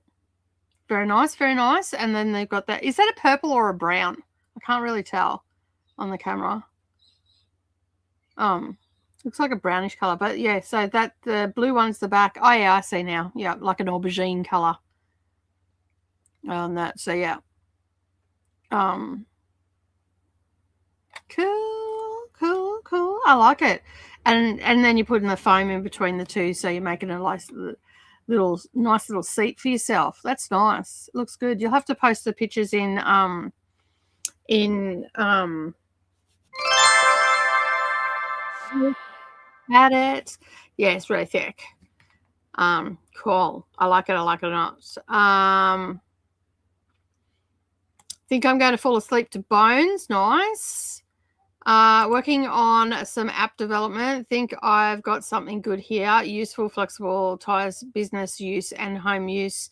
Very nice, very nice. And then they've got that. Is that a purple or a brown? I can't really tell on the camera. Looks like a brownish color, but yeah, so that the blue one's the back. Oh yeah, I see now. Yeah, like an aubergine color on that. So yeah. Cool. I like it. And then you put in the foam in between the two, so you're making a nice little seat for yourself. That's nice. It looks good. You'll have to post the pictures in at it. Yeah, it's really thick. Cool. I like it a lot. Think I'm going to fall asleep to bones. Nice. Working on some app development. Think I've got something good here. Useful, flexible, ties business use and home use.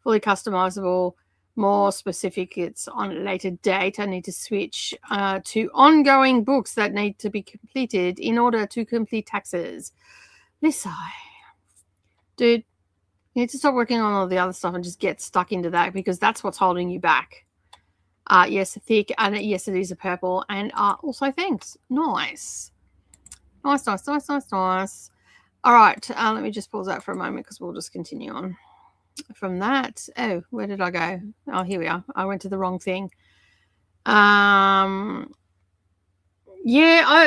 Fully customizable. More specific. It's on a later date. I need to switch to ongoing books that need to be completed in order to complete taxes. Lisa, dude, you need to stop working on all the other stuff and just get stuck into that, because that's what's holding you back. Yes, thick, and yes, it is a purple, and also thanks. Nice. Nice. All right, let me just pause that for a moment because we'll just continue on from that. Oh, where did I go? Oh, here we are. I went to the wrong thing. Yeah,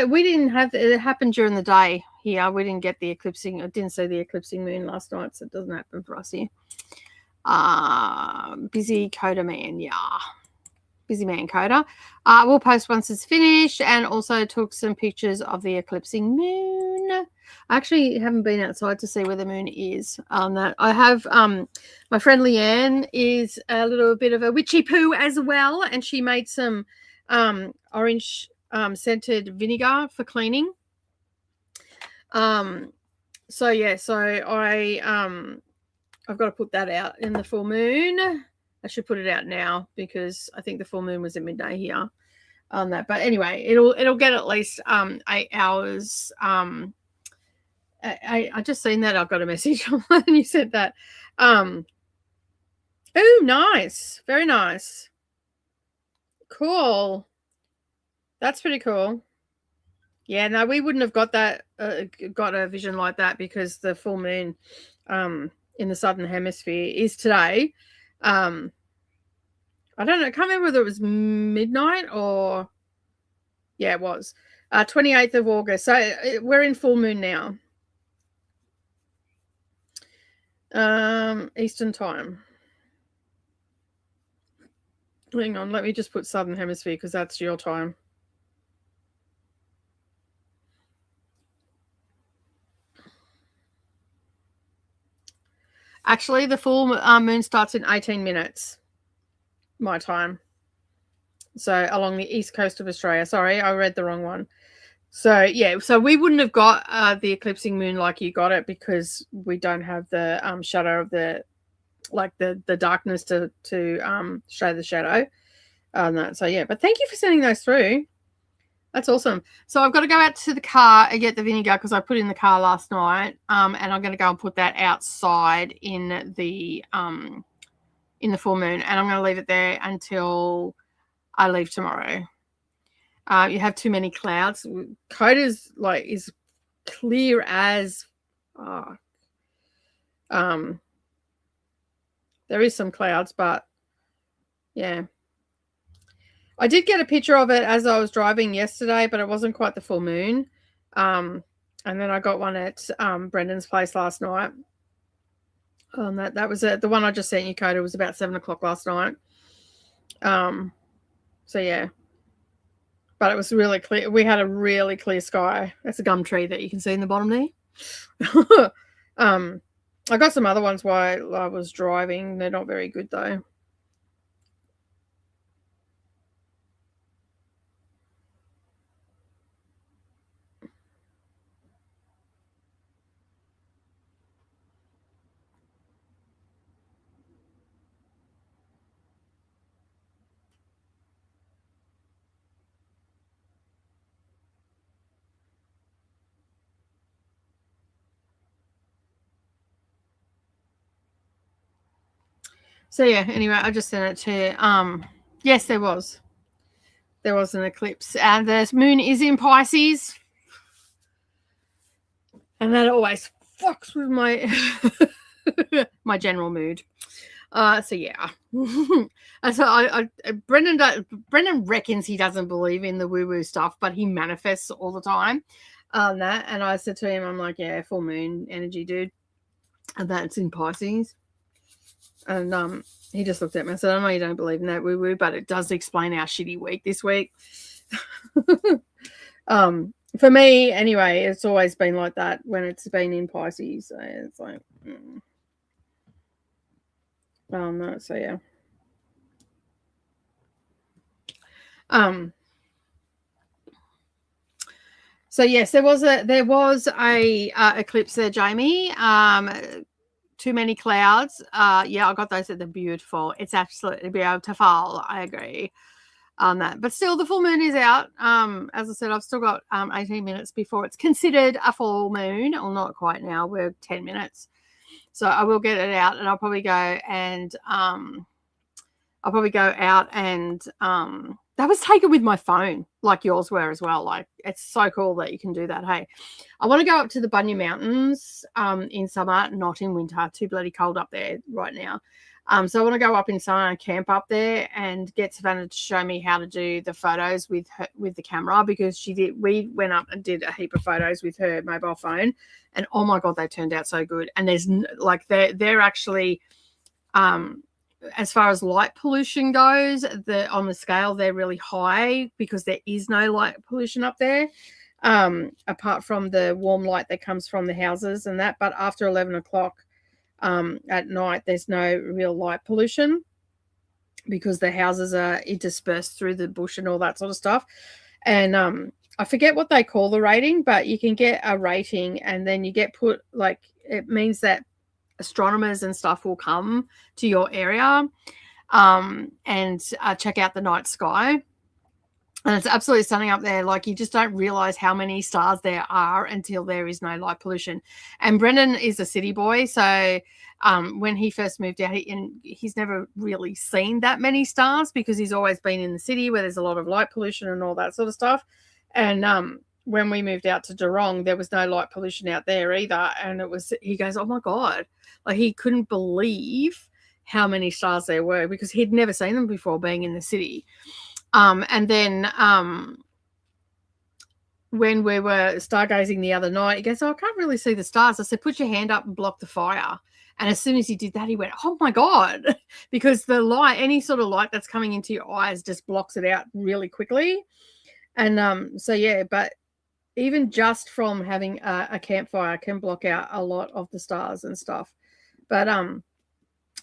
we didn't have it happened during the day here. We didn't get the eclipsing. I didn't see the eclipsing moon last night, so it doesn't happen for us here. Busy coder man, yeah. Busy man coder. We'll post once it's finished, and also took some pictures of the eclipsing moon. I actually haven't been outside to see where the moon is on that. I have my friend Leanne is a little bit of a witchy poo as well, and she made some orange scented vinegar for cleaning. So I've got to put that out in the full moon. I should put it out now because I think the full moon was at midday here on that. But anyway, it'll get at least 8 hours. I just seen that. I've got a message when you said that. Oh, nice. Very nice. Cool. That's pretty cool. Yeah, no, we wouldn't have got that, got a vision like that, because the full moon in the southern hemisphere is today. I don't know. I can't remember whether it was midnight or, yeah, it was 28th of August. So we're in full moon now. Eastern time. Hang on, let me just put southern hemisphere because that's your time. Actually, the full moon starts in 18 minutes, my time. So along the east coast of Australia. Sorry, I read the wrong one. So, yeah, so we wouldn't have got the eclipsing moon like you got it, because we don't have the shadow of the, like the darkness to show the shadow on that. So, yeah, but thank you for sending those through. That's awesome. So I've got to go out to the car and get the vinegar because I put it in the car last night, and I'm going to go and put that outside in the full moon, and I'm going to leave it there until I leave tomorrow. You have too many clouds. Coda's like is clear as there is some clouds, but yeah. I did get a picture of it as I was driving yesterday, but it wasn't quite the full moon. And then I got one at Brendan's place last night. That was it. The one I just sent you, Coda, was about 7 o'clock last night. So yeah. But it was really clear. We had a really clear sky. That's a gum tree that you can see in the bottom there. I got some other ones while I was driving. They're not very good though. So yeah, anyway, I just sent it to yes, there was an eclipse, and the moon is in Pisces, and that always fucks with my my general mood. So yeah. So Brendan reckons he doesn't believe in the woo-woo stuff, but he manifests all the time on that. And I said to him, I'm like, yeah, full moon energy, dude. And that's in Pisces. And he just looked at me and said, I know you don't believe in that woo-woo, but it does explain our shitty week this week. For me, anyway, it's always been like that when it's been in Pisces. So it's like, no, so yeah. So yes, there was a eclipse there, Jamie. Too many clouds. Yeah, I got those. They're beautiful. It's absolutely beautiful. I agree on that. But still, the full moon is out. As I said, I've still got 18 minutes before it's considered a full moon. Well, not quite now. We're 10 minutes. So I will get it out, and I'll probably go out and that was taken with my phone, like yours were as well. Like, it's so cool that you can do that. Hey, I want to go up to the Bunya Mountains in summer, not in winter. Too bloody cold up there right now. So I want to go up in summer and camp up there and get Savannah to show me how to do the photos with the camera, because we went up and did a heap of photos with her mobile phone, and oh my God, they turned out so good. And there's like, they're actually as far as light pollution goes, on the scale, they're really high because there is no light pollution up there, apart from the warm light that comes from the houses and that. But after 11 o'clock at night, there's no real light pollution because the houses are interspersed through the bush and all that sort of stuff. And I forget what they call the rating, but you can get a rating and then you get put, like, it means that astronomers and stuff will come to your area and check out the night sky. And it's absolutely stunning up there. Like, you just don't realize how many stars there are until there is no light pollution. And Brendan is a city boy, so when he first moved out, he's never really seen that many stars because he's always been in the city where there's a lot of light pollution and all that sort of stuff. And when we moved out to Geelong, there was no light pollution out there either. And he goes, oh my God, like, he couldn't believe how many stars there were because he'd never seen them before being in the city. And then when we were stargazing the other night, he goes, oh, I can't really see the stars. I said, put your hand up and block the fire. And as soon as he did that, he went, oh my God, because the light, any sort of light that's coming into your eyes just blocks it out really quickly. And so, yeah, but even just from having a campfire can block out a lot of the stars and stuff. But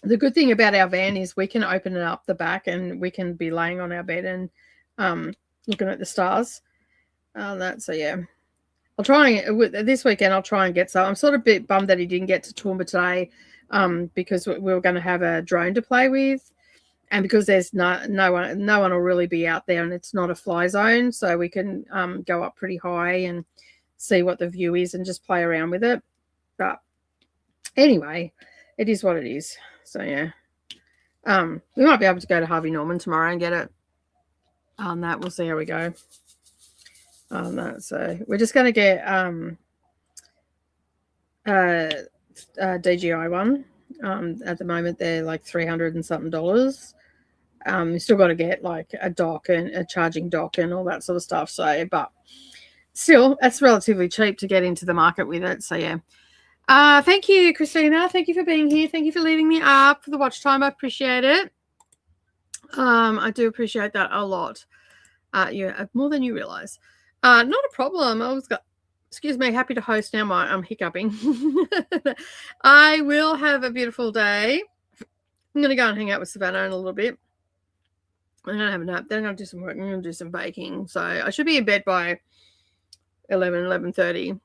the good thing about our van is we can open it up the back and we can be laying on our bed and looking at the stars. So yeah, I'll try this weekend. I'll try and get some. I'm sort of a bit bummed that he didn't get to Toowoomba today because we were going to have a drone to play with, and because there's no one will really be out there, and it's not a fly zone, so we can go up pretty high and see what the view is and just play around with it. But anyway, it is what it is. So yeah, we might be able to go to Harvey Norman tomorrow and get it. On that, we'll see how we go. On that, so we're just going to get DJI one. At the moment, they're like $300 and something. You still got to get like a dock and a charging dock and all that sort of stuff. So, but still, that's relatively cheap to get into the market with it. So yeah. Thank you, Christina. Thank you for being here. Thank you for leaving me up for the watch time. I appreciate it. I do appreciate that a lot. Yeah, more than you realize. Not a problem. Excuse me, happy to host now. I'm hiccuping. I will have a beautiful day. I'm going to go and hang out with Savannah in a little bit. I'm going to have a nap. Then I'm going to do some work. I'm going to do some baking. So I should be in bed by 11:30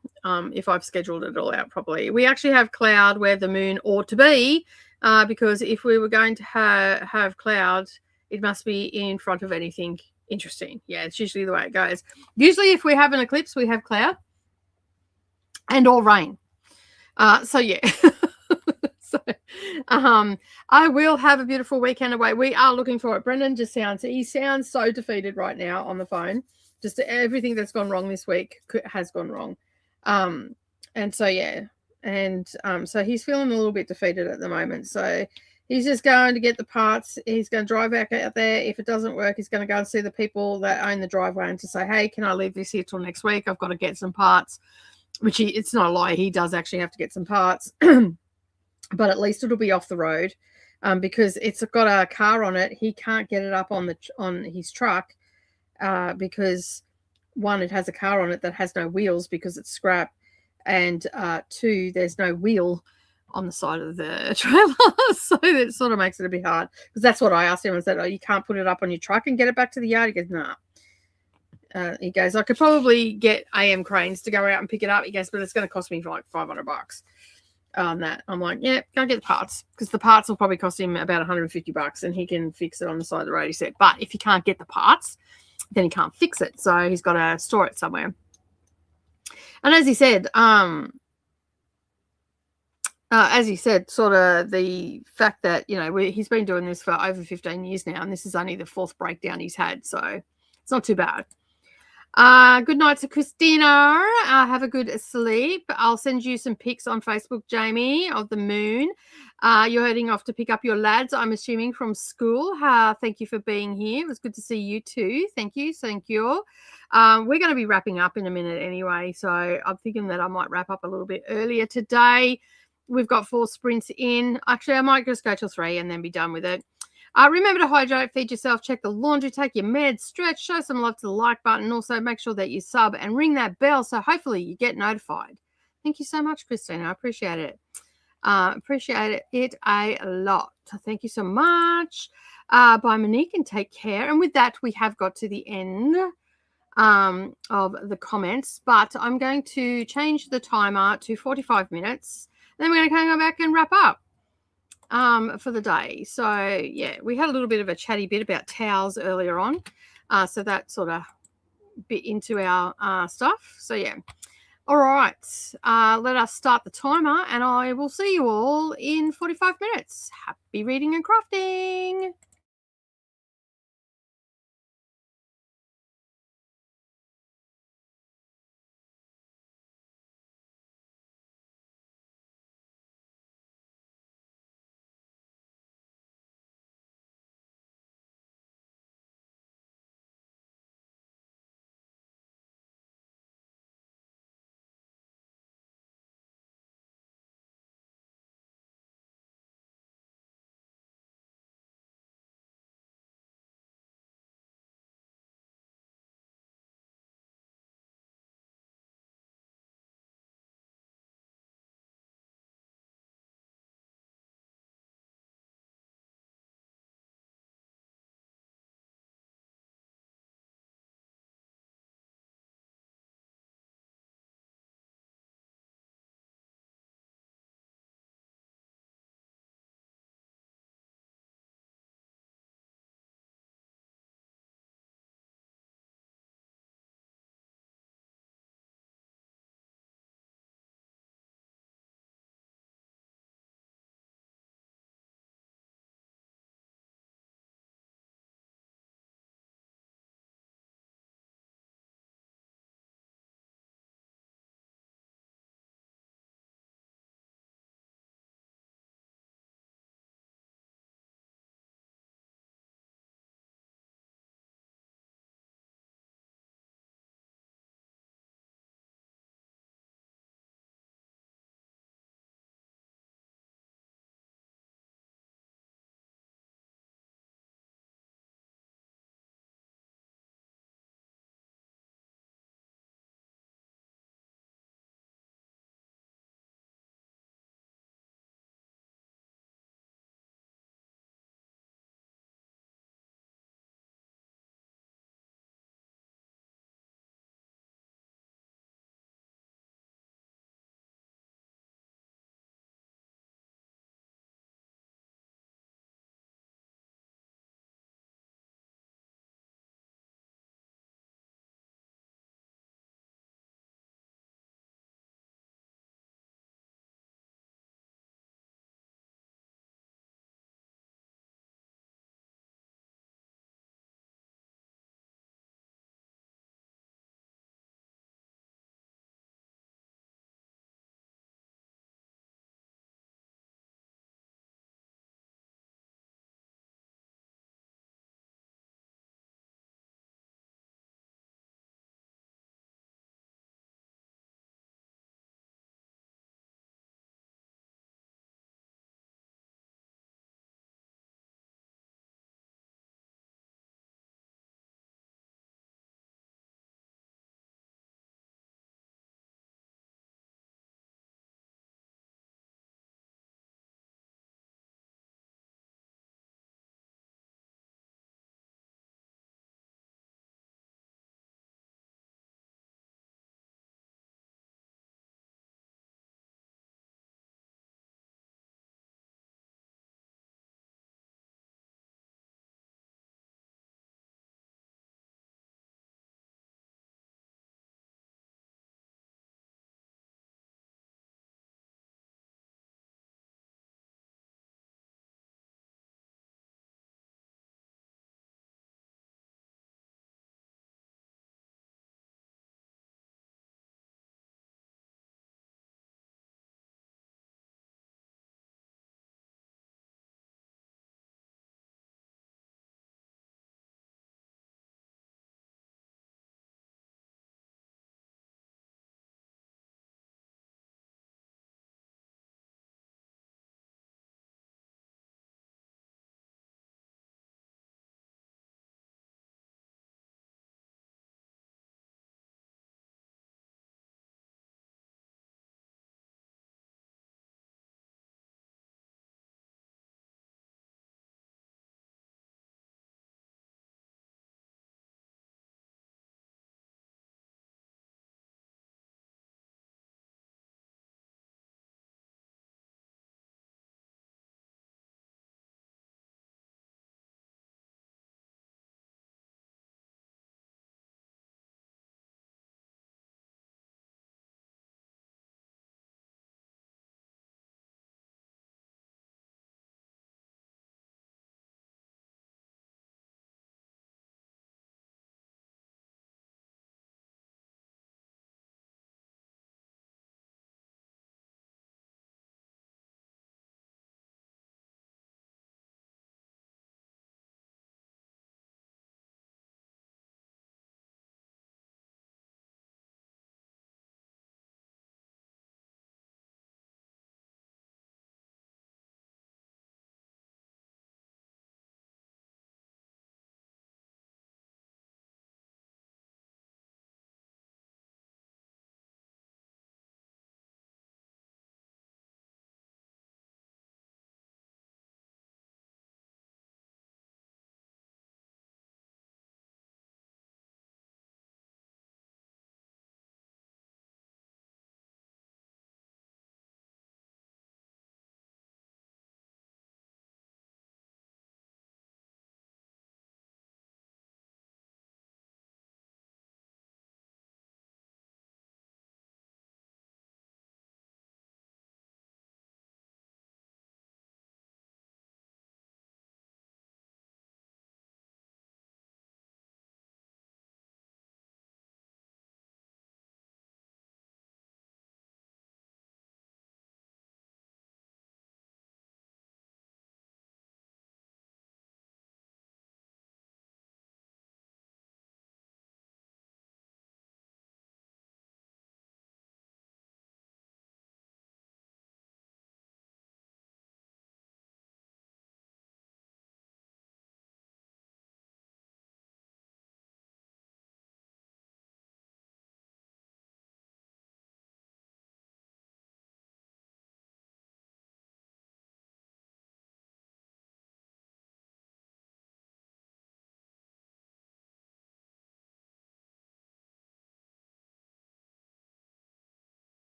if I've scheduled it all out properly. We actually have cloud where the moon ought to be because if we were going to have cloud, it must be in front of anything interesting. Yeah, it's usually the way it goes. Usually if we have an eclipse, we have cloud and or rain. So yeah. So I will have a beautiful weekend away. We are looking for it. Brendan he sounds so defeated right now on the phone. Just everything that's gone wrong this week has gone wrong. And so, yeah. And so he's feeling a little bit defeated at the moment. So he's just going to get the parts. He's going to drive back out there. If it doesn't work, he's going to go and see the people that own the driveway and to say, hey, can I leave this here till next week? I've got to get some parts, which it's not a lie. He does actually have to get some parts, but at least it'll be off the road because it's got a car on it. He can't get it up on his truck because one, it has a car on it that has no wheels because it's scrap, and two, there's no wheel on the side of the trailer, so that sort of makes it a bit hard. Because that's what I asked him. I said, "Oh, you can't put it up on your truck and get it back to the yard?" He goes, "Nah." He goes, "I could probably get AM cranes to go out and pick it up." He goes, "But it's going to cost me like $500 on that." I'm like, "Yeah, go get the parts, because the parts will probably cost him about $150, and he can fix it on the side of the road." He said, "But if you can't get the parts, then he can't fix it, so he's got to store it somewhere." And as he said, sort of the fact that, he's been doing this for over 15 years now, and this is only the fourth breakdown he's had, so it's not too bad. Good night to Christina. Have a good sleep. I'll send you some pics on Facebook, Jamie, of the moon. You're heading off to pick up your lads, I'm assuming, from school. Thank you for being here. It was good to see you too. Thank you. Thank you. We're going to be wrapping up in a minute anyway, so I'm thinking that I might wrap up a little bit earlier today. We've got 4 sprints in. Actually, I might just go till 3 and then be done with it. Remember to hydrate, feed yourself, check the laundry, take your meds, stretch, show some love to the like button. Also, make sure that you sub and ring that bell so hopefully you get notified. Thank you so much, Christina. I appreciate it. Appreciate it a lot. Thank you so much. Bye, Monique, and take care. And with that, we have got to the end of the comments, but I'm going to change the timer to 45 minutes. Then we're going to go back and wrap up for the day. So yeah, we had a little bit of a chatty bit about towels earlier on, so that sort of bit into our stuff. So yeah, all right, let us start the timer, and I will see you all in 45 minutes. Happy reading and crafting.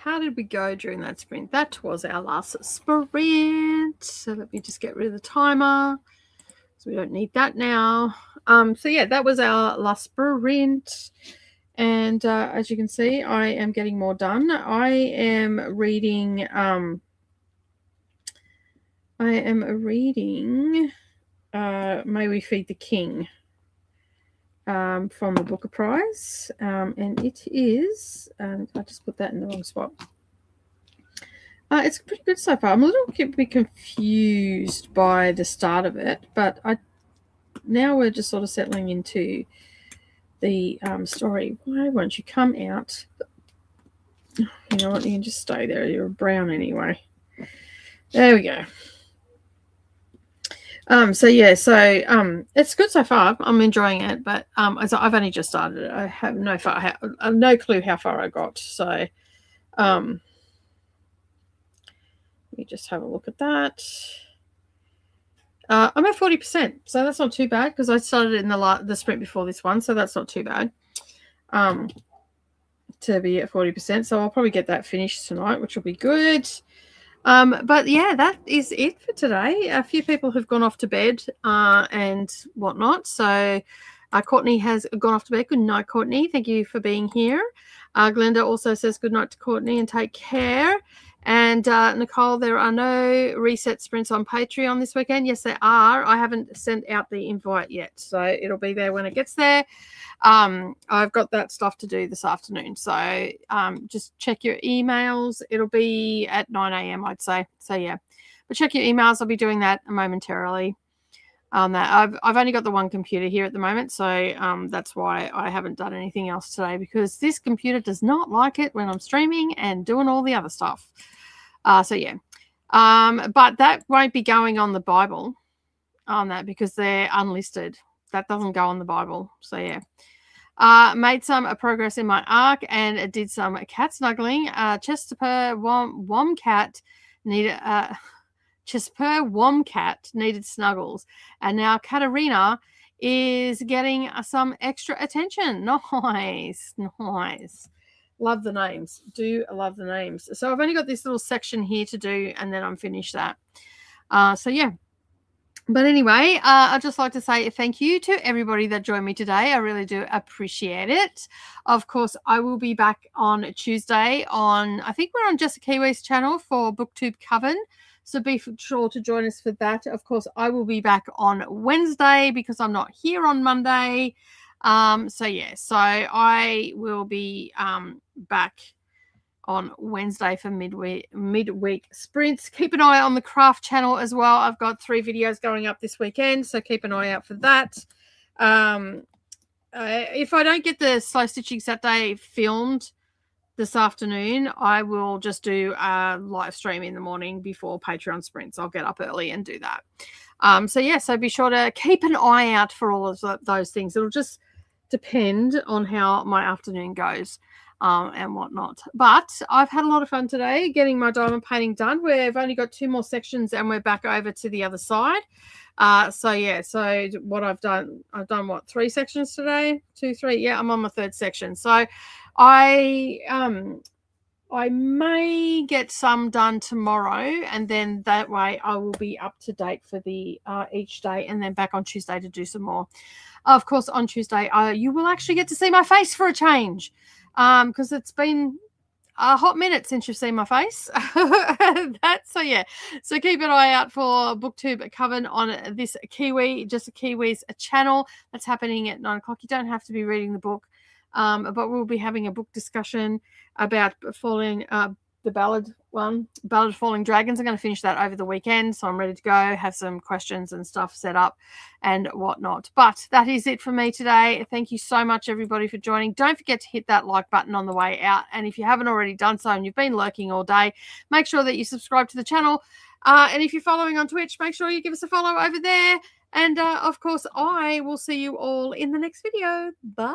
how did we go during that sprint? That was our last sprint. So let me just get rid of the timer. So we don't need that now. So yeah, that was our last sprint. And as you can see, I am getting more done. I am reading May We Feed the King from the Booker Prize. And it is, I just put that in the wrong spot. It's pretty good so far. I'm a little bit confused by the start of it, but now we're just sort of settling into the story. Why won't you come out? You know what? You can just stay there. You're brown anyway. There we go. So it's good so far. I'm enjoying it, but I've only just started it. I have no clue how far I got. So let me just have a look at that. I'm at 40%, so that's not too bad because I started in the sprint before this one, so that's not too bad. To be at 40%, so I'll probably get that finished tonight, which will be good. But yeah, that is it for today. A few people have gone off to bed and whatnot. So Courtney has gone off to bed. Good night, Courtney. Thank you for being here. Glenda also says good night to Courtney and take care. And Nicole, there are no reset sprints on Patreon this weekend. Yes, there are. I haven't sent out the invite yet, so it'll be there when it gets there. I've got that stuff to do this afternoon, so just check your emails. It'll be at 9 a.m. I'd say. So yeah, but check your emails. I'll be doing that momentarily. That I've only got the one computer here at the moment, so that's why I haven't done anything else today, because this computer does not like it when I'm streaming and doing all the other stuff. So yeah, but that won't be going on the Bible on that because they're unlisted. That doesn't go on the Bible. So yeah. Made some progress in my arc and did some cat snuggling. Chesapeake Womcat needed snuggles, and now Katarina is getting some extra attention. Nice. Love the names. Do love the names. So I've only got this little section here to do, and then I'm finished that. So yeah. But anyway, I'd just like to say thank you to everybody that joined me today. I really do appreciate it. Of course, I will be back on Tuesday I think we're on Jessica Kiwi's channel for BookTube Coven. So be sure to join us for that. Of course, I will be back on Wednesday because I'm not here on Monday. So I will be back on Wednesday for midweek sprints. Keep an eye on the craft channel as well. I've got 3 videos going up this weekend, so keep an eye out for that. If I don't get the Slow Stitching Saturday filmed this afternoon, I will just do a live stream in the morning before Patreon sprints. I'll get up early and do that. So be sure to keep an eye out for all of those things. It'll just depend on how my afternoon goes. And whatnot. But I've had a lot of fun today getting my diamond painting done. We've only got 2 more sections and we're back over to the other side. So what I've done 3 sections today? 2, 3. Yeah, I'm on my 3rd section. So I may get some done tomorrow, and then that way I will be up to date for the each day, and then back on Tuesday to do some more. Of course, on Tuesday, you will actually get to see my face for a change. Because it's been a hot minute since you've seen my face. So keep an eye out for BookTube Coven on this Just a Kiwi's channel. That's happening at 9 o'clock. You don't have to be reading the book, but we'll be having a book discussion about the Ballad of Falling Dragons. I'm going to finish that over the weekend, so I'm ready to go, have some questions and stuff set up and whatnot. But that is it for me today. Thank you so much, everybody, for joining. Don't forget to hit that like button on the way out. And if you haven't already done so and you've been lurking all day, make sure that you subscribe to the channel. And if you're following on Twitch, make sure you give us a follow over there. And, of course, I will see you all in the next video. Bye.